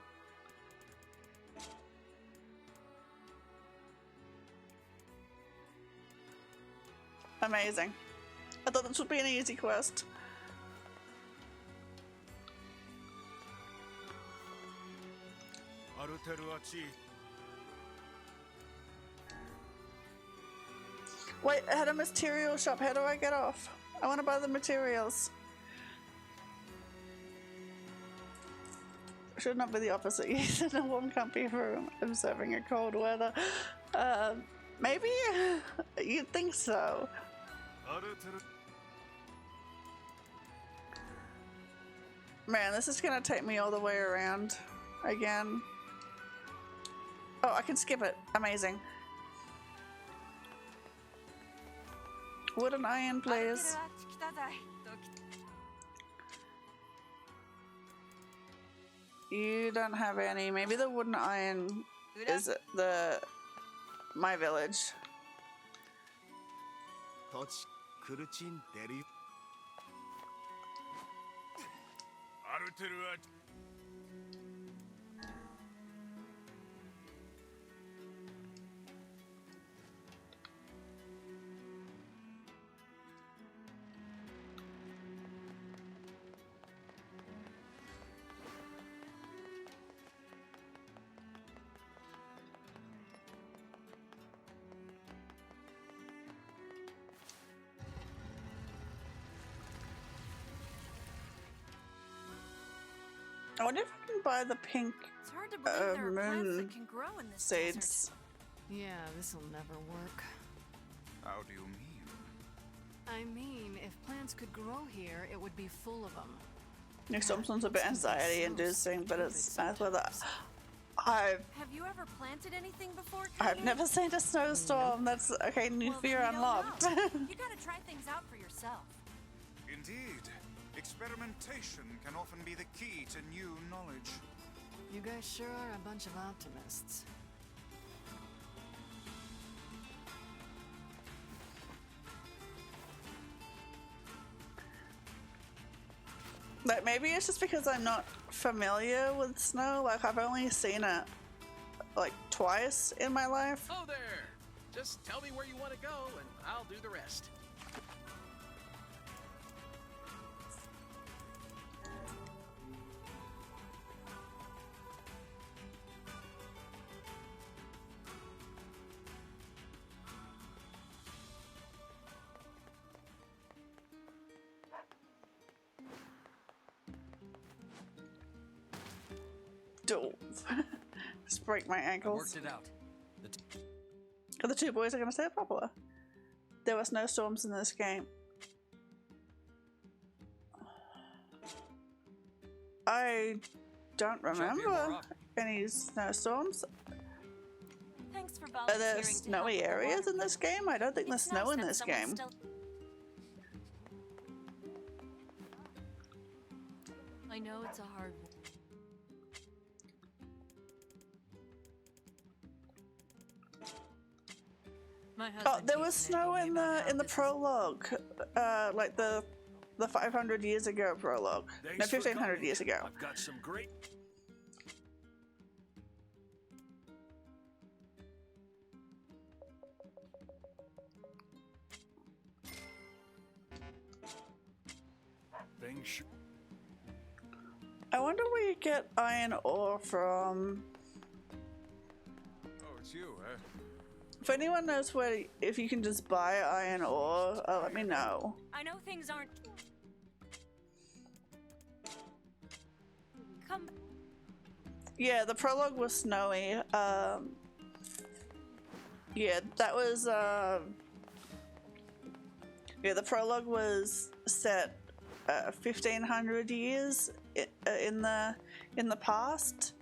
Amazing. I thought this would be an easy quest. Wait, I had a material shop. How do I get off? I want to buy the materials. Should not be the opposite. He's in a warm, comfy room, observing a cold weather. Maybe? You'd think so. Man, this is gonna take me all the way around again. Oh, I can skip it. Amazing. Wood and iron, please. You don't have any. Maybe the wood and iron is my village. I wonder if I can buy the pink It's hard to believe there are plants moon that can grow in this desert. seeds. Yeah, this'll never work. How do you mean? I mean, if plants could grow here, it would be full of them. Nick Thompson's a bit anxiety inducing, but it's nice weather. I've Have you ever planted anything before, I've Kanye? never seen a snowstorm. That's okay. New Well, fear then you don't unlocked. know. You gotta try things out for yourself. Indeed. Experimentation can often be the key to new knowledge. You guys sure are a bunch of optimists. Like maybe it's just because I'm not familiar with snow. Like I've only seen it like twice in my life. Oh there! Just tell me where you want to go, and I'll do the rest. Just break my I ankles. worked it out. The two boys are gonna say it properly. There were snowstorms in this game. I don't remember up. any snowstorms. Thanks for Are volunteering there to help snowy with the areas water in this wheel. game? I don't think there's It's snow nice in that this someone game. still- I know it's a hard one. My Oh, husband there was keeps snow nagging in me about how the this is- prologue, like the 500 years ago prologue. No, 1500 years ago. I've got some great. Things. I wonder where you get iron ore from. Oh, it's you, eh? If anyone knows where, if you can just buy iron ore, let me know. I know things aren't. Come. Yeah, the prologue was snowy. Yeah, that was. Yeah, the prologue was set 1500 years in the past.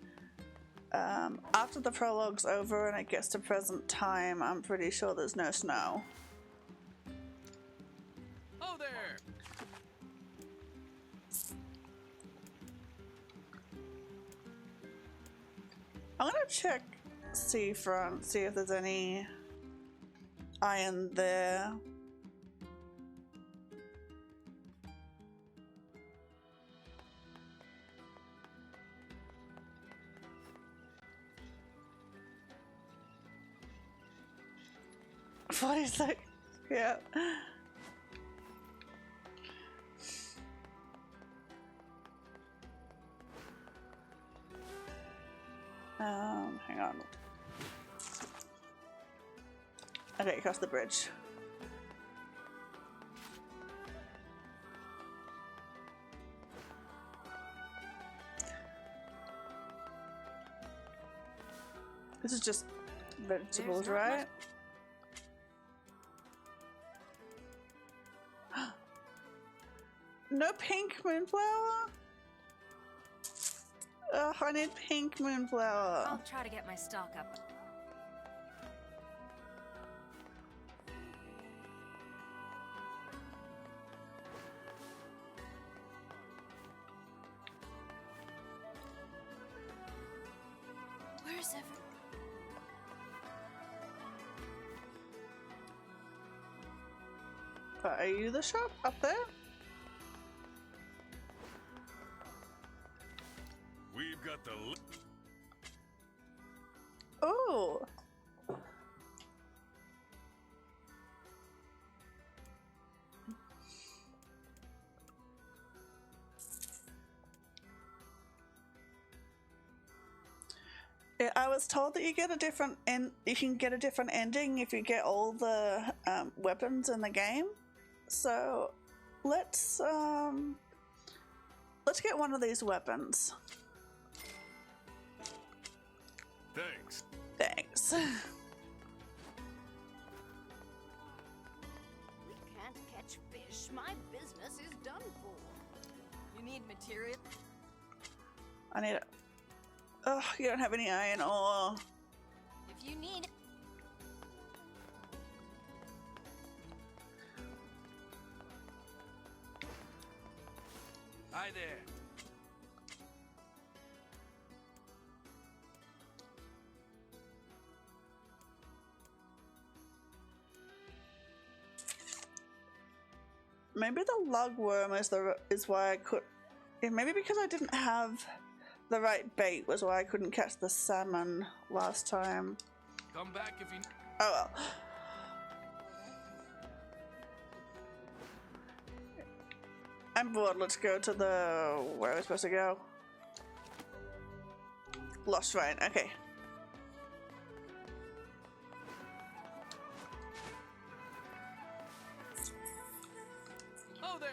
After the prologue's over and it gets to present time, I'm pretty sure there's no snow. Oh there! I'm gonna check seafront, see if there's any iron there. What is that? Yeah. Hang on. Okay, across the bridge. This is just vegetables, not right? No pink moonflower? Ugh, I need pink moonflower. I'll try to get my stock up. Where's everyone? Are you the shop up there? We've got the. Oh. Yeah, I was told that you get a different you can get a different ending if you get all the weapons in the game. So let's get one of these weapons. Thanks. Thanks. We can't catch fish. My business is done for. You need material? I need it. Oh, you don't have any iron ore. If you need... Hi there. Maybe the lugworm is why I could. Yeah, maybe because I didn't have the right bait was why I couldn't catch the salmon last time. Come back if you... Oh well. I'm bored. Let's go to the... where are we supposed to go? Lost Shrine. Okay. Oh, there!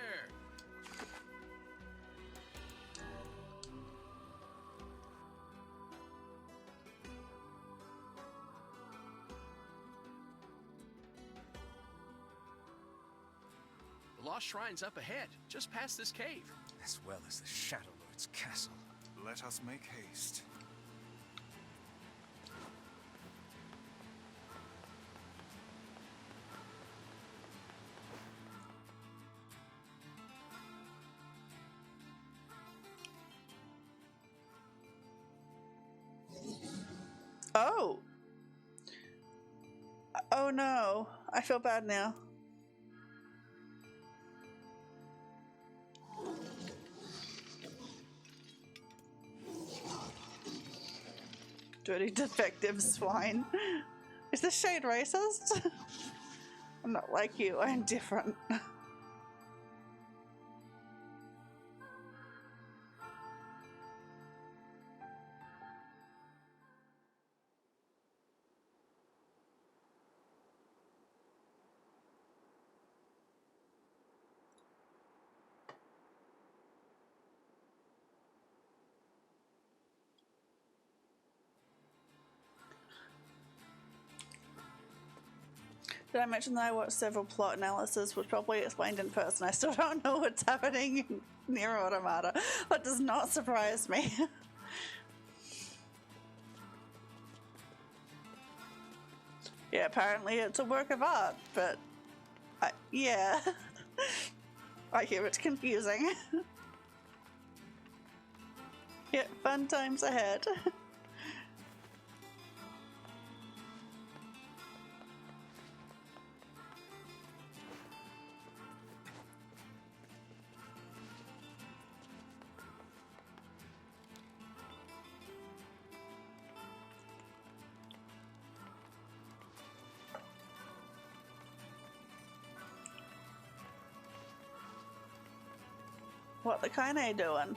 The Lost Shrine's up ahead, just past this cave. As well as the Shadow Lord's castle. Let us make haste. Oh! Oh no. I feel bad now. Dirty defective swine. Is this shade racist? I'm not like you, I'm different. Did I mention that I watched several plot analysis, which probably explained in person? I still don't know what's happening in Nier Automata. That does not surprise me. Yeah, apparently it's a work of art, but yeah. I hear it's confusing. Yeah, fun times ahead. What the Kaine doing?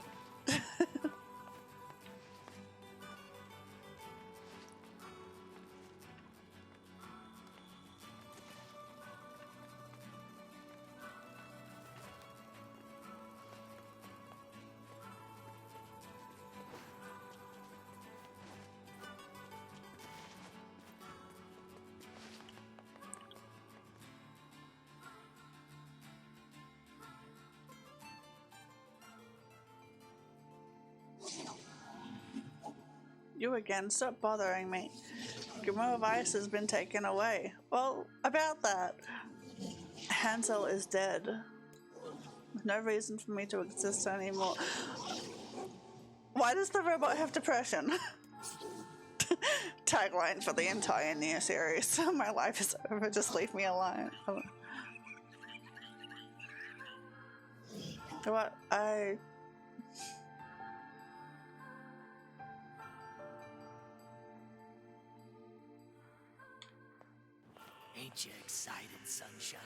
You again, stop bothering me. Grimoire of Ice has been taken away. Well, about that. Hansel is dead. No reason for me to exist anymore. Why does the robot have depression? Tagline for the entire Nier series. My life is over, just leave me alone. What? Ain't you excited, sunshine?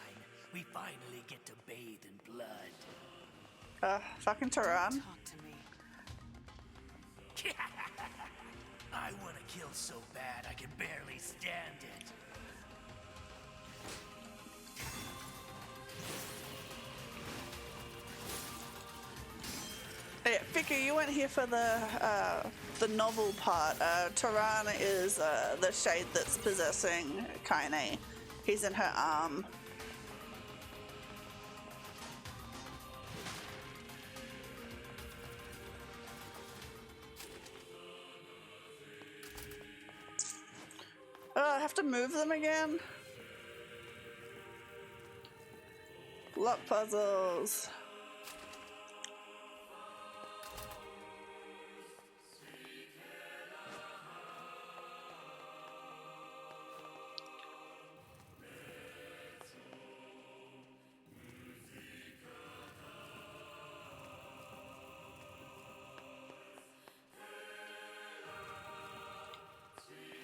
We finally get to bathe in blood. Fucking Tehran. Talk to me. I want to kill so bad I can barely stand it. Yeah, Vicky, you went here for the novel part. Taran is the shade that's possessing Kaine. He's in her arm. Oh, I have to move them again? Lock puzzles.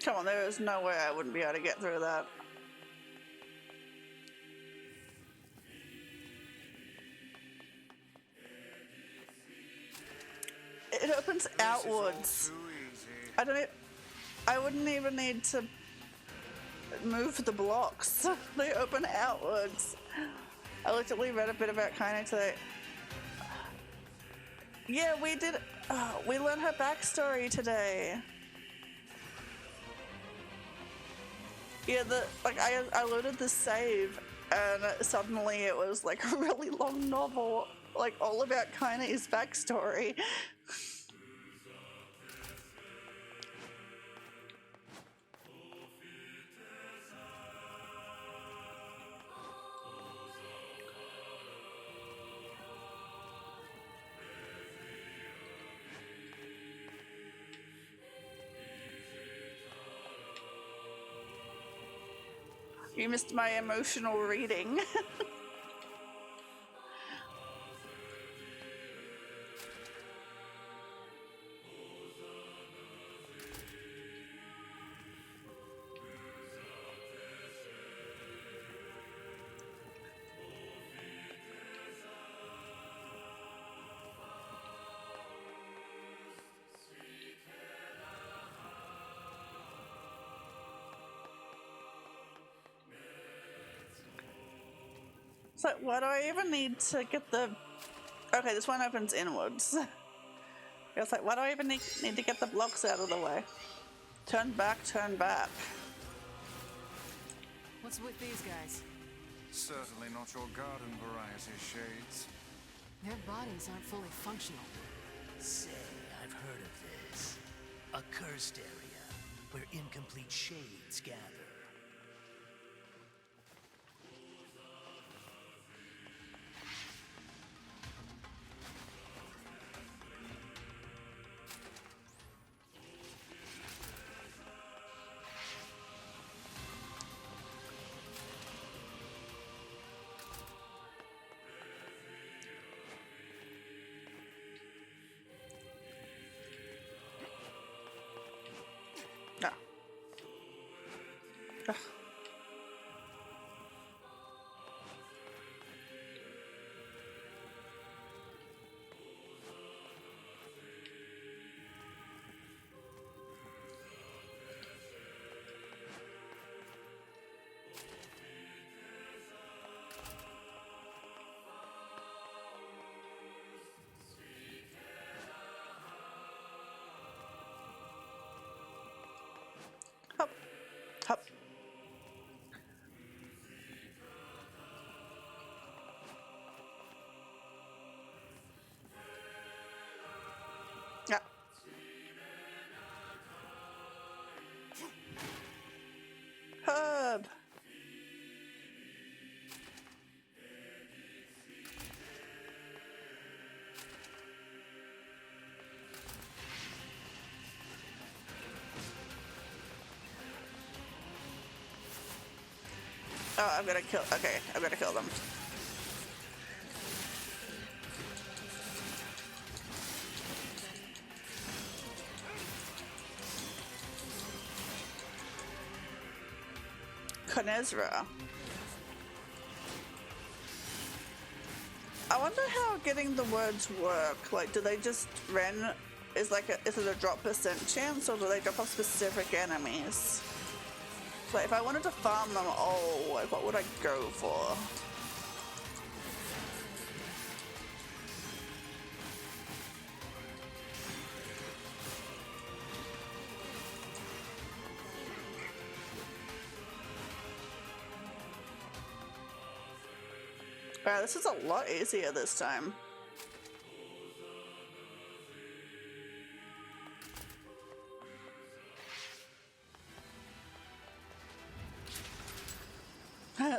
Come on, there is no way I wouldn't be able to get through that. It opens outwards. I wouldn't even need to move the blocks. They open outwards. I literally read a bit about Kaine today. Yeah, we did. We learned her backstory today. Yeah, I loaded the save, and suddenly it was like a really long novel, like all about Kaine's backstory. You missed my emotional reading. It's like, why do I even need to get the... Okay, this one opens inwards. It's like, why do I even need to get the blocks out of the way? Turn back, turn back. What's with these guys? Certainly not your garden variety, Shades. Their bodies aren't fully functional. Say, I've heard of this. A cursed area where incomplete shades gather. Hop, hop. Yeah. Herb. Oh, I'm gonna kill. Okay, I'm gonna kill them. Konezra. I wonder how getting the words work. Like, do they just is it a drop % chance, or do they drop off specific enemies? Like, if I wanted to farm them all, like, what would I go for? Wow, this is a lot easier this time.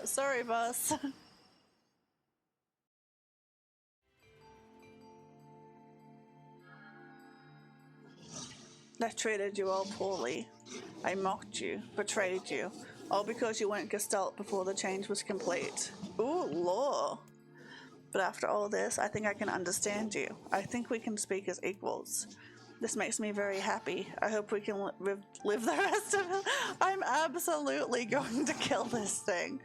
Sorry, boss. I treated you all poorly. I mocked you, betrayed you, all because you went Gestalt before the change was complete. Ooh, law. But after all this, I think I can understand you. I think we can speak as equals. This makes me very happy. I hope we can live the rest of it. I'm absolutely going to kill this thing.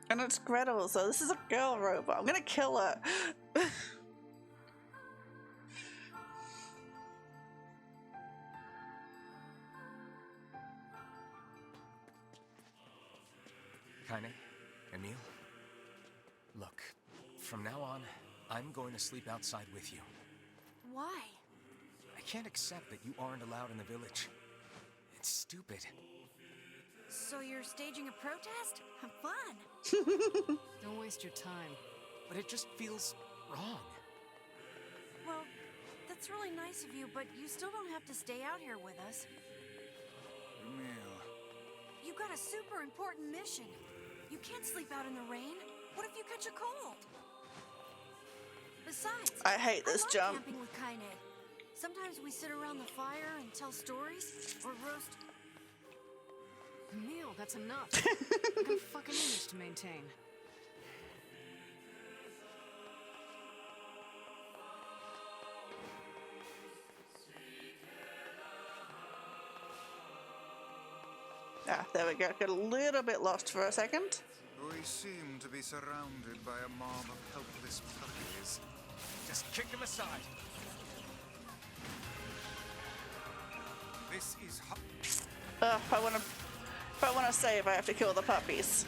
And it's Gretel, so this is a girl robot. I'm gonna kill her. Kaine, Emil, look, from now on, I'm going to sleep outside with you. Why? I can't accept that you aren't allowed in the village. It's stupid. So you're staging a protest? Have fun. Don't waste your time. But it just feels wrong. Well, that's really nice of you, but you still don't have to stay out here with us. Emil. You got a super important mission. You can't sleep out in the rain. What if you catch a cold? Besides, I hate this love jump. camping with Kaine. Sometimes we sit around the fire and tell stories, or roast. Emil, that's enough. I got a fucking image to maintain. Ah, there we go. Got a little bit lost for a second. We seem to be surrounded by a mob of helpless puppies. Just kick them aside. This is If I wanna save, I have to kill the puppies.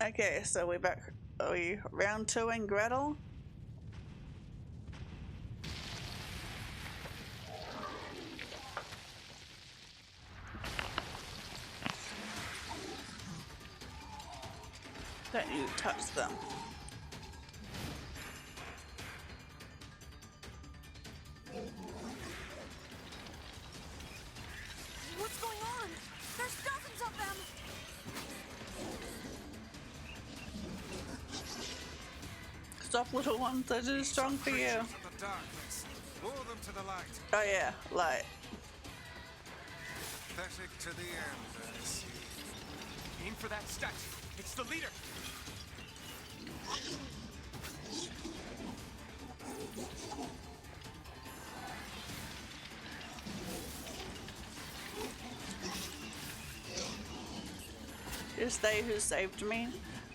Okay, so we're back. Are we round 2 in Gretel? Don't you touch them. What's going on? There's dozens of them! Stop, little ones. They're too strong for you. Creatures of the darkness. Lure them to the light. Oh yeah, light. Pathetic to the end, I see. Aim for that statue. It's the leader. It's they who saved me.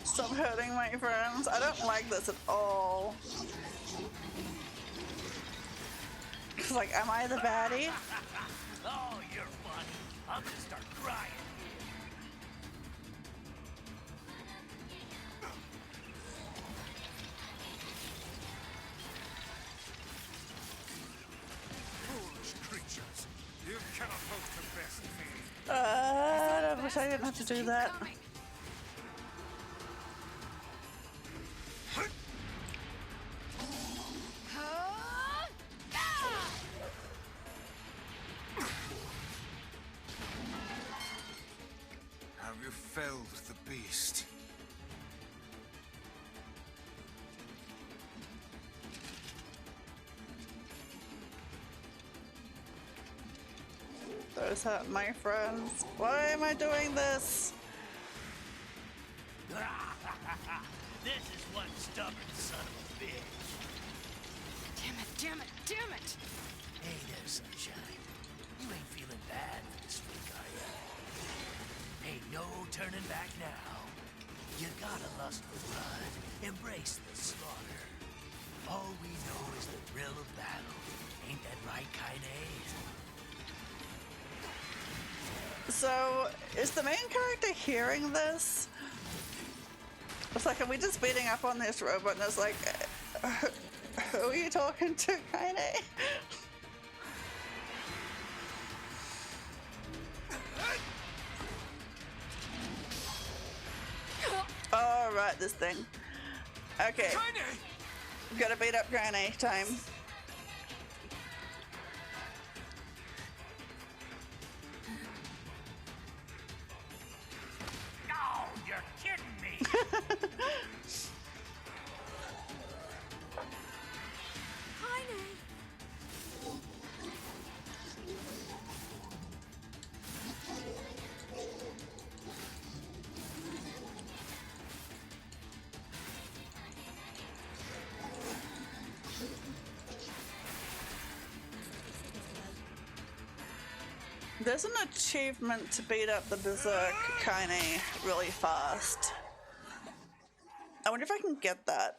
Stop hurting my friends. I don't like this at all. It's like, am I the baddie? Oh, you're funny. I'm gonna start crying. Foolish creatures. You cannot hope to best me. I wish I didn't have to do that. Have you felled the beast? Those are my friends. Why am I doing this? This is stubborn son of a bitch. Damn it, damn it, damn it! Hey there, Sunshine. You ain't feeling bad for this week, are ya? Ain't no turning back now. You gotta lust for blood. Embrace the slaughter. All we know is the thrill of battle. Ain't that right, Kaine? So, is the main character hearing this? It's like, are we just beating up on this robot? And it's like, who are you talking to, Kaine? Oh, right, this thing. Okay. Gotta beat up Kaine time. Oh, you're kidding me! There's an achievement to beat up the Berserk Kaine really fast. I wonder if I can get that.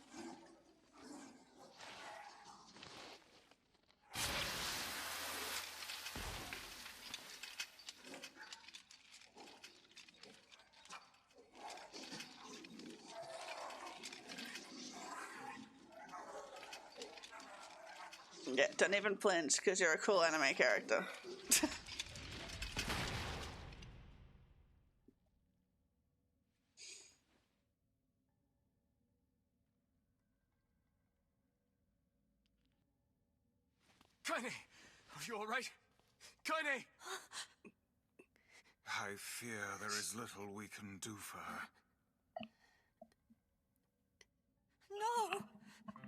Yeah, don't even flinch because you're a cool anime character. Kaine! Are you alright? Kaine! I fear there is little we can do for her. No!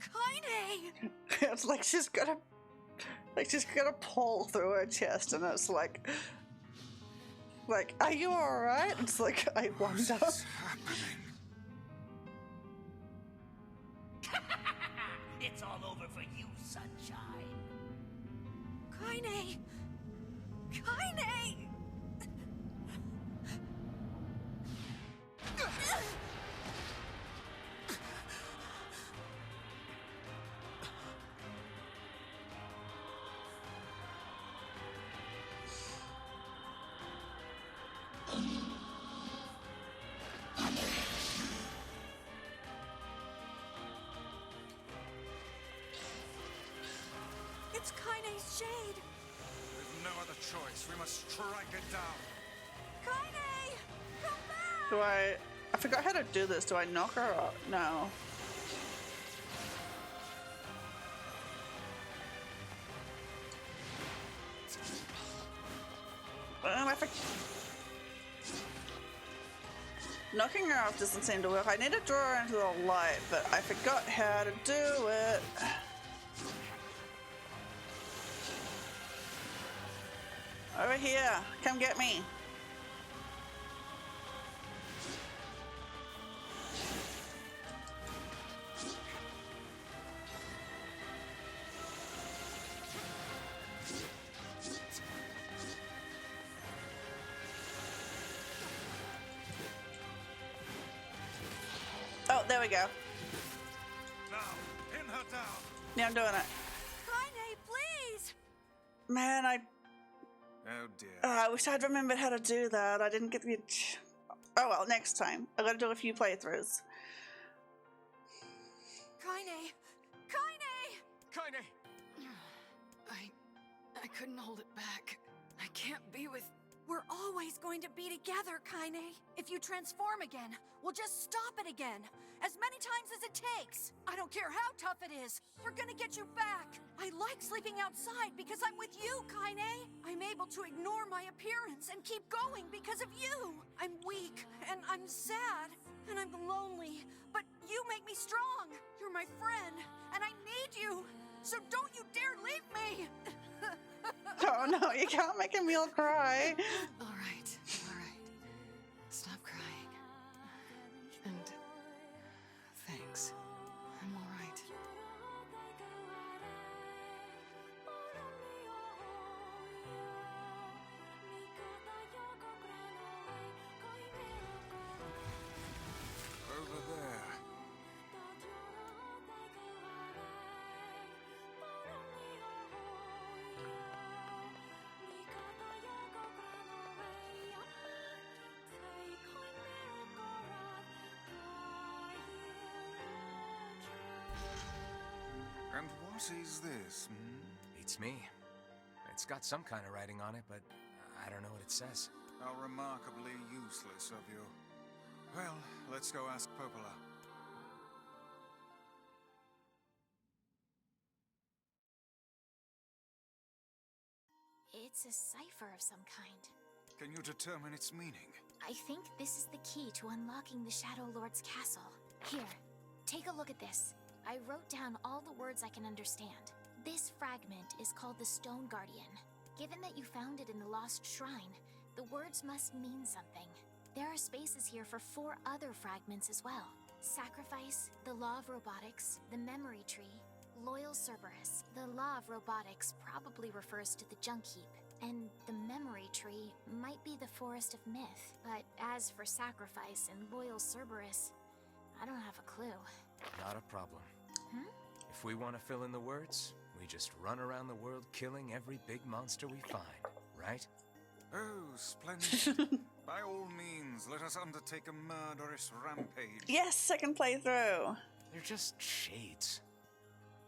Kaine! It's like she's got a pull through her chest, and it's like, are you alright? It's like, I wonder. What's happening? It's all over for you, Sunshine. Kaine! Kaine! It's Kaine's shade! With no other choice, we must strike it down. Kaine! Come back! Do I forgot how to do this. Do I knock her up? No. Knocking her off doesn't seem to work. I need to draw her into the light, but I forgot how to do it. Over here. Come get me. Oh, there we go. Now, pin her down. Yeah, I'm doing it. Kaine, please! Man, Oh dear. I wish I'd remembered how to do that. I didn't get the... Oh well, next time. I gotta do a few playthroughs. Kaine! Kaine! Kaine! I couldn't hold it back. I can't be with... We're always going to be together, Kaine. If you transform again, we'll just stop it again. As many times as it takes. I don't care how tough it is. We're gonna get you back. I like sleeping outside because I'm with you, Kaine. I'm able to ignore my appearance and keep going because of you. I'm weak, and I'm sad, and I'm lonely. But you make me strong. You're my friend, and I need you. So don't you dare leave me. Oh no, you can't make Emil cry. All right. Stop crying. And thanks. And what is this? Beats me. It's got some kind of writing on it, but I don't know what it says. How remarkably useless of you. Well, let's go ask Popola. It's a cipher of some kind. Can you determine its meaning? I think this is the key to unlocking the Shadow Lord's castle. Here, take a look at this. I wrote down all the words I can understand. This fragment is called the Stone Guardian. Given that you found it in the Lost Shrine, the words must mean something. There are spaces here for 4 other fragments as well. Sacrifice, the Law of Robotics, the Memory Tree, Loyal Cerberus. The Law of Robotics probably refers to the Junk Heap, and the Memory Tree might be the Forest of Myth. But as for Sacrifice and Loyal Cerberus, I don't have a clue. Not a problem. If we want to fill in the words, we just run around the world killing every big monster we find, right? Oh, splendid. By all means, let us undertake a murderous rampage. Yes, second playthrough. They're just shades.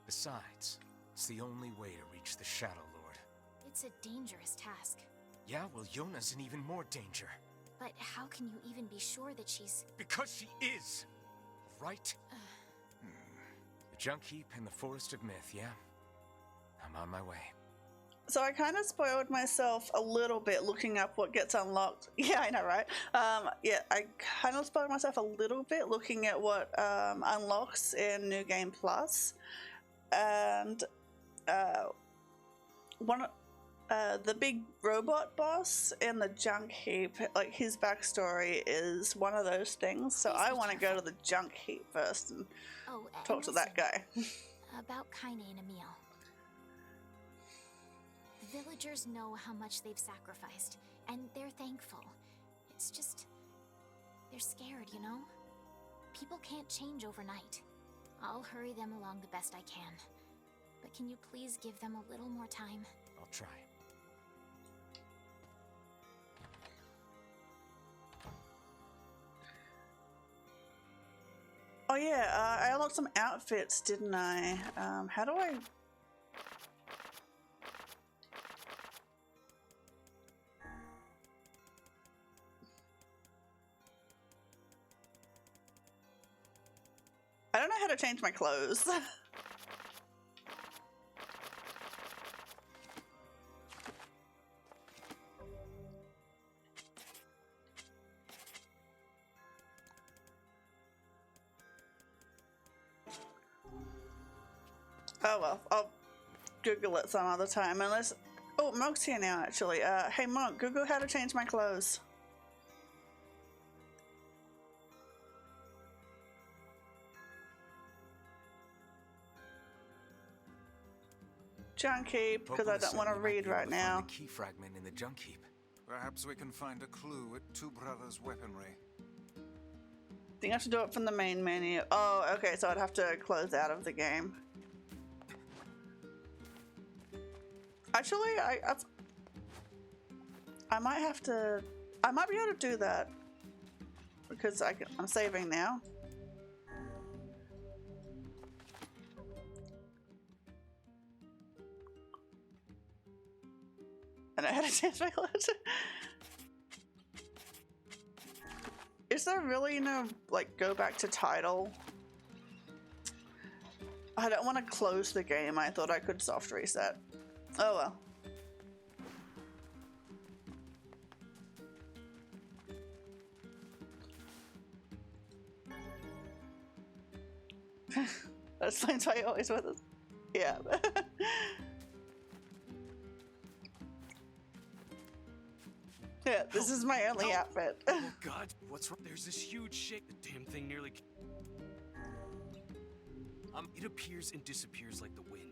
Besides, it's the only way to reach the Shadow Lord. It's a dangerous task. Yeah, well, Yona's in even more danger. But how can you even be sure that she's... Because she is! Right? The Junk Heap and the Forest of Myth, yeah? I'm on my way. So I kind of spoiled myself a little bit looking up what gets unlocked. Yeah, I know, right? Yeah, I kind of spoiled myself a little bit looking at what unlocks in New Game Plus. And the big robot boss in the Junk Heap, like his backstory is one of those things. So I want to go to the Junk Heap first and talk to that guy. About Kaine and Emil. The villagers know how much they've sacrificed, and they're thankful. It's just... they're scared, you know? People can't change overnight. I'll hurry them along the best I can. But can you please give them a little more time? I'll try. Oh yeah, I unlocked some outfits, didn't I? How do I... I don't know how to change my clothes. Oh well, I'll Google it some other time unless... Oh, Monk's here now actually. Hey Monk, Google how to change my clothes. Junk Heap, because I don't want to read right now. The key fragment in the Junk Heap. Perhaps we can find a clue at Two Brothers' weaponry. I think I have to do it from the main menu. Oh, okay, so I'd have to close out of the game. Actually, I might have to... I might be able to do that. Because I'm saving now. I know how to change my clothes. Is there really no, like, go back to title? I don't want to close the game. I thought I could soft reset. Oh well. That explains why you always with us. Yeah. Yeah, this is my only outfit. Oh God, what's wrong? There's this huge shake. The damn thing nearly... it appears and disappears like the wind.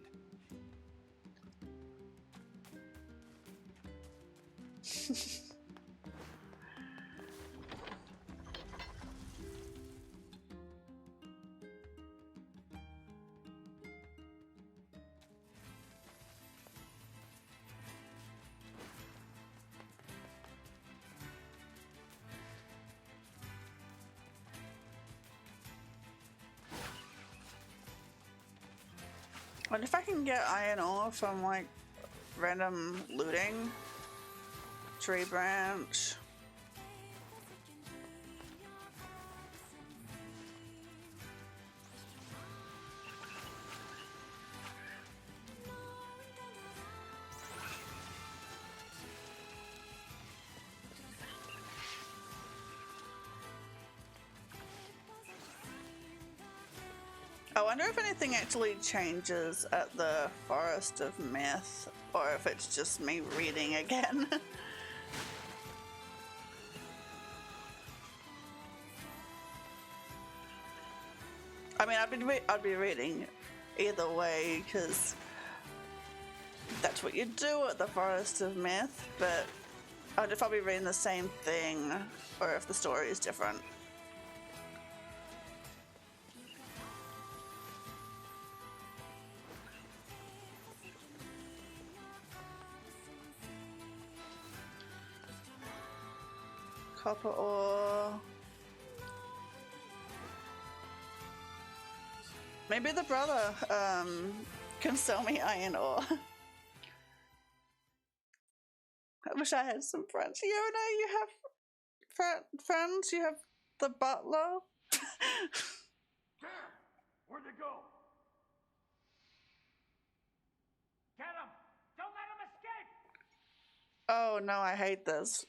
Wonder if I can get iron ore from like random looting. Tree branch. I wonder if anything actually changes at the Forest of Myth, or if it's just me reading again. I mean, I'd be reading either way, because that's what you do at the Forest of Myth, but I wonder if I'll be reading the same thing, or if the story is different. Copper ore. Maybe the brother can sell me iron ore. I wish I had some friends. You know, you have friends. You have the butler. Where'd they go? Get him! Don't let him escape! Oh no, I hate this.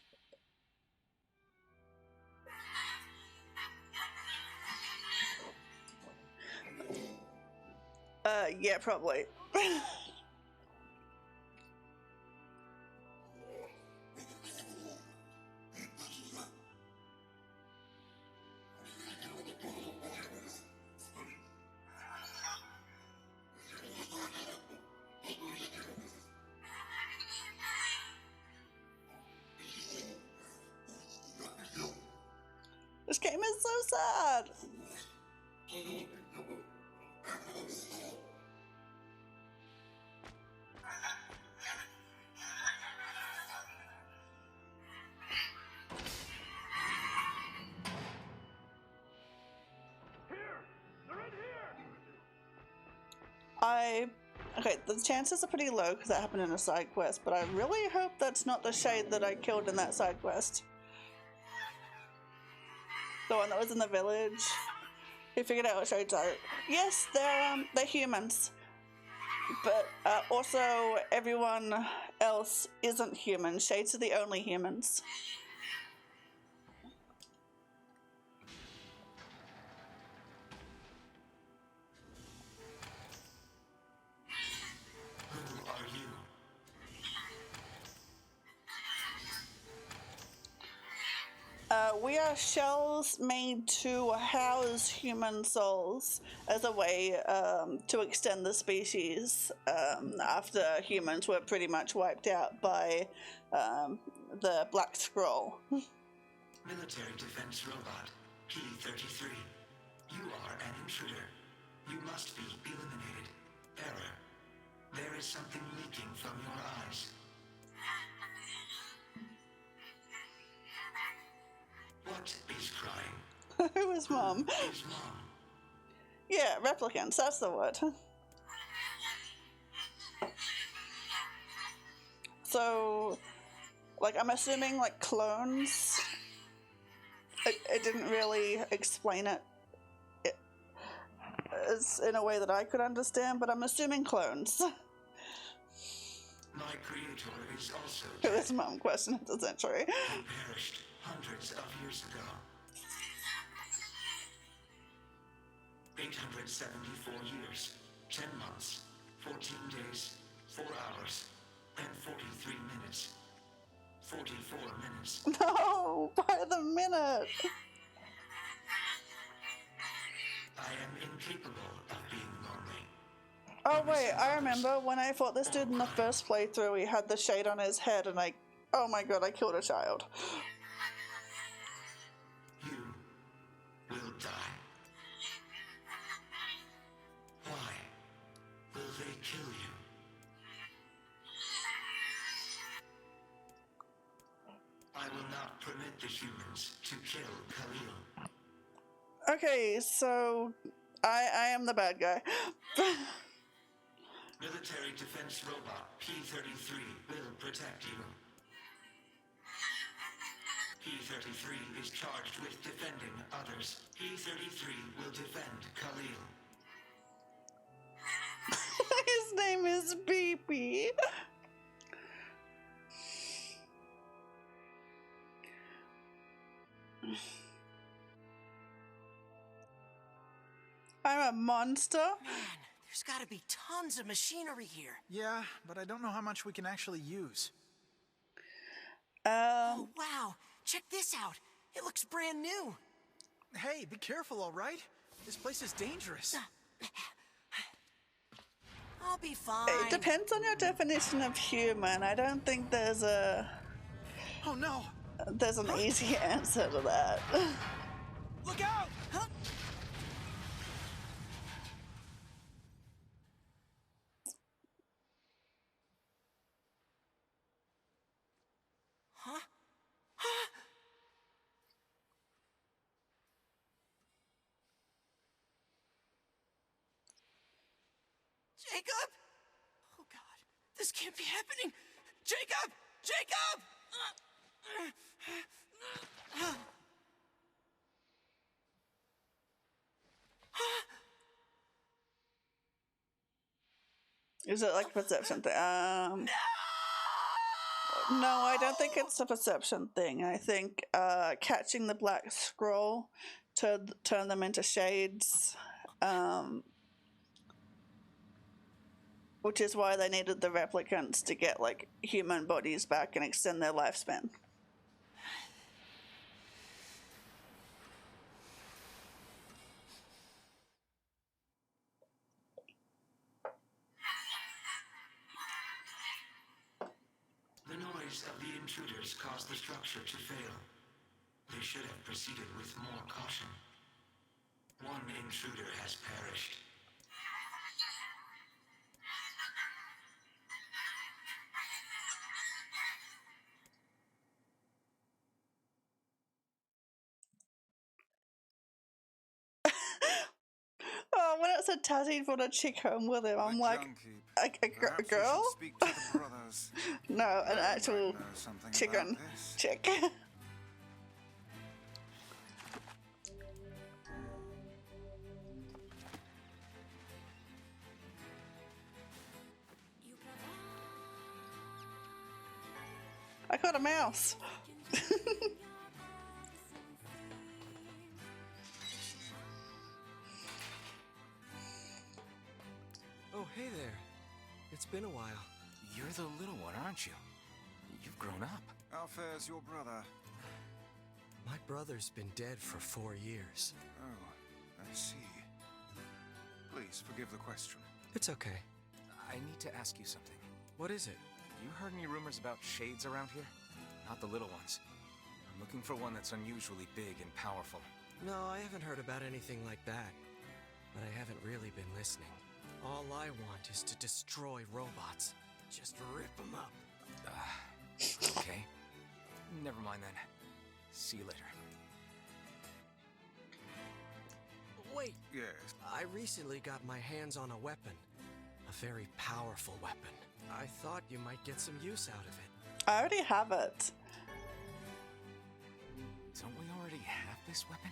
Yeah, probably. This game is so sad. Okay, the chances are pretty low because that happened in a side quest, but I really hope that's not the shade that I killed in that side quest. The one that was in the village. Who figured out what shades are. Yes, they're humans. But also everyone else isn't human. Shades are the only humans. We are shells made to house human souls as a way to extend the species after humans were pretty much wiped out by the Black Scroll. Military defense robot, P-33. You are an intruder. You must be eliminated. Error. There is something leaking from your eyes. What is crying? Who is Mom? Who is Mom? Yeah, replicants, that's the word. So, like, I'm assuming, like, clones? It didn't really explain it as in a way that I could understand, but I'm assuming clones. My creator is also Who is Mom? Question of the century. He perished hundreds of years ago. 874 years, 10 months, 14 days, 4 hours, and 43 minutes. 44 minutes. No, by the minute. I am incapable of being lonely. Oh wait, I remember when I fought this dude in the first playthrough, he had the shade on his head and oh my god, I killed a child. You will die. Why will they kill you? I will not permit the humans to kill Khalil. Okay, so I am the bad guy. Military defense robot P-33 will protect you. P-33 is charged with defending others. P-33 will defend Khalil. His name is Beepy. I'm a monster? Man, there's gotta be tons of machinery here. Yeah, but I don't know how much we can actually use. Oh, wow. Check this out. It looks brand new. Hey, be careful, all right? This place is dangerous. I'll be fine. It depends on your definition of human. I don't think there's a... Oh, no. There's an easy answer to that. Look out! Huh? Huh? Huh? Jacob? Oh God, this can't be happening. Jacob! Jacob! Is it like a perception thing? No, I don't think it's a perception thing. I think catching the black scroll to turn them into shades, which is why they needed the replicants to get like human bodies back and extend their lifespan. The noise of the intruders caused the structure to fail. They should have proceeded with more caution. One intruder has perished. Oh, when it said Tazzy brought a chick home with him, I'm like, a girl? No, an actual chicken chick. I got a mouse. Oh, hey there. It's been a while. You're the little one, aren't you? You've grown up. How fares your brother? My brother's been dead for 4 years. Oh, I see. Please forgive the question. It's okay. I need to ask you something. What is it? You heard any rumors about shades around here? Not the little ones. I'm looking for one that's unusually big and powerful. No, I haven't heard about anything like that. But I haven't really been listening. All I want is to destroy robots. Just rip them up. Okay. Never mind then. See you later. Wait. Yes. I recently got my hands on a weapon. A very powerful weapon. I thought you might get some use out of it. I already have it. Don't we already have this weapon?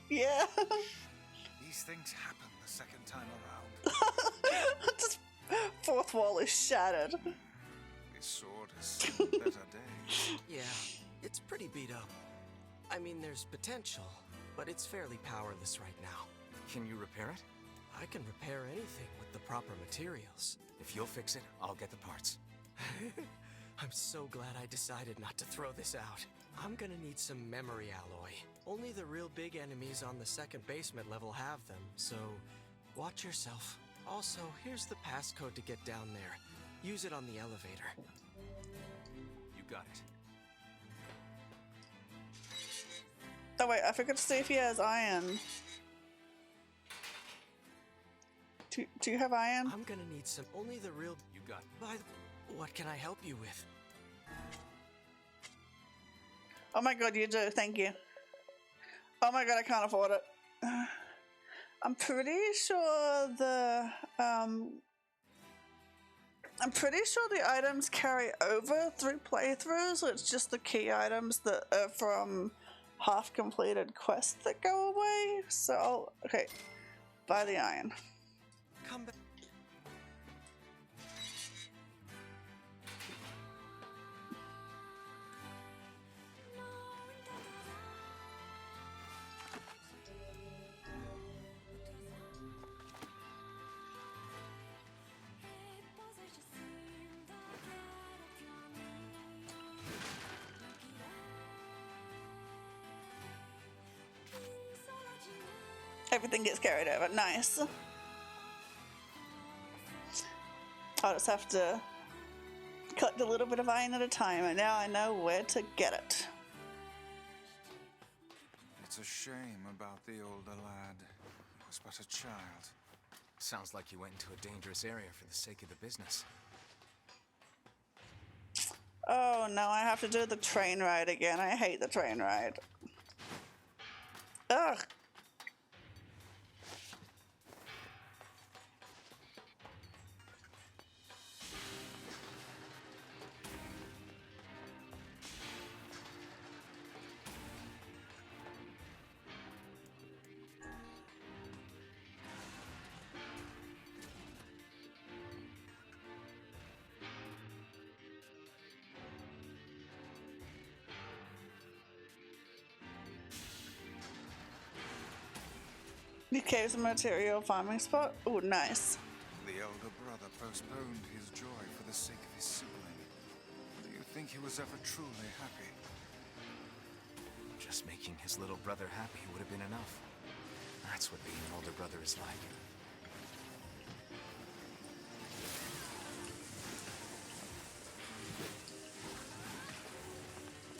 Yeah. These things happen the second time around. Just fourth wall is shattered. This sword has seen better days. Yeah, it's pretty beat up. I mean, there's potential, but it's fairly powerless right now. Can you repair it? I can repair anything with the proper materials. If you'll fix it, I'll get the parts. I'm so glad I decided not to throw this out. I'm gonna need some memory alloy. Only the real big enemies on the second basement level have them, so watch yourself. Also, here's the passcode to get down there. Use it on the elevator. You got it. Oh wait, I forgot to see if he has iron. Do you have iron? I'm gonna need some. Only the real. You got it. What can I help you with? Oh my god, you do. Thank you. Oh my god, I can't afford it. I'm pretty sure the I'm pretty sure the items carry over through playthroughs, so it's just the key items that are from half-completed quests that go away. So, okay, buy the iron. Come back. Everything gets carried over. Nice. I'll just have to collect a little bit of iron at a time, and now I know where to get it. It's a shame about the older lad. He was but a child. Sounds like you went into a dangerous area for the sake of the business. Oh no, I have to do the train ride again. I hate the train ride. Ugh. New caves and material farming spot. Oh, nice. The elder brother postponed his joy for the sake of his sibling. Do you think he was ever truly happy? Just making his little brother happy would have been enough. That's what being an older brother is like.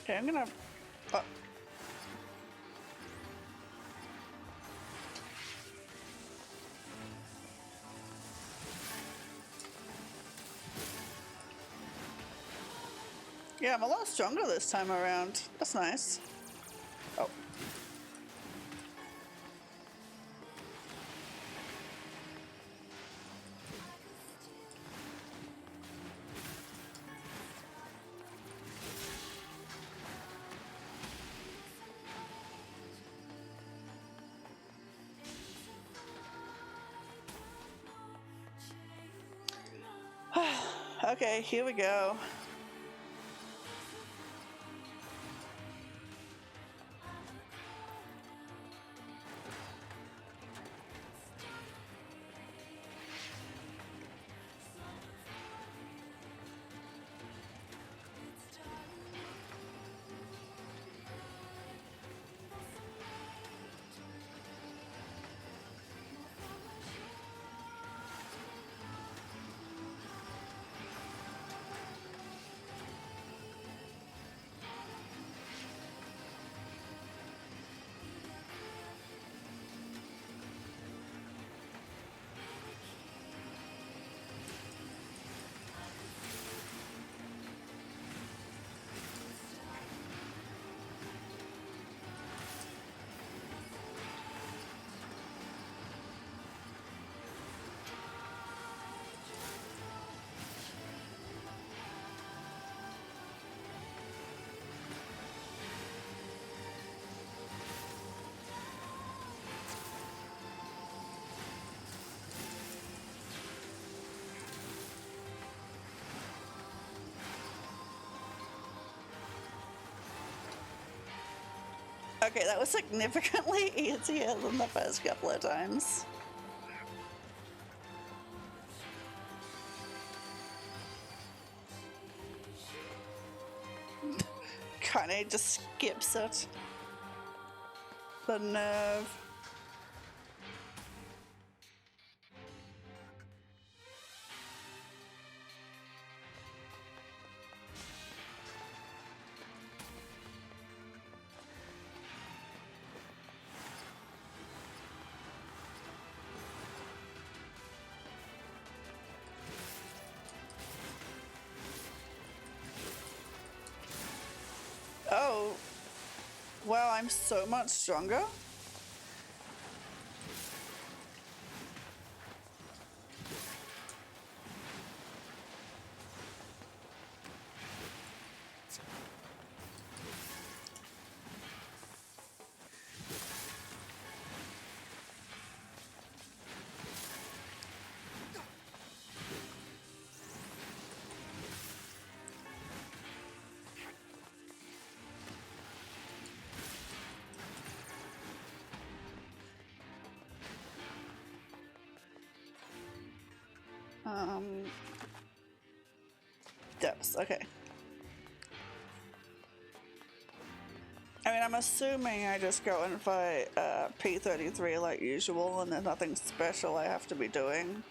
Okay, I'm gonna... Oh. Yeah, I'm a lot stronger this time around. That's nice. Oh. Okay, here we go. Okay, that was significantly easier than the first couple of times. Kinda just skips it. The nerve. Oh, wow, I'm so much stronger. Depths, okay. I mean, I'm assuming I just go and fight P33 like usual, and there's nothing special I have to be doing.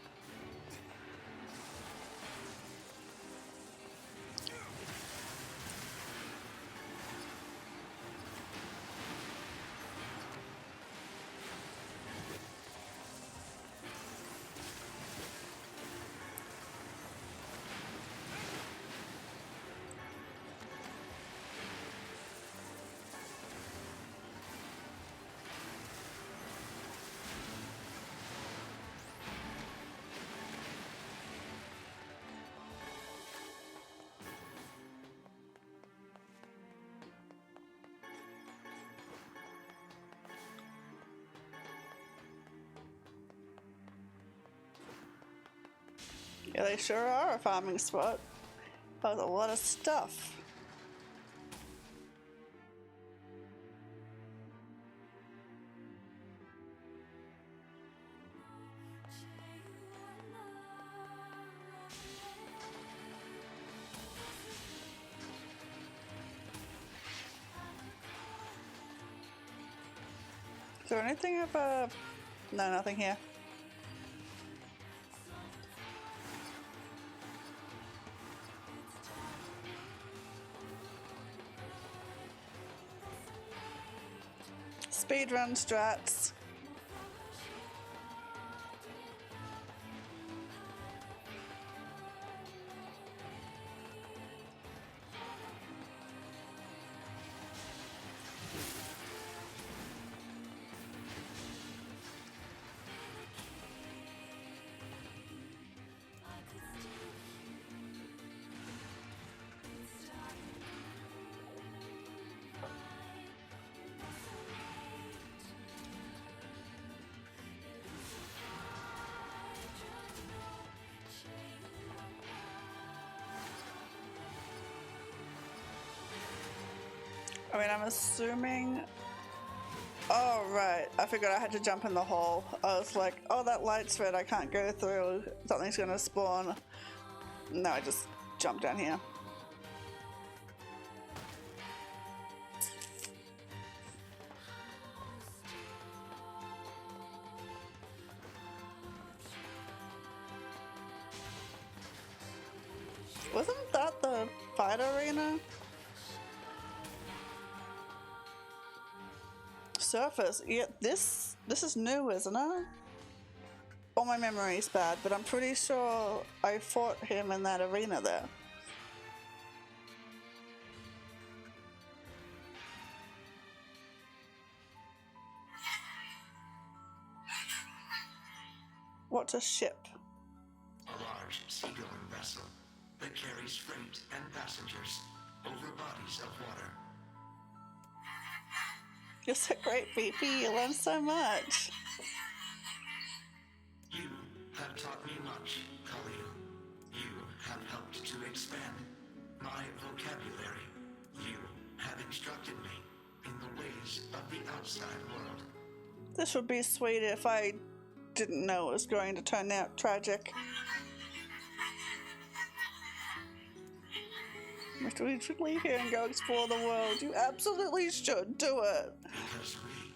Yeah, they sure are a farming spot. There's a lot of stuff. Is there anything of a... No, nothing here. Speedrun strats. I mean, I'm assuming... Oh, right. I forgot I had to jump in the hole. I was like, oh, that light's red. I can't go through. Something's gonna spawn. No, I just jumped down here. Wasn't that the fight arena? Surface. Yeah, this is new, isn't it? All my memory's bad, but I'm pretty sure I fought him in that arena there. What's a ship? A large seagoing vessel that carries freight and passengers over bodies of water. You're so great, BP. You learn so much. You have taught me much, Khalil. You have helped to expand my vocabulary. You have instructed me in the ways of the outside world. This would be sweet if I didn't know it was going to turn out tragic. If we should leave here and go explore the world, you absolutely should do it. Because we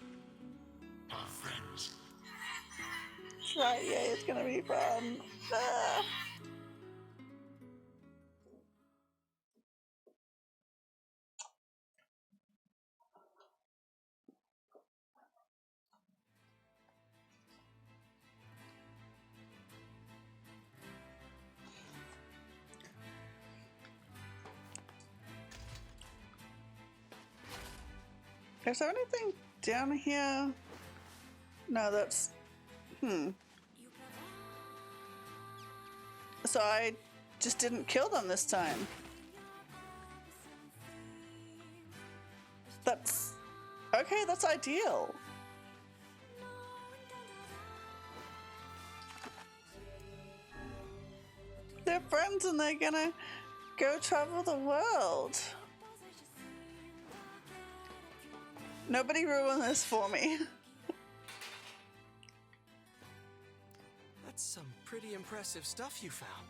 are friends. That's right, yeah, it's gonna be fun. Ah. Is there anything down here? No, that's... So I just didn't kill them this time. That's... Okay, that's ideal. They're friends and they're gonna go travel the world. Nobody ruin this for me. That's some pretty impressive stuff you found.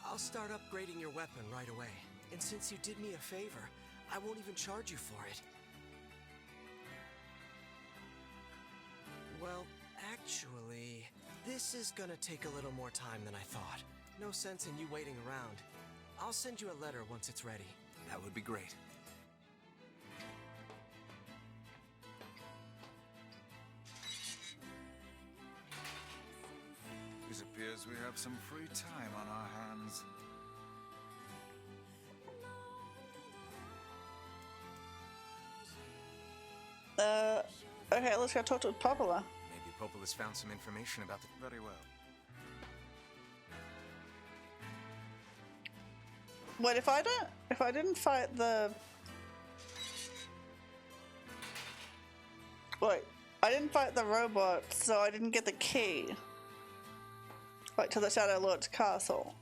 I'll start upgrading your weapon right away. And since you did me a favor, I won't even charge you for it. Well, actually, this is gonna take a little more time than I thought. No sense in you waiting around. I'll send you a letter once it's ready. That would be great. It appears we have some free time on our hands. Okay, let's go talk to Popula. Maybe Popula's found some information about the... Very well. Wait, if I didn't fight the... Wait, I didn't fight the robot, so I didn't get the key. Like, to the Shadow Lord's castle.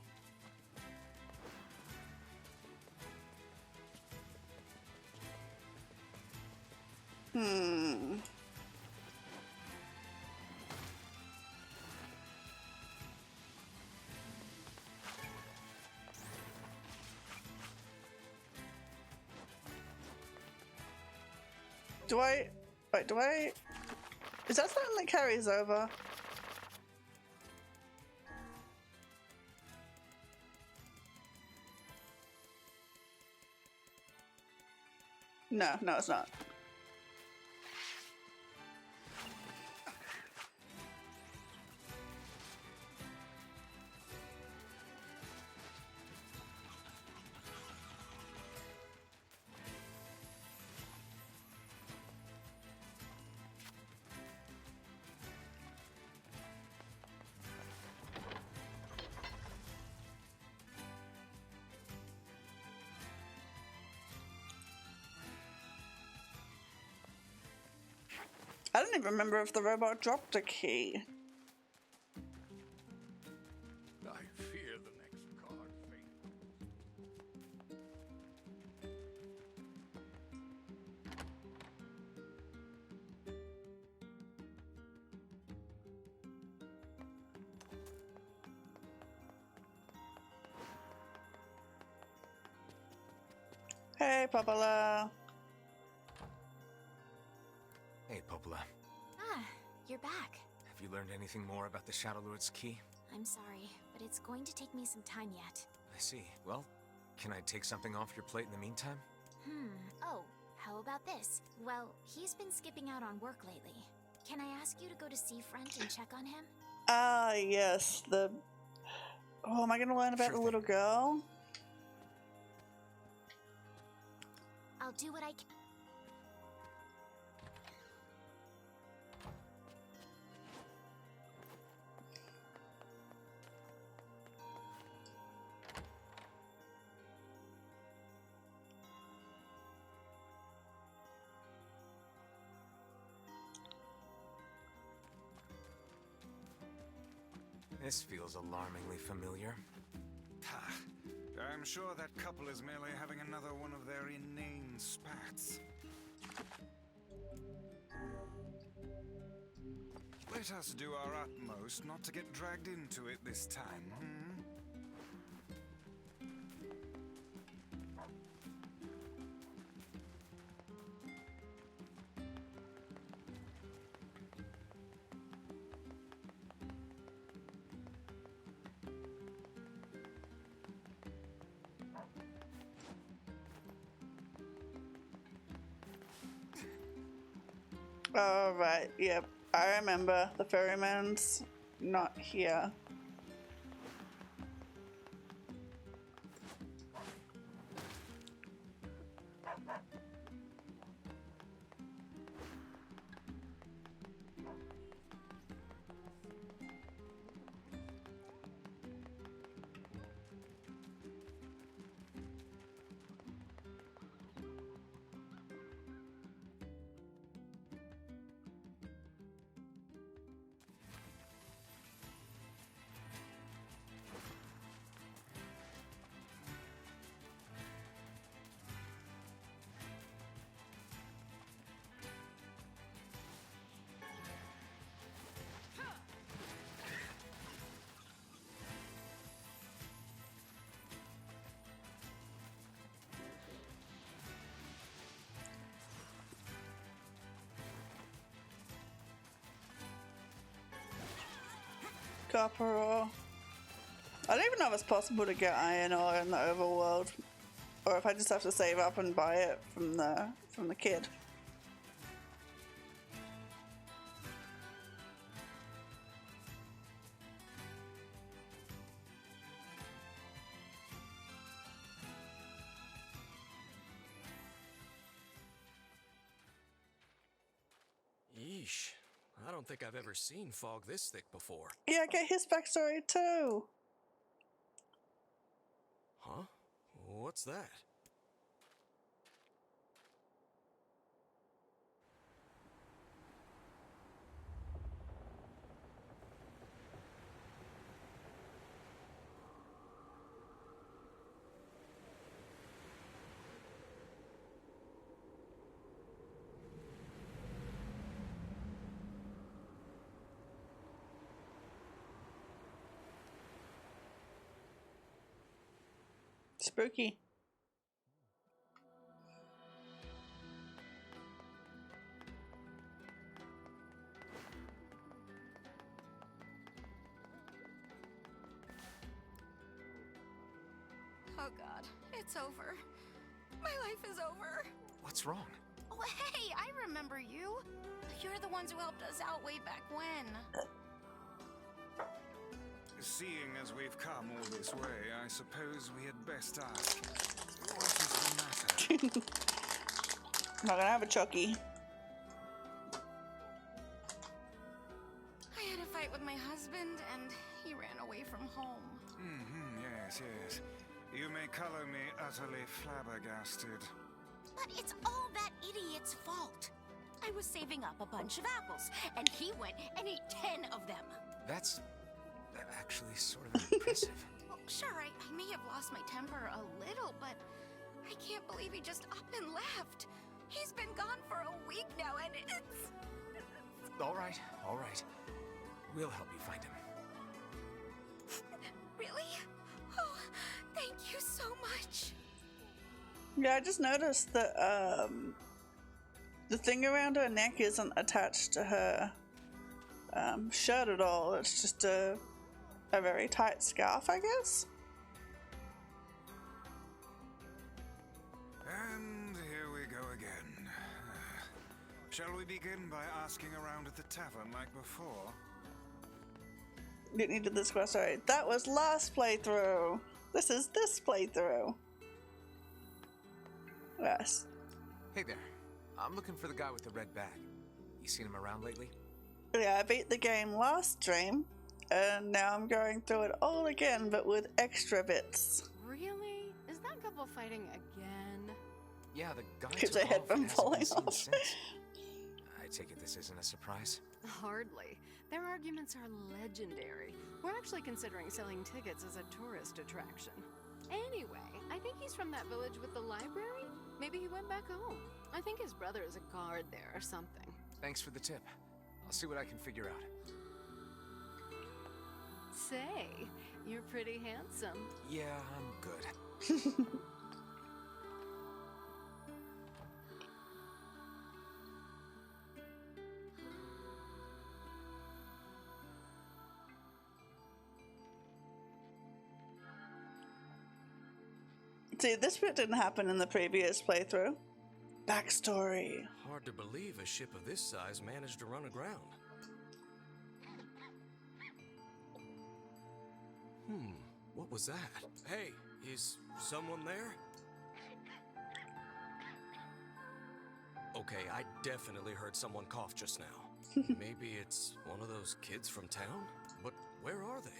Is that something that carries over? No, it's not. I don't even remember if the robot dropped a key. I fear the next card fate. Hey, Popula. Hey, Popula. Ah, you're back. Have you learned anything more about the Shadow Lord's key? I'm sorry, but it's going to take me some time yet. I see. Well, can I take something off your plate in the meantime? Oh, how about this? Well, he's been skipping out on work lately. Can I ask you to go to Seafront and check on him? Ah, yes, the... Oh, am I gonna learn about the little girl? I'll do what I can. This feels alarmingly familiar. I'm sure that couple is merely having another one of their inane spats. Let us do our utmost not to get dragged into it this time, Oh, right, yep. I remember. The ferryman's not here. Copper ore. I don't even know if it's possible to get iron ore in the overworld, or if I just have to save up and buy it from the kid. Yeesh. I don't think I've ever seen fog this thick before. Yeah, get his backstory too. Huh? What's that? Spooky. Oh god, it's over. My life is over. What's wrong? Oh, hey, I remember you. You're the ones who helped us out way back when. Seeing as we've come all this way, I suppose we had best ask, what is the matter? I'm not gonna have a Chucky. I had a fight with my husband, and he ran away from home. Yes, yes. You may color me utterly flabbergasted. But it's all that idiot's fault. I was saving up a bunch of apples, and he went and ate 10 of them. That's actually sort of impressive. Well, sure, I may have lost my temper a little, but I can't believe he just up and left. He's been gone for a week now, and it's... All right, all right. We'll help you find him. Really? Oh, thank you so much. Yeah, I just noticed that the thing around her neck isn't attached to her shirt at all. It's just a very tight scarf, I guess. And here we go again. Shall we begin by asking around at the tavern like before? Didn't need to this quest, sorry. That was last playthrough. This is this playthrough. Yes. Hey there. I'm looking for the guy with the red bag. You seen him around lately? Yeah, I beat the game last stream, and now I'm going through it all again, but with extra bits. Really? Is that couple fighting again? Yeah, the guy Keeps took her head off from and hasn't falling been seen off. since. I take it this isn't a surprise. Hardly. Their arguments are legendary. We're actually considering selling tickets as a tourist attraction. Anyway, I think he's from that village with the library. Maybe he went back home. I think his brother is a guard there or something. Thanks for the tip. I'll see what I can figure out. Say, you're pretty handsome. Yeah, I'm good. See, this bit didn't happen in the previous playthrough. Backstory. Hard to believe a ship of this size managed to run aground. What was that? Hey, is someone there? Okay, I definitely heard someone cough just now. Maybe it's one of those kids from town? But where are they?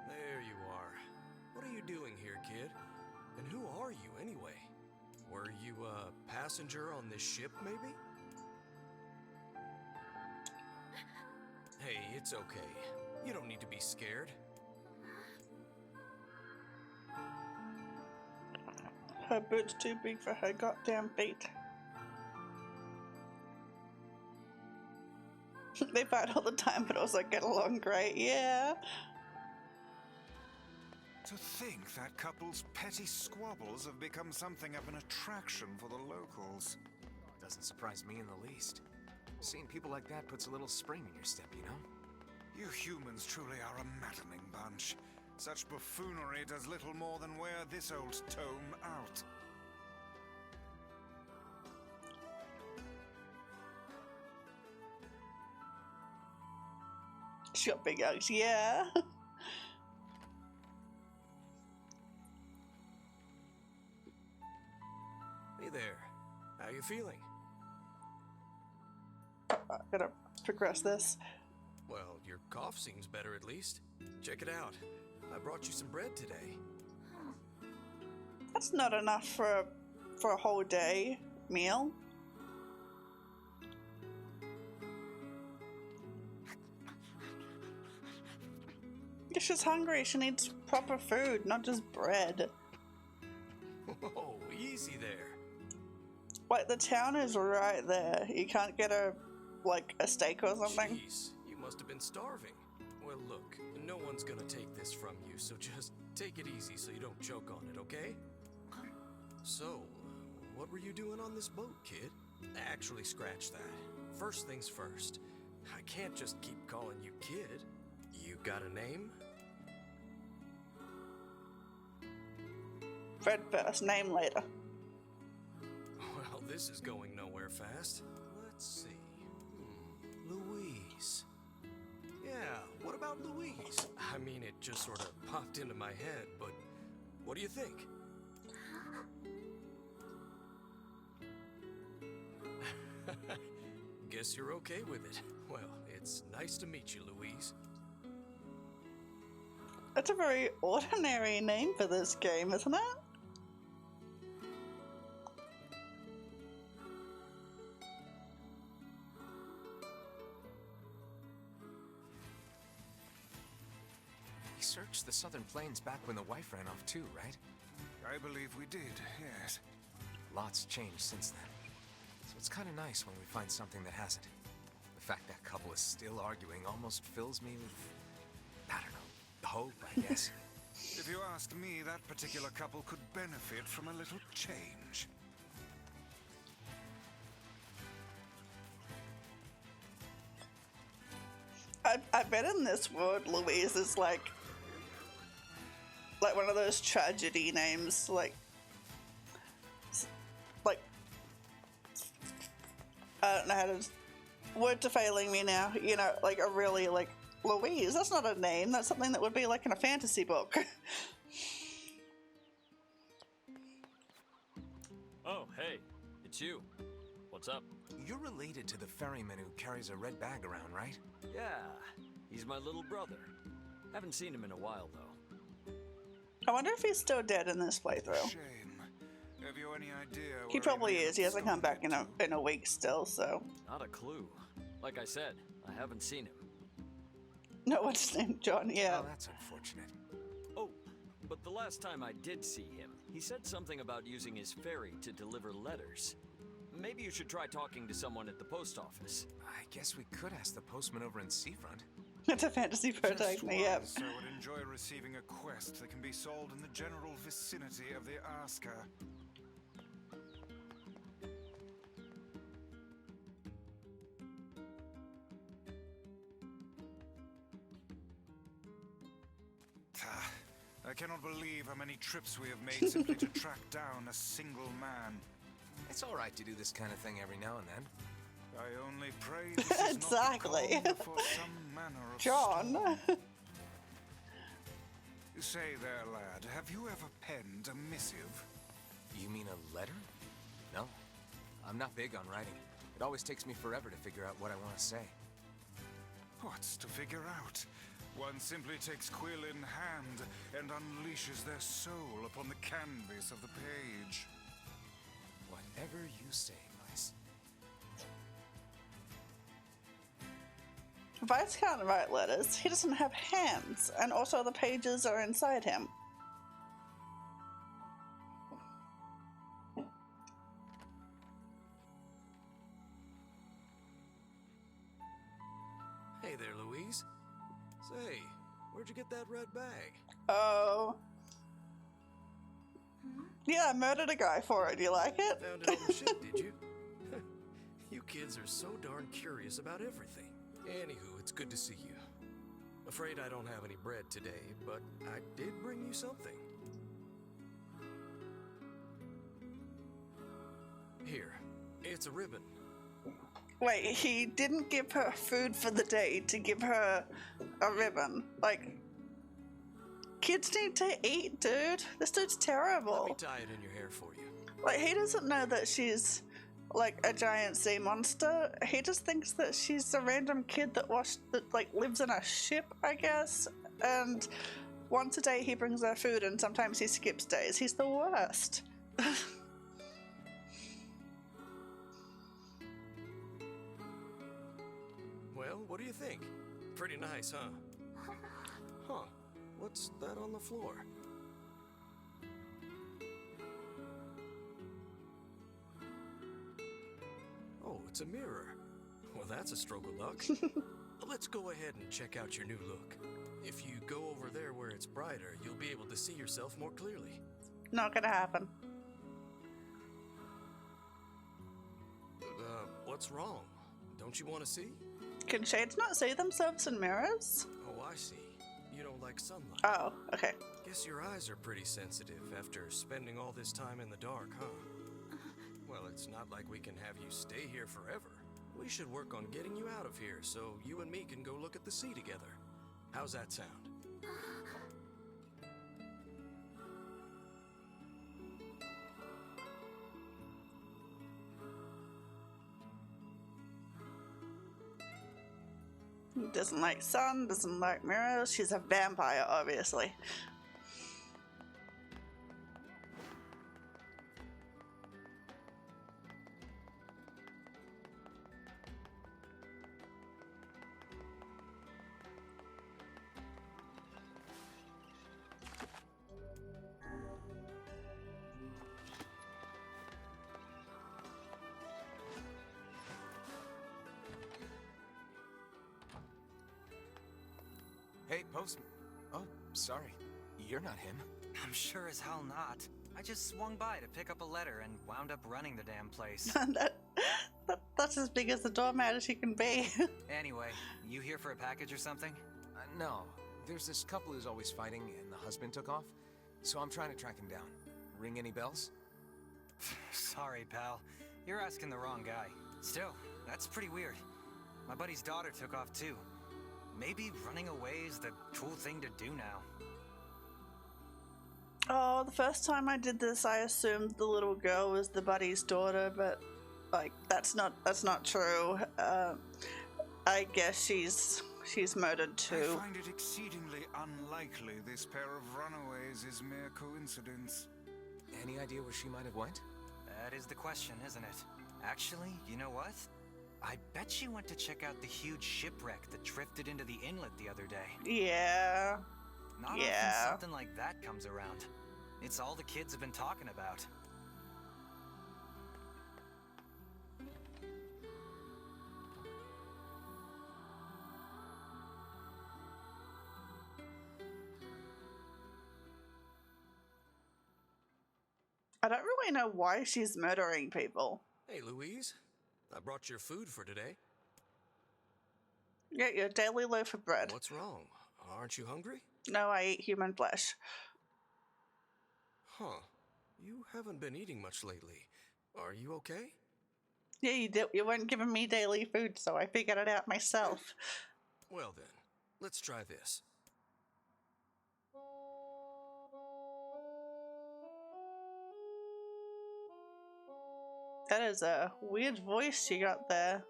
There you are. What are you doing here, kid? And who are you, anyway? Were you a passenger on this ship, maybe? Hey, it's okay. You don't need to be scared. Her boot's too big for her goddamn feet. They fight all the time, but also get along great, yeah. To think that couple's petty squabbles have become something of an attraction for the locals. Doesn't surprise me in the least. Seeing people like that puts a little spring in your step, you know? You humans truly are a maddening bunch. Such buffoonery does little more than wear this old tome out. She got big eggs, yeah. Hey there. How you feeling? Gotta progress this. Well, your cough seems better at least. Check it out. I brought you some bread today. That's not enough for a whole day meal. She's hungry. She needs proper food, not just bread. Whoa, easy there. Like, the town is right there. You can't get a steak or something? Jeez, you must have been starving. Well, look, no one's gonna take this from you, so just take it easy so you don't choke on it, okay? So, what were you doing on this boat, kid? Actually, scratch that. First things first. I can't just keep calling you kid. You got a name? Fred first, name later. Well, this is going nowhere fast. Let's see. Louise. Yeah, what about Louise? I mean, it just sort of popped into my head, but what do you think? Guess you're okay with it. Well, it's nice to meet you, Louise. That's a very ordinary name for this game, isn't it? We searched the southern plains back when the wife ran off too, right? I believe we did, yes. Lots changed since then. So it's kind of nice when we find something that hasn't. The fact that couple is still arguing almost fills me with, I don't know, hope, I guess. If you ask me, that particular couple could benefit from a little change. I bet in this world, Louise is like one of those tragedy names, like I don't know how to. Words are failing me now. You know, like a really Louise. That's not a name. That's something that would be like in a fantasy book. Oh, hey, it's you. What's up? You're related to the ferryman who carries a red bag around, right? Yeah, he's my little brother. Haven't seen him in a while, though. I wonder if he's still dead in this playthrough. Shame. Have you any idea? He probably is. He hasn't come back in a week still, so. Not a clue. Like I said, I haven't seen him. No, what's his name? John, yeah. Oh, that's unfortunate. Oh, but the last time I did see him, he said something about using his ferry to deliver letters. Maybe you should try talking to someone at the post office. I guess we could ask the postman over in Seafront. It's a fantasy protagonist, yeah. I would enjoy receiving a quest that can be solved in the general vicinity of the asker. I cannot believe how many trips we have made simply to track down a single man. It's all right to do this kind of thing every now and then. I only pray this is exactly. not for some manner of John. Say there, lad, have you ever penned a missive? You mean a letter? No. I'm not big on writing. It always takes me forever to figure out what I want to say. What's to figure out? One simply takes quill in hand and unleashes their soul upon the canvas of the page. Whatever you say, Mice. Vice can't write letters. He doesn't have hands, and also the pages are inside him. Hey there, Louise. Say, where'd you get that red bag? Oh, Yeah, I murdered a guy for it. You like it? Found it on the ship, did you? You kids are so darn curious about everything. Anywho, it's good to see you. Afraid I don't have any bread today, but I did bring you something. Here, it's a ribbon. Wait, he didn't give her food for the day to give her a ribbon. Like, kids need to eat, dude. This dude's terrible. Let me tie it in your hair for you. Like, he doesn't know that she's like a giant sea monster. He just thinks that she's a random kid that lives in a ship, I guess. And once a day he brings her food, and sometimes he skips days. He's the worst. Well, what do you think? Pretty nice, huh? Huh. What's that on the floor? Oh, it's a mirror. Well, that's a stroke of luck. Let's go ahead and check out your new look. If you go over there where it's brighter, you'll be able to see yourself more clearly. Not gonna happen. What's wrong? Don't you want to see? Can shades not see themselves in mirrors? Oh, I see. You don't like sunlight. Oh, okay. Guess your eyes are pretty sensitive after spending all this time in the dark, huh? Well, it's not like we can have you stay here forever. We should work on getting you out of here so you and me can go look at the sea together. How's that sound? Doesn't like sun, doesn't like mirrors. She's a vampire, obviously. Hey, Postman. Oh, sorry. You're not him. I'm sure as hell not. I just swung by to pick up a letter and wound up running the damn place. That's as big as the doormat as she can be. Anyway, you here for a package or something? No. There's this couple who's always fighting, and the husband took off. So I'm trying to track him down. Ring any bells? Sorry, pal. You're asking the wrong guy. Still, that's pretty weird. My buddy's daughter took off too. Maybe running away is the cool thing to do now. Oh, the first time I did this, I assumed the little girl was the buddy's daughter, but like that's not true. I guess she's murdered too. I find it exceedingly unlikely this pair of runaways is mere coincidence. Any idea where she might have went? That is the question, isn't it? Actually, you know what? I bet she went to check out the huge shipwreck that drifted into the inlet the other day. Yeah. Not often something like that comes around. It's all the kids have been talking about. I don't really know why she's murdering people. Hey, Louise. I brought your food for today. Yeah, your daily loaf of bread. What's wrong? Aren't you hungry? No, I eat human flesh. Huh. You haven't been eating much lately. Are you okay? Yeah, you did. You weren't giving me daily food, so I figured it out myself. Well then, let's try this. That is a weird voice she got there.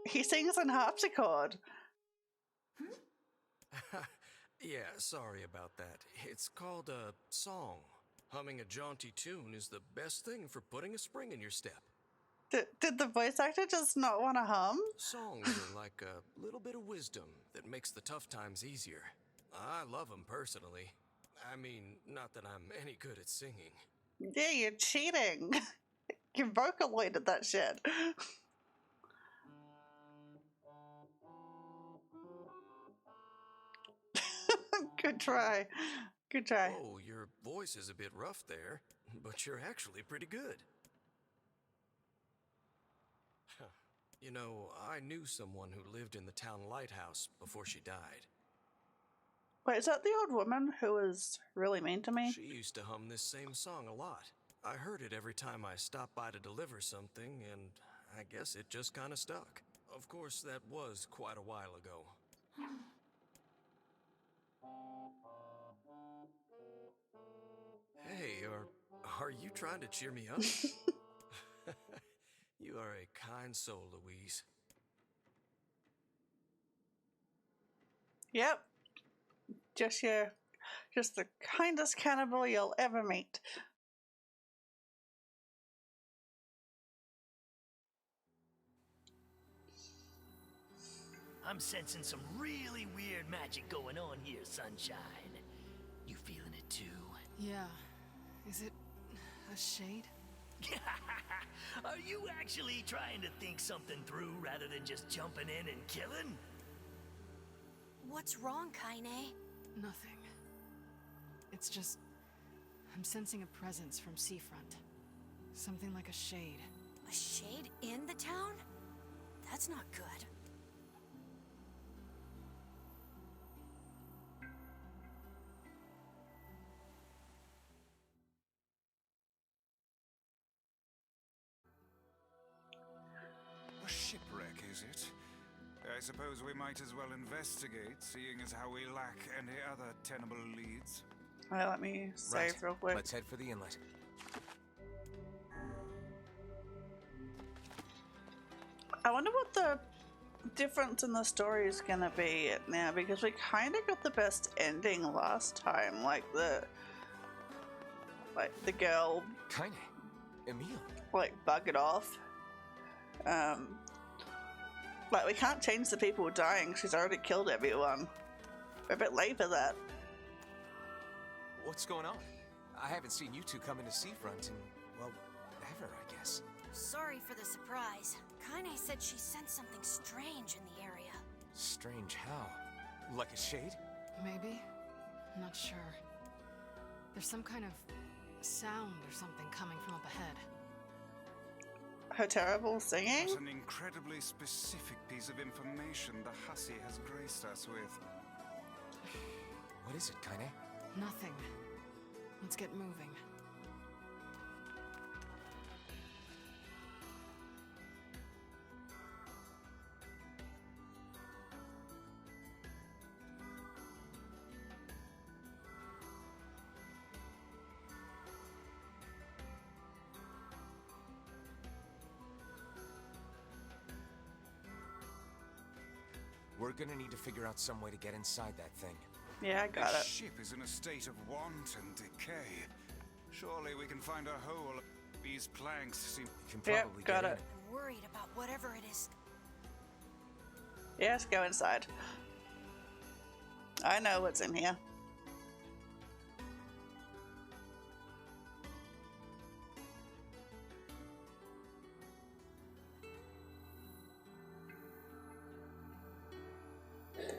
He sings on harpsichord. Yeah, sorry about that. It's called a song. Humming a jaunty tune is the best thing for putting a spring in your step. Did the voice actor just not want to hum? Songs are like a little bit of wisdom that makes the tough times easier. I love them personally. I mean, not that I'm any good at singing. Yeah, you're cheating. You vocaloided that shit. Good try. Good try. Oh, your voice is a bit rough there, but you're actually pretty good. You know, I knew someone who lived in the town lighthouse before she died. Wait, is that the old woman who was really mean to me? She used to hum this same song a lot. I heard it every time I stopped by to deliver something, and I guess it just kind of stuck. Of course, that was quite a while ago. Hey, are you trying to cheer me up? You are a kind soul, Louise. Yep. Just the kindest cannibal you'll ever meet. I'm sensing some really weird magic going on here, Sunshine. You feeling it too? Yeah. Is it a shade? Are you actually trying to think something through rather than just jumping in and killing? What's wrong, Kaine? Nothing. It's just... I'm sensing a presence from seafront. Something like a shade. A shade in the town? That's not good. A shipwreck, is it? I suppose we might as well investigate, seeing as how we lack any other tenable leads. Well, let me save real quick. Let's head for the inlet. I wonder what the difference in the story is gonna be now, because we kind of got the best ending last time, like the girl Kaine, Emil, like buggered off. Like we can't change the people dying. She's already killed everyone. We're a bit late for that. what's going on? I haven't seen you two come into Seafront in, well, ever, I guess. Sorry for the surprise. Kaine said she sensed something strange in the area. Strange how? Like a shade? Maybe? I'm not sure. There's some kind of sound or something coming from up ahead. Her terrible singing? What an incredibly specific piece of information the hussy has graced us with. What is it, Kaine? Nothing. Let's get moving. We're gonna need to figure out some way to get inside that thing. Yeah, I got the it. ship is in a state of wanton decay. Surely we can find a hole. These planks seem... You can probably got get it. I'm worried about whatever it is. Yes, go inside. I know what's in here.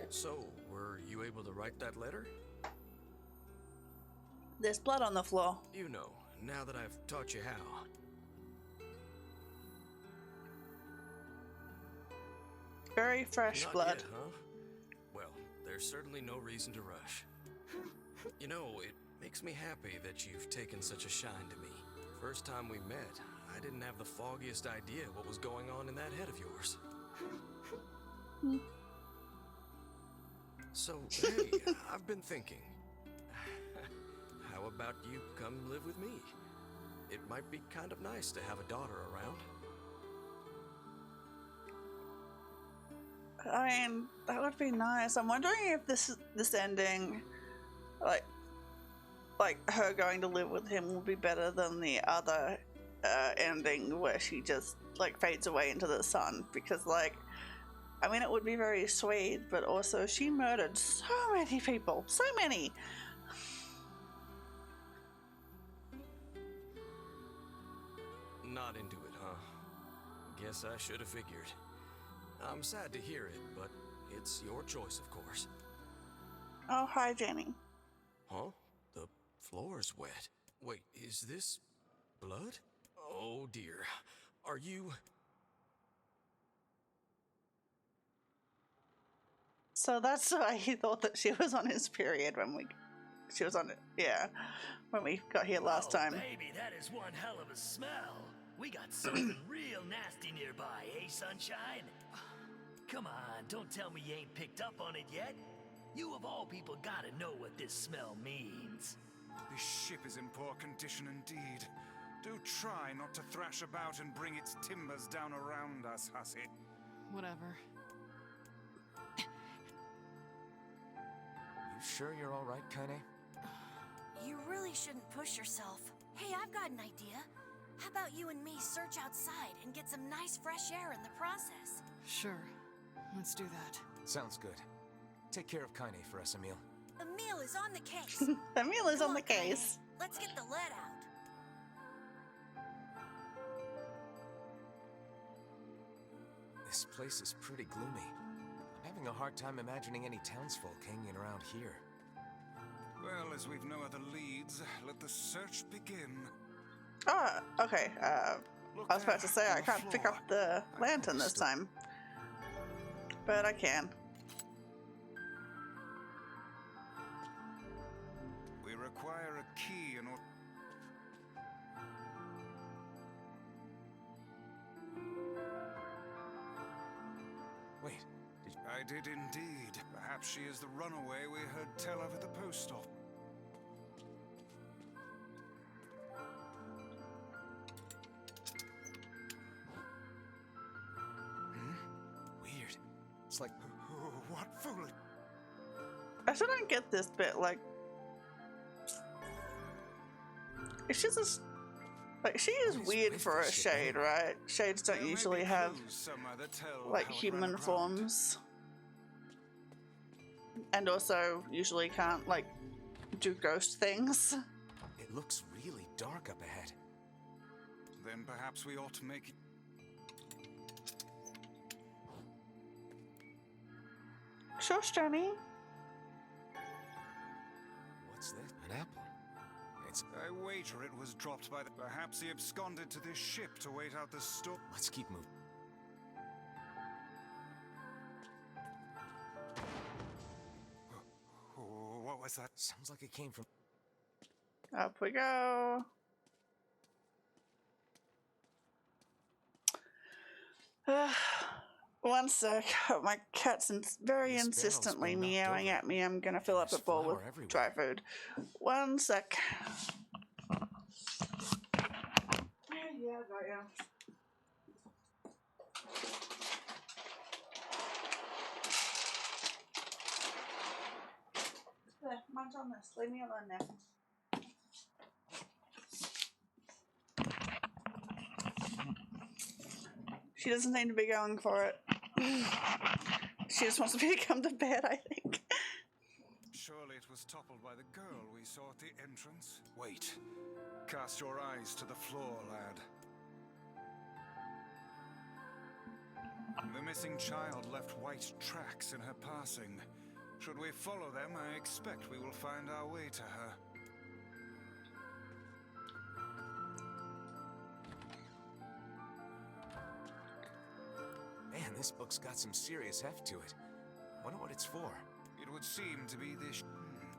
So, were you able to write that letter? There's blood on the floor. You know, now that I've taught you how. Very fresh Not blood. yet, huh? Well, there's certainly no reason to rush. You know, it makes me happy that you've taken such a shine to me. First time we met, I didn't have the foggiest idea what was going on in that head of yours. So, hey, I've been thinking. How about you come live with me? It might be kind of nice to have a daughter around. I mean, that would be nice. I'm wondering if this ending, like her going to live with him, will be better than the other ending where she just like fades away into the sun. Because I mean, it would be very sweet, but also she murdered so many people, so many. Not into it, huh? Guess I should have figured. I'm sad to hear it, but it's your choice, of course. Oh, hi, Jenny. Huh? The floor's wet. Wait, is this blood? Oh dear. Are you... So that's why he thought that she was on his period when she was on it. Yeah, when we got here last time. Baby, that is one hell of a smell. We got something real nasty nearby, eh, Sunshine? Come on, don't tell me you ain't picked up on it yet. You of all people gotta know what this smell means. This ship is in poor condition indeed. Do try not to thrash about and bring its timbers down around us, hussy. Whatever. You sure you're all right, Kaine? You really shouldn't push yourself. Hey, I've got an idea. How about you and me search outside and get some nice fresh air in the process? Sure. Let's do that. Sounds good. Take care of Kaine for us, Emil. Emil is on the case. Emil is Come on the case. Kaine. Let's get the lead out. This place is pretty gloomy. I'm having a hard time imagining any townsfolk hanging around here. Well, as we've no other leads, let the search begin. Oh, okay. I was about to say I can't pick up the lantern this time. But I can. We require a key in order... Wait, I did indeed. Perhaps she is the runaway we heard tell of at the post office. Weird. It's like... What foolish... I still don't get this bit, like... It's just a... Like, she is weird for a shade, right? Shades don't usually have, like, human forms. And also, usually can't, like, do ghost things. It looks really dark up ahead. Then perhaps we ought to make... Shush, Johnny. What's this? An apple? I wager it was dropped by the... Perhaps he absconded to this ship to wait out the storm. Let's keep moving. What was that? Sounds like it came from... Up we go. One sec. My cat's very insistently meowing at me. I'm gonna fill up a bowl with dry food. One sec. Yeah, got you. There, mine's on this. Leave me alone now. She doesn't seem to be going for it. She just wants me to come to bed, I think. Surely it was toppled by the girl we saw at the entrance. Wait. Cast your eyes to the floor, lad. The missing child left white tracks in her passing. Should we follow them, I expect we will find our way to her. Man, this book's got some serious heft to it. Wonder what it's for. It would seem to be this...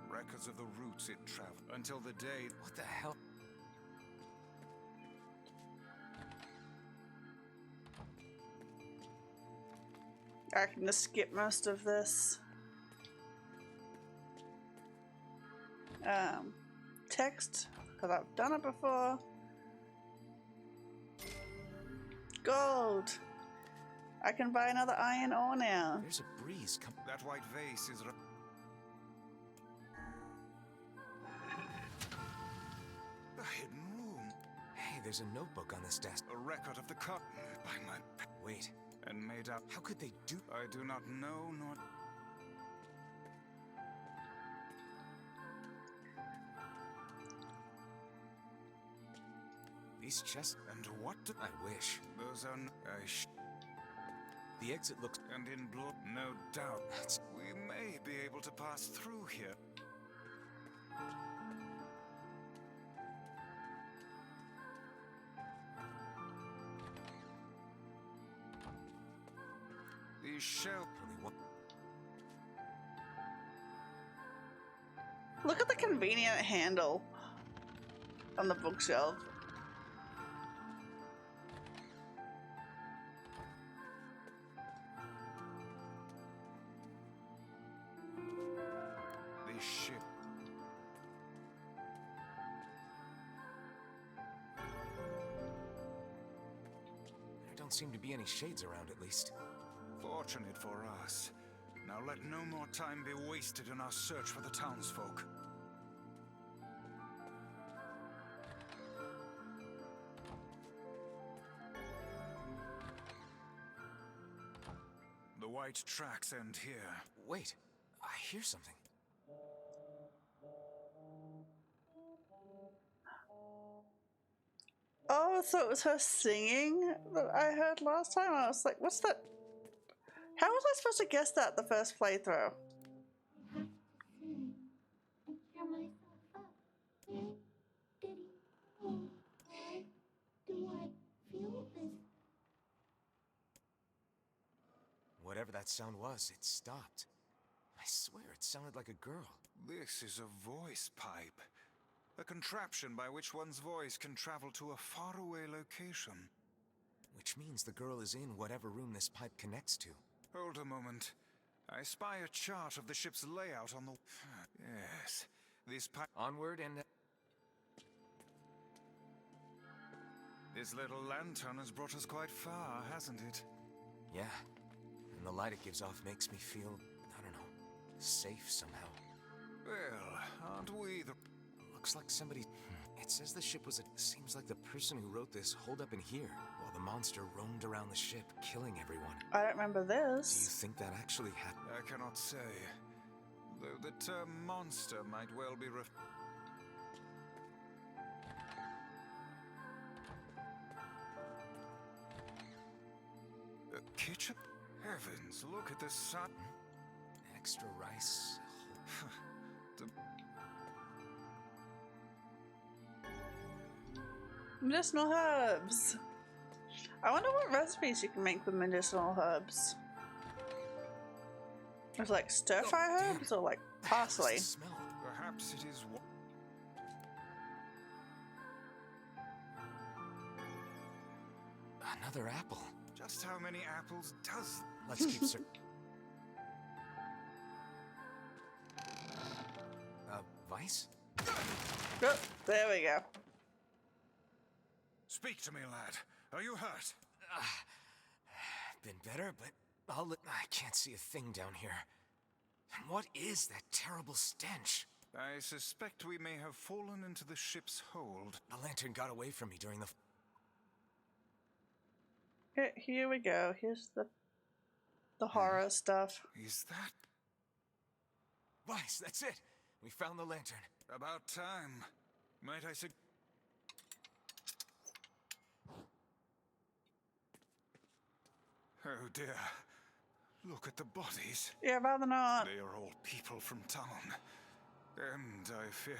records of the routes it traveled until the day... What the hell? I can just skip most of this. Text, because I've done it before. Gold. I can buy another iron ore now. There's a breeze coming. That white vase is... A hidden room. Hey, there's a notebook on this desk. A record of the cut by my... Wait. And made up... How could they do... I do not know, nor... These chests... And what do... I wish. Those are... The exit looks... And in blood, no doubt. We may be able to pass through here. These shell... Look at the convenient handle on the bookshelf. These ship... There don't seem to be any shades around, at least. Fortunate for us. Now let no more time be wasted in our search for the townsfolk. The white tracks end here. Wait, I hear something. Oh, so it was her singing that I heard last time? I was like, what's that? How was I supposed to guess that the first playthrough? Whatever that sound was, it stopped. I swear it sounded like a girl. This is a voice pipe. A contraption by which one's voice can travel to a faraway location. Which means the girl is in whatever room this pipe connects to. Hold a moment. I spy a chart of the ship's layout on the... Yes, this pipe... Onward and... This little lantern has brought us quite far, hasn't it? Yeah. And the light it gives off makes me feel, I don't know, safe somehow. Well, aren't we the... Looks like somebody... It says the ship was a... Seems like the person who wrote this holed up in here, while the monster roamed around the ship, killing everyone. I don't remember this. Do you think that actually happened? I cannot say. Though the term monster might well be A kitchen? Heavens, look at the sun. Extra rice. Medicinal herbs. I wonder what recipes you can make with medicinal herbs. It's like stir-fry herbs or like parsley. Smell. Perhaps it is... Another apple. Just how many apples does... Let's keep searching. Vice? Oh, there we go. Speak to me, lad. Are you hurt? Been better, but I can't see a thing down here. And what is that terrible stench? I suspect we may have fallen into the ship's hold. The lantern got away from me during the... Here we go. Here's the horror stuff. Is that... Vice, that's it. We found the lantern. About time. Might I say... Oh dear. Look at the bodies. Yeah, rather not. They are all people from town. And I fear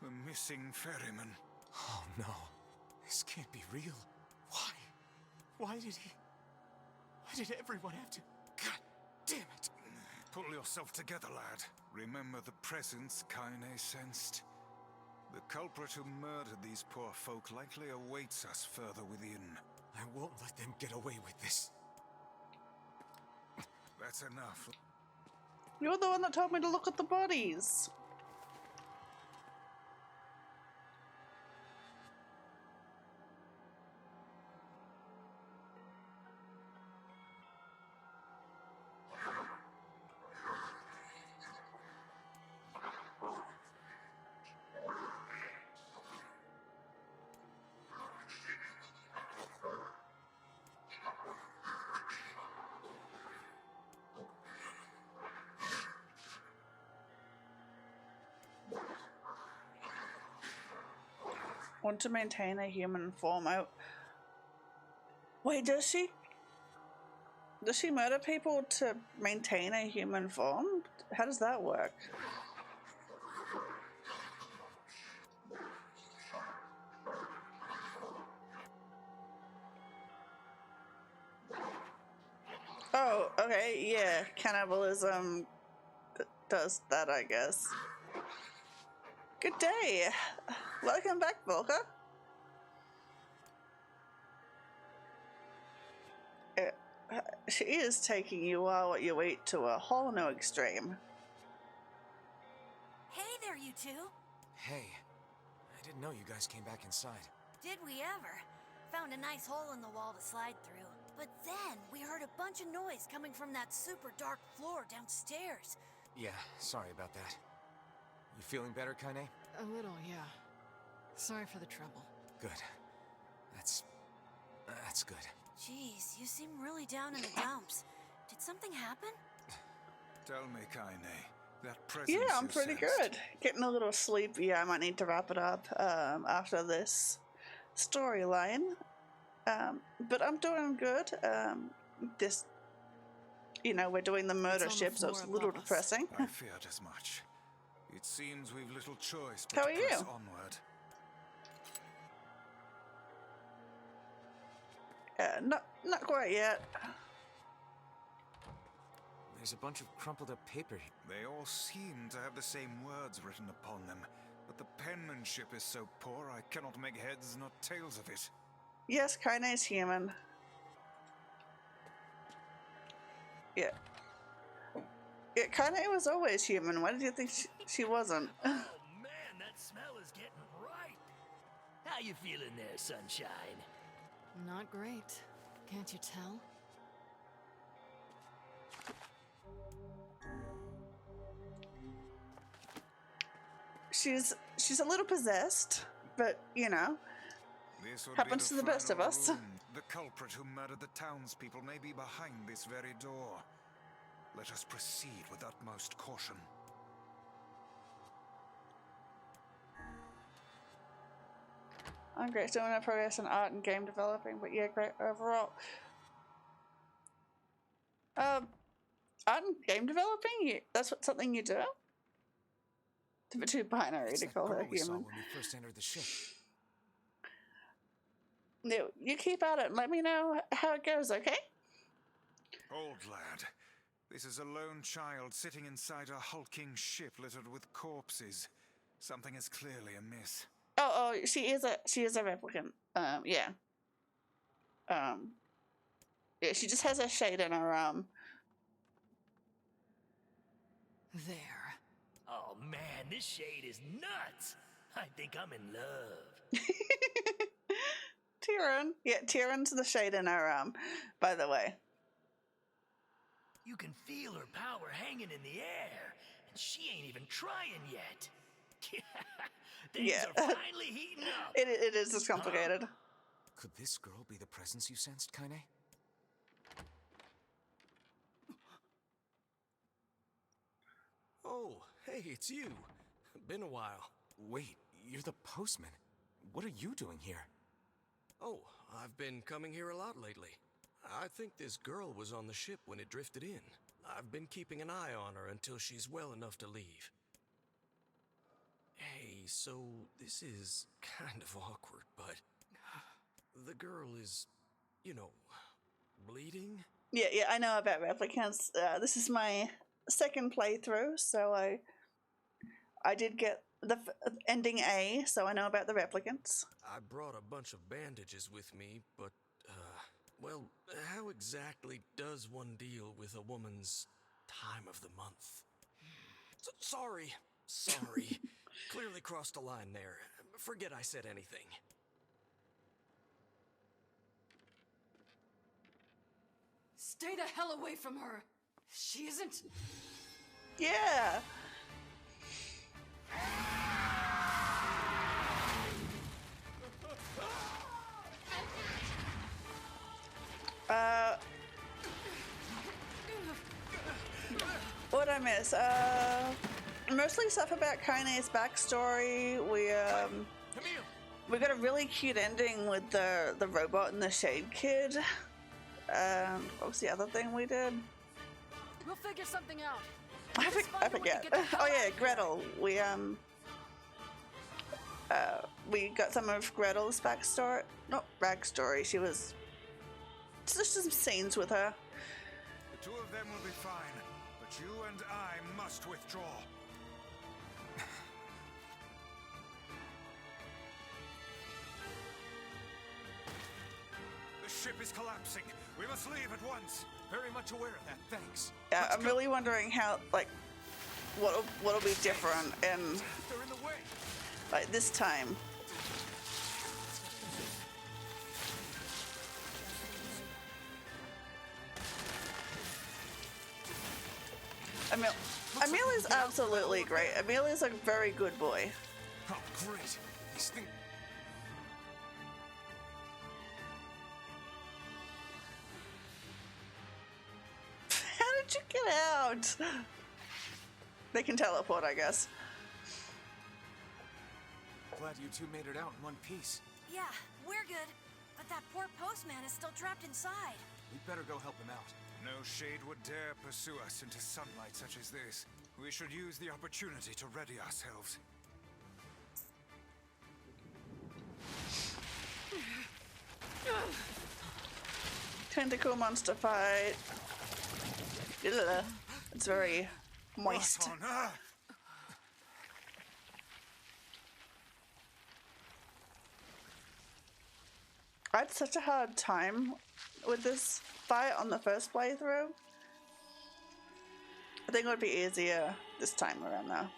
the missing ferryman. Oh no. This can't be real. Why? Why did everyone have to... God damn it. Pull yourself together, lad. Remember the presence Kaine sensed. The culprit who murdered these poor folk likely awaits us further within. I won't let them get away with this. That's enough. You're the one that told me to look at the bodies. Want to maintain a human form. Wait, does she? Does she murder people to maintain a human form? How does that work? Oh, okay, yeah. Cannibalism does that, I guess. Good day. Welcome back, Volker. She is taking you while what you eat to a whole new extreme. Hey there, you two. Hey, I didn't know you guys came back inside. Did we ever? Found a nice hole in the wall to slide through. But then we heard a bunch of noise coming from that super dark floor downstairs. Yeah, sorry about that. You feeling better, Kaine? A little, yeah. Sorry for the trouble. Good. That's good. Jeez, you seem really down in the dumps. Did something happen? Tell me, Kaine, that presence Yeah, I'm you pretty sensed, good. Getting a little sleepy. I might need to wrap it up after this storyline. But I'm doing good. This, we're doing the murder ship, so it's a little depressing. I feared as much. It seems we've little choice but How to are press you? onward. Not quite yet. There's a bunch of crumpled up paper. They all seem to have the same words written upon them, but the penmanship is so poor I cannot make heads nor tails of it. Yes, Kaine's human. Yeah. Yeah, Kaine was always human. Why did you think she wasn't? Oh man, that smell is getting right. How you feeling there, sunshine? Not great. Can't you tell? She's a little possessed, but This would happens be to the best of final us. room. The culprit who murdered the townspeople may be behind this very door. Let us proceed with utmost caution. I'm great, still in progress in art and game developing, but yeah, great overall. Art and game developing? That's something you do? It's a bit too binary It's to that call her girl we saw human. when we first entered the ship. No, you keep at it and let me know how it goes, okay? Old lad, this is a lone child sitting inside a hulking ship littered with corpses. Something is clearly amiss. Oh, she is a replicant. Yeah. Yeah, she just has a shade in her There. Oh man, this shade is nuts. I think I'm in love. Tyrion. Yeah, Tyrion's the shade in her by the way. You can feel her power hanging in the air, and she ain't even trying yet. Things Yeah. are finally heating up. It is just complicated. Could this girl be the presence you sensed, Kaine? Oh, hey, it's you. Been a while. Wait, you're the postman. What are you doing here? Oh, I've been coming here a lot lately. I think this girl was on the ship when it drifted in. I've been keeping an eye on her until she's well enough to leave. Hey, so this is kind of awkward, but the girl is, bleeding? Yeah, I know about replicants. This is my second playthrough, so I did get the ending A, so I know about the replicants. I brought a bunch of bandages with me, but, well, how exactly does one deal with a woman's time of the month? Sorry. Clearly crossed a line there. Forget I said anything. Stay the hell away from her. She isn't. Yeah. What'd I miss? Mostly stuff about Kaine's backstory. We got a really cute ending with the robot and the Shade Kid. What was the other thing we did? We'll figure something out. I forget. Oh yeah, Gretel. We got some of Gretel's backstory. Not backstory. She was just some scenes with her. The two of them will be fine, but you and I must withdraw. The ship is collapsing. We must leave at once. Very much aware of that. Thanks. Yeah, I'm really wondering how, like, what'll be different in They're in the way. like this time. Emil is absolutely great. Emil is a very good boy. Oh, great. These things. How did you get out? They can teleport, I guess. Glad you two made it out in one piece. Yeah, we're good. But that poor postman is still trapped inside. We'd better go help him out. No shade would dare pursue us into sunlight such as this. We should use the opportunity to ready ourselves. Tentacle monster fight. Ugh. It's very moist. What on earth? I had such a hard time with this fight on the first playthrough. I think it would be easier this time around though.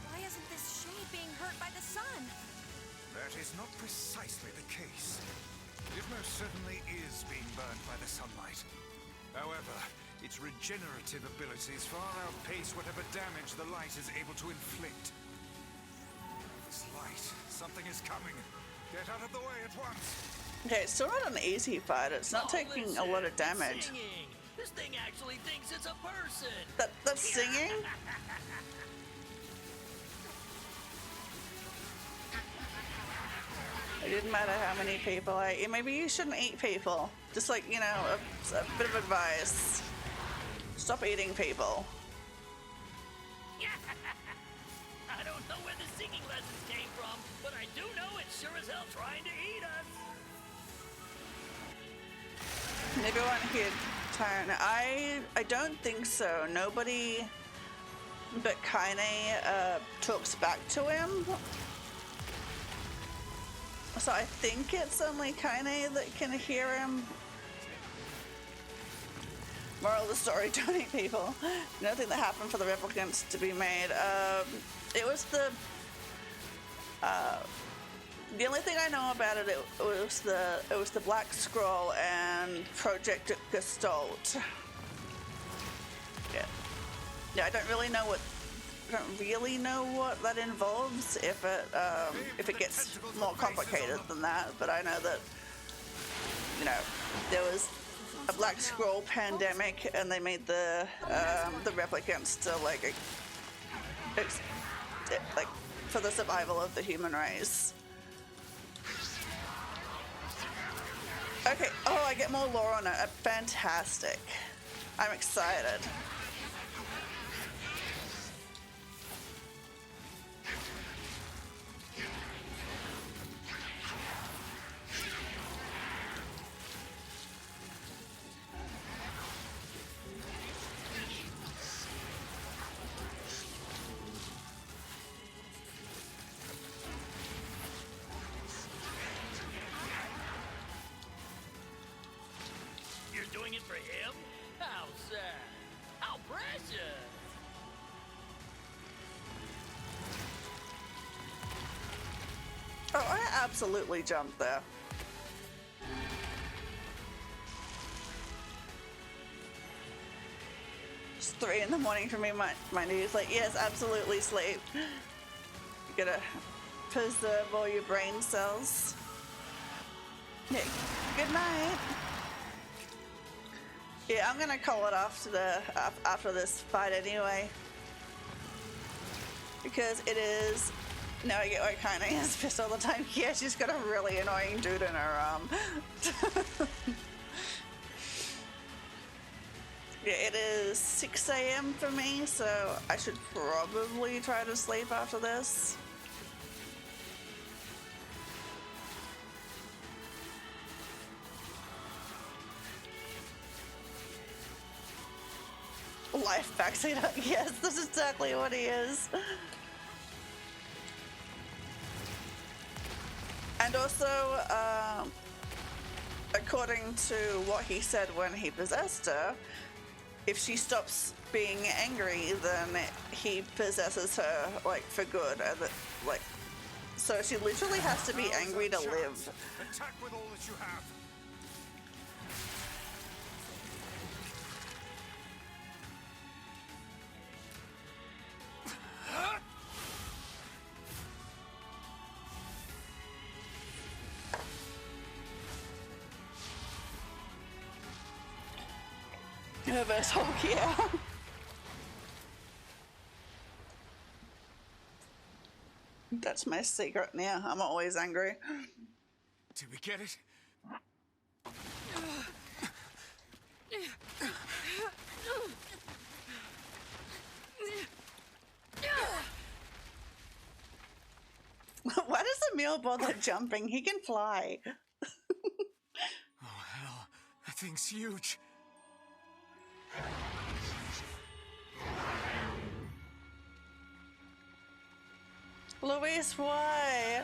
Why isn't this shade being hurt by the sun? That is not precisely the case. It most certainly is being burned by the sunlight. However, its regenerative abilities far outpace whatever damage the light is able to inflict. This light, something is coming. Get out of the way at once. Okay, it's still not an easy fight. It's not taking a lot of damage. Singing. This thing actually thinks it's a person. That's singing? It didn't matter how many people I eat. Maybe you shouldn't eat people. Just like, you know, a bit of advice. Stop eating people. I don't know where the singing lessons came from, but I do know it's sure as hell trying to eat us. Everyone here turn. I don't think so. Nobody but Kaine talks back to him. So I think it's only Kaine that can hear him. Moral of the story, don't eat people. Nothing that happened for the replicants to be made. It was the only thing I know about it, it was the Black Scroll and Project Gestalt. Yeah, I don't really know what that involves, if it gets more complicated than that, but I know that, you know, there was a Black Scroll pandemic and they made the replicants to like for the survival of the human race. Okay, oh, I get more lore on it. Fantastic. I'm excited. Doing it for him? How sad. How precious. Oh, I absolutely jumped there. It's 3 in the morning for me. My knees like, yes, absolutely sleep. You gotta preserve all your brain cells. Yeah. Good night. Yeah, I'm gonna call it after this fight anyway, because it is. Now I get why Kaine is pissed all the time. Yeah, she's got a really annoying dude in her arm. Yeah, it is 6 AM for me, so I should probably try to sleep after this. Life backseat. Yes, that's exactly what he is. And also, according to what he said when he possessed her, if she stops being angry, then he possesses her, like, for good. And like, so she literally has to be angry to live. Attack with all that you have. Reverse Hulk, yeah. That's my secret now. I'm always angry. Did we get it? Why does Emil bother jumping? He can fly. Oh hell, that thing's huge. Luis, why?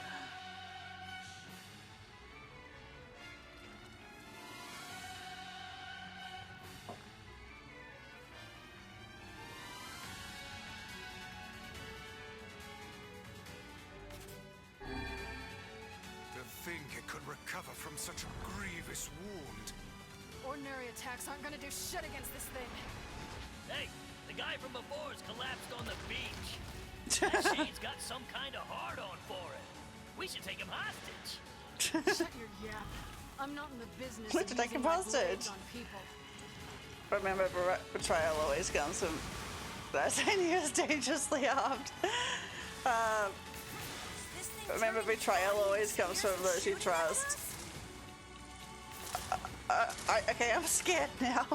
To think it could recover from such a grievous wound. Ordinary attacks aren't gonna do shit against this thing. Hey, the guy from before's collapsed on the beach. That Shade's got some kind of hard-on for it. We should take him hostage. Shut your yap. I'm not in the business Let's of take him using my hostage. blades on people. Remember, betrayal always comes from that saying is dangerously armed. Remember, betrayal always comes from those you trust. Okay, I'm scared now.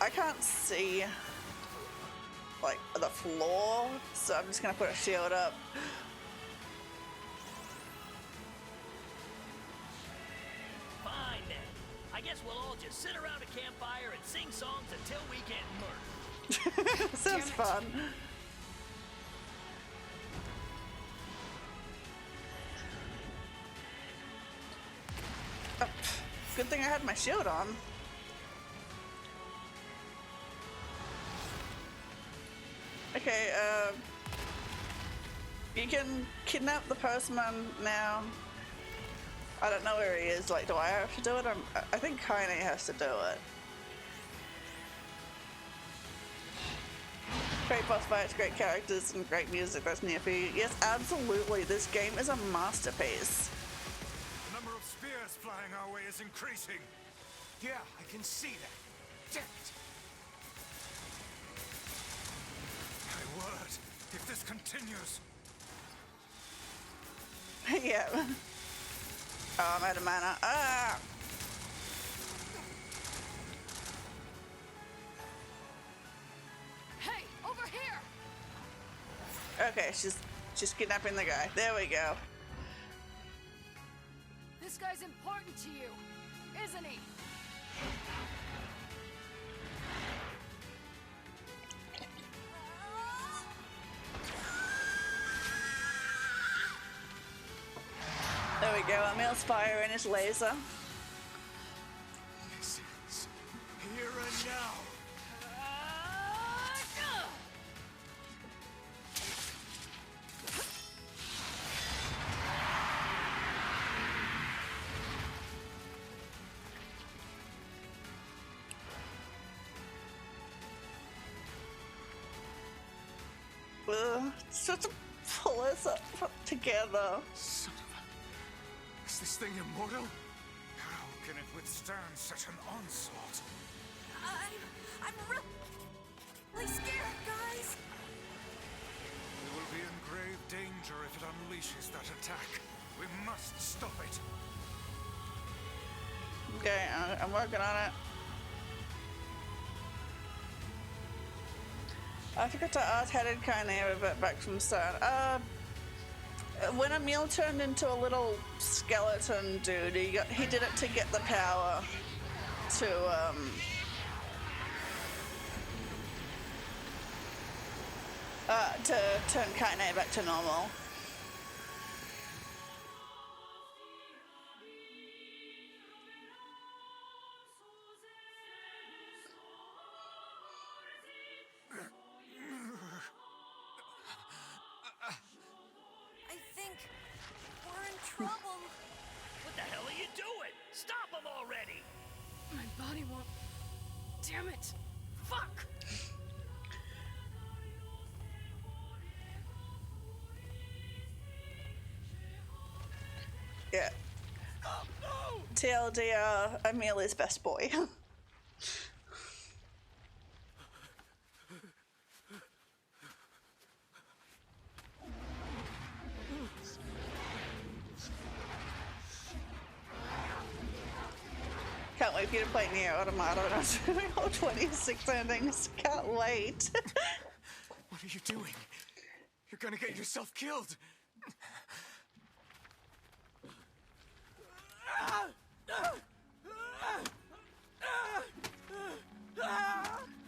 I can't see like the floor, so I'm just gonna put a shield up. Fine then. I guess we'll all just sit around a campfire and sing songs until we get murdered. Sounds fun. Oh, good thing I had my shield on. Okay, you can kidnap the postman now. I don't know where he is. Like, do I have to do it? I think Kaine has to do it. Great boss fights, great characters, and great music. That's near for you. Yes, absolutely. This game is a masterpiece. The number of spears flying our way is increasing. Yeah, I can see that. Damn it. My word, if this continues. Yeah. Oh, I'm out of mana. Ah! Hey, over here! Okay, she's kidnapping the guy. There we go. This guy's important to you, isn't he? There we go. Emil's firing his laser. This is here and now. Just to pull us up together. Son of a... Is this thing immortal? How can it withstand such an onslaught? I'm really scared, guys. We will be in grave danger if it unleashes that attack. We must stop it. Okay, I'm working on it. I forgot to ask, how did Kaine revert back from start? When Emil turned into a little skeleton dude, he did it to get the power to turn Kaine back to normal. I think we're in trouble. What the hell are you doing? Stop him already! My body won't... Damn it! Fuck! Yeah. TLDR, Emil is best boy. Can't wait for you to play Nier Automata and I'm doing all 26 endings. Can't wait. What are you doing? You're gonna get yourself killed.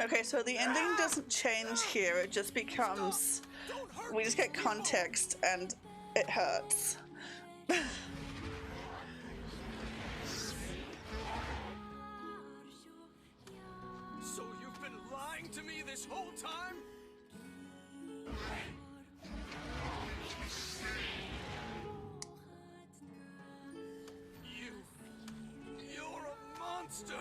Okay, so the ending doesn't change here, it just becomes... We just get context and it hurts. So you've been lying to me this whole time? You're a monster!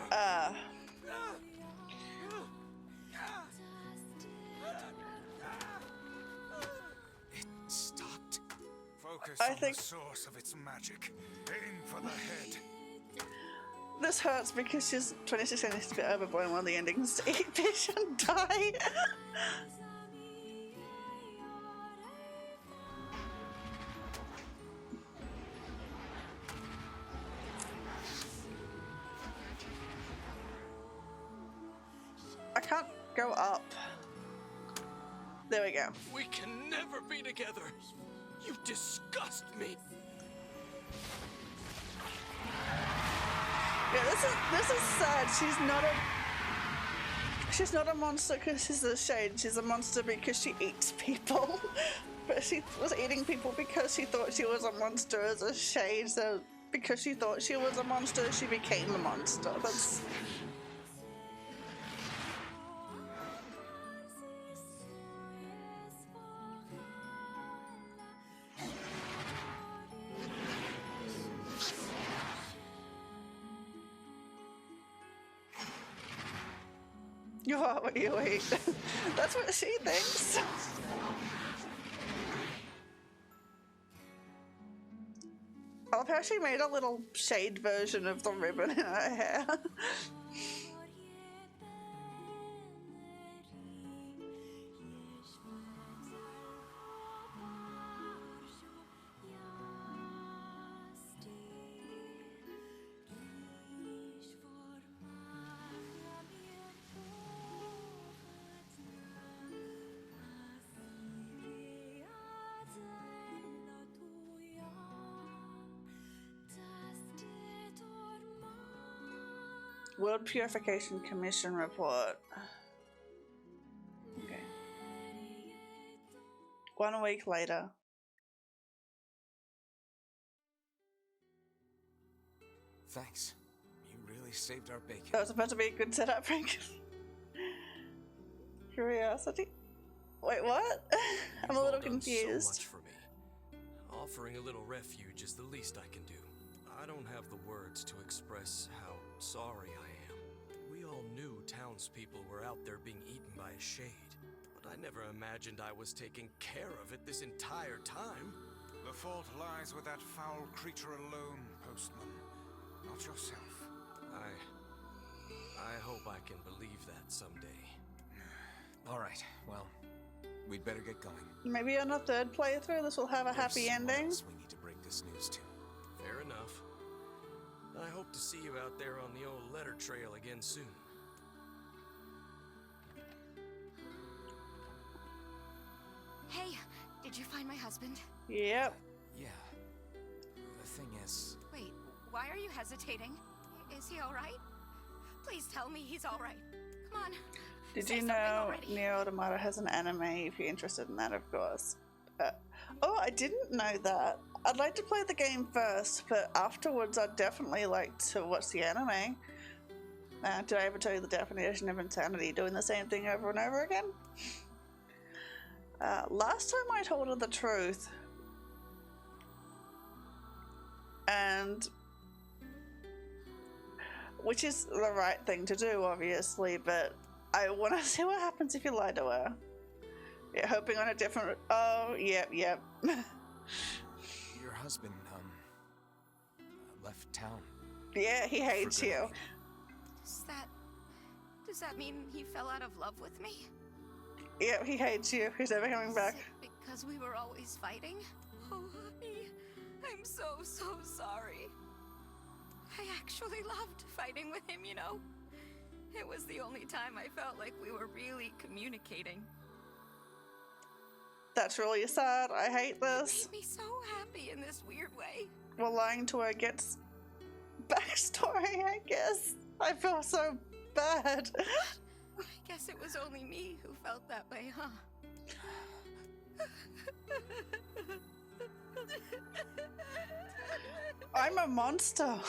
It stopped. Focus I on think- the source of its magic. Aim for the head. This hurts because she's 26 and needs to be overborn one of the endings to eat fish and die. I can't go up. There we go. We can never be together. You disgust me. Yeah, this is sad. She's not a monster because she's a shade. She's a monster because she eats people. But she was eating people because she thought she was a monster as a shade. So because she thought she was a monster, she became a monster. That's... You are what you eat. That's what she thinks. I love how she made a little shade version of the ribbon in her hair. World Purification Commission report. Okay. 1 week later. Thanks. You really saved our bacon. That was about to be a good setup, Frank. Curiosity. Wait, what? I'm a little confused. So much for me. Offering a little refuge is the least I can do. I don't have the words to express how sorry I am. We all knew townspeople were out there being eaten by a shade, but but I never imagined I was taking care of it this entire time. The fault lies with that foul creature alone, Postman. Not yourself. I hope I can believe that someday. All right, well, we'd better get going. Maybe on a third playthrough this will have a happy ending. Else we need to break this news to. Fair enough. I hope to see you out there on the old letter trail again soon. Hey, did you find my husband? Yep. Yeah. The thing is... Wait, why are you hesitating? Is he alright? Please tell me he's alright. Come on. Did you know Nier Automata has an anime if you're interested in that, of course? Oh, I didn't know that. I'd like to play the game first, but afterwards I'd definitely like to watch the anime. Did I ever tell you the definition of insanity? Doing the same thing over and over again? Last time I told her the truth, and which is the right thing to do, obviously, but I want to see what happens if you lie to her. Yeah, hoping on a different... Oh, yep. Your husband, left town. Yeah, he hates you. Does that mean he fell out of love with me? Yep, he hates you. He's never coming back. Is it because we were always fighting? Oh, honey, I'm so sorry. I actually loved fighting with him, you know? It was the only time I felt like we were really communicating. That's really sad. I hate this. It made me so happy in this weird way. Well, lying to her gets backstory, I guess. I feel so bad. I guess it was only me who felt that way, huh? I'm a monster.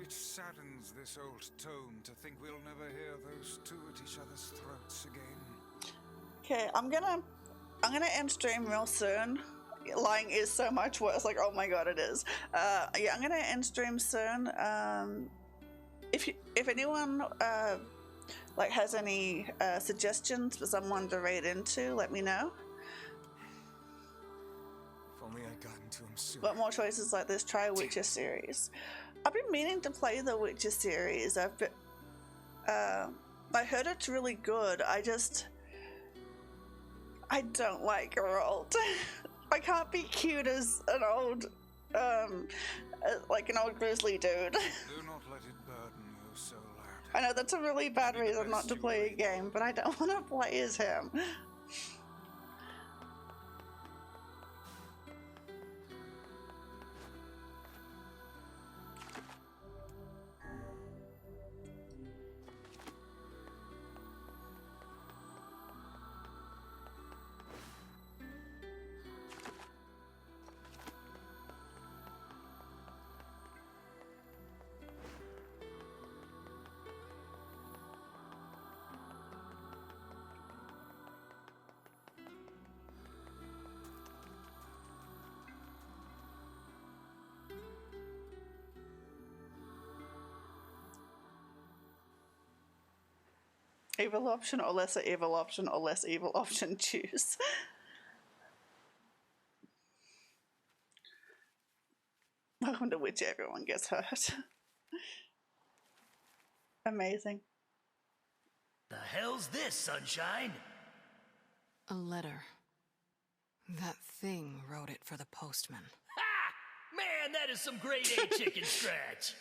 It saddens this old tone to think we'll never hear those two at each other's throats again. Okay, I'm gonna end stream real soon. Lying is so much worse. Like, oh my god, it is. Yeah, I'm gonna end stream soon. If anyone like has any suggestions for someone to raid into, let me know. If only I'd gotten to him sooner. Want more choices like this? Try Witcher series. I've been meaning to play the Witcher series. I heard it's really good. I don't like Geralt. I can't be cute as an old, like an old grizzly dude. Do not let it burden you so loud. I know that's a really bad reason not to play a game, but I don't want to play as him. Evil option or lesser evil option or less evil option, choose. Welcome to which everyone gets hurt. Amazing. The hell's this, Sunshine? A letter. That thing wrote it for the postman. Ha! Man, that is some grade A chicken scratch.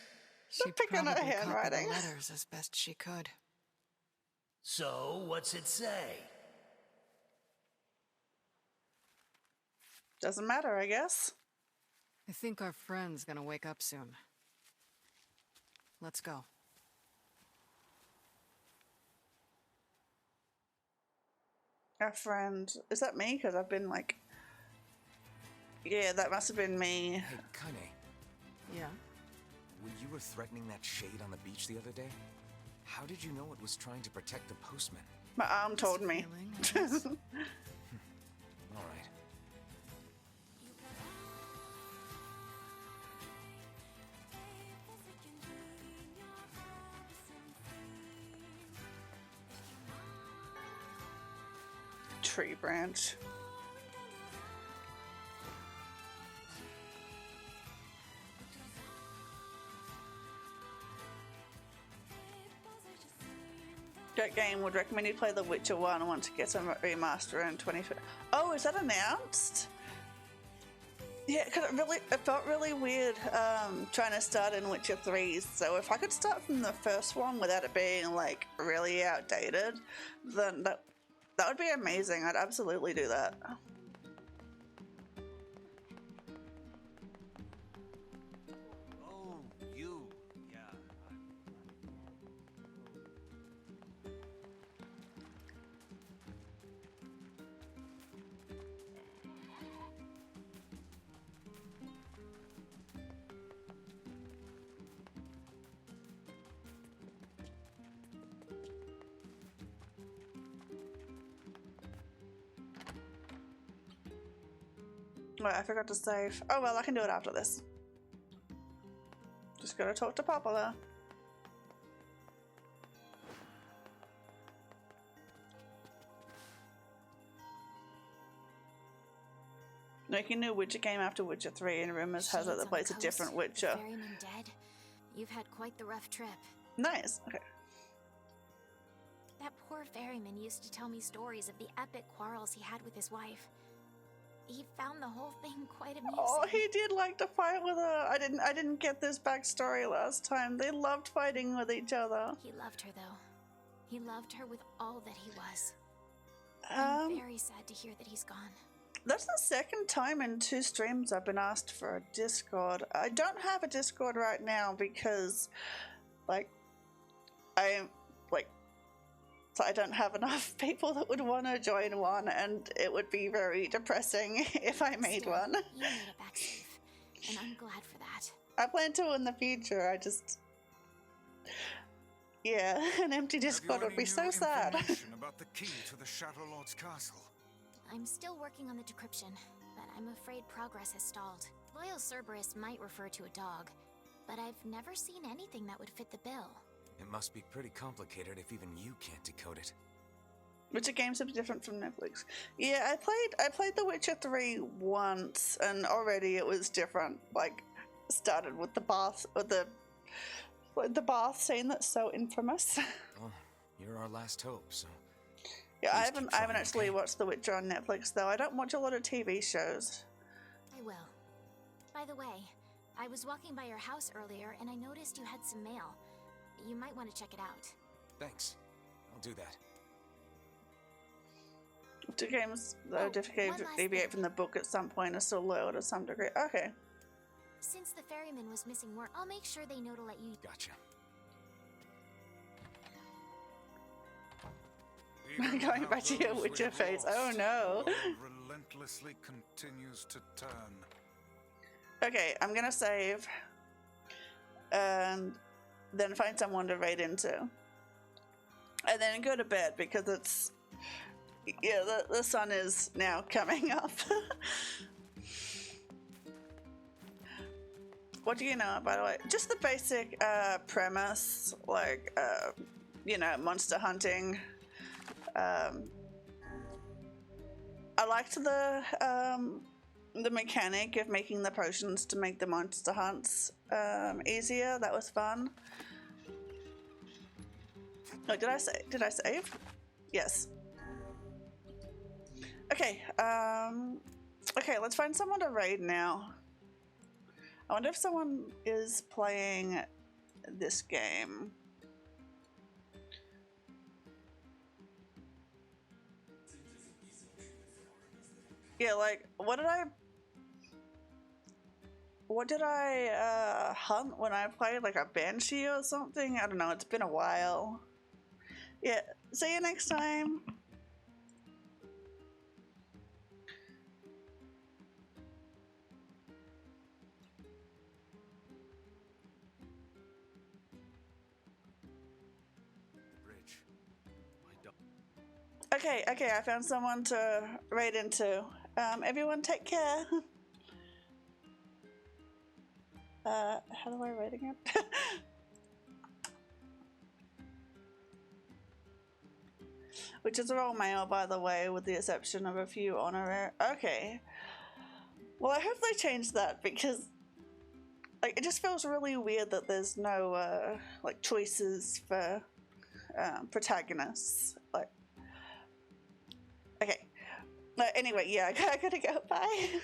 She picking her probably handwriting. copied the letters as best she could. So, what's it say? Doesn't matter, I guess. I think our friend's gonna wake up soon. Let's go. Our friend. Is that me? Because I've been like... Yeah, that must have been me. Hey, Kane. Yeah? When you were threatening that shade on the beach the other day, how did you know it was trying to protect the postman? My arm told me. All right. tree branch. Great game. Would recommend you play The Witcher 1 once it gets a remaster in 2050. Oh, is that announced? Yeah, because it felt really weird trying to start in Witcher 3. So if I could start from the first one without it being like really outdated, then that would be amazing. I'd absolutely do that. Oh, you. Yeah. Wait, I forgot to save. Oh well, I can do it after this. Just gotta talk to Papa though. Making a new Witcher game after Witcher 3, and rumors has it that plays a different Witcher. Ferryman dead. You've had quite the rough trip. Nice. Okay. That poor ferryman used to tell me stories of the epic quarrels he had with his wife. He found the whole thing quite amusing. Oh, he did like to fight with her. I didn't get this backstory last time. They loved fighting with each other. He loved her though. He loved her with all that he was. I'm very sad to hear that he's gone. That's the second time in 2 streams I've been asked for a Discord. I don't have a Discord right now because, like, I don't have enough people that would want to join one, and it would be very depressing if I made one. You made it back safe, and I'm glad for that. I plan to in the future. Yeah, an empty Discord would be so sad. About the key to the Shadow Lord's castle. I'm still working on the decryption, but I'm afraid progress has stalled. Loyal Cerberus might refer to a dog, but I've never seen anything that would fit the bill. It must be pretty complicated if even you can't decode it. Witcher games are different from Netflix. Yeah, I played The Witcher 3 once, and already it was different. Like, started with the bath, or the bath scene that's so infamous. Well, you're our last hope, so. Yeah, I haven't actually watched The Witcher on Netflix though. I don't watch a lot of TV shows. I will. By the way, I was walking by your house earlier and I noticed you had some mail. You might want to check it out. Thanks. I'll do that. Two games that deviate from the book at some point are still loyal to some degree. Okay. Since the ferryman was missing work, I'll make sure they know to let you. Gotcha. Going back to your Witcher face. Oh no. Relentlessly continues to turn. Okay, I'm gonna save and then find someone to raid into, and then go to bed because it's the sun is now coming up. What do you know, by the way? Just the basic premise, like monster hunting. I liked the mechanic of making the potions to make the monster hunts easier. That was fun. Oh, did I save? Yes. Okay. Okay, let's find someone to raid now. I wonder if someone is playing this game. Yeah, like, what did I hunt when I played, like a banshee or something? I don't know, it's been a while. Yeah, see you next time. Okay, I found someone to raid into. Everyone take care. How do I raid again? which is all male, by the way, with the exception of a few honorary. Okay. Well, I hope they change that, because like it just feels really weird that there's no like choices for protagonists. Like, okay. Anyway, yeah, I gotta go. Bye.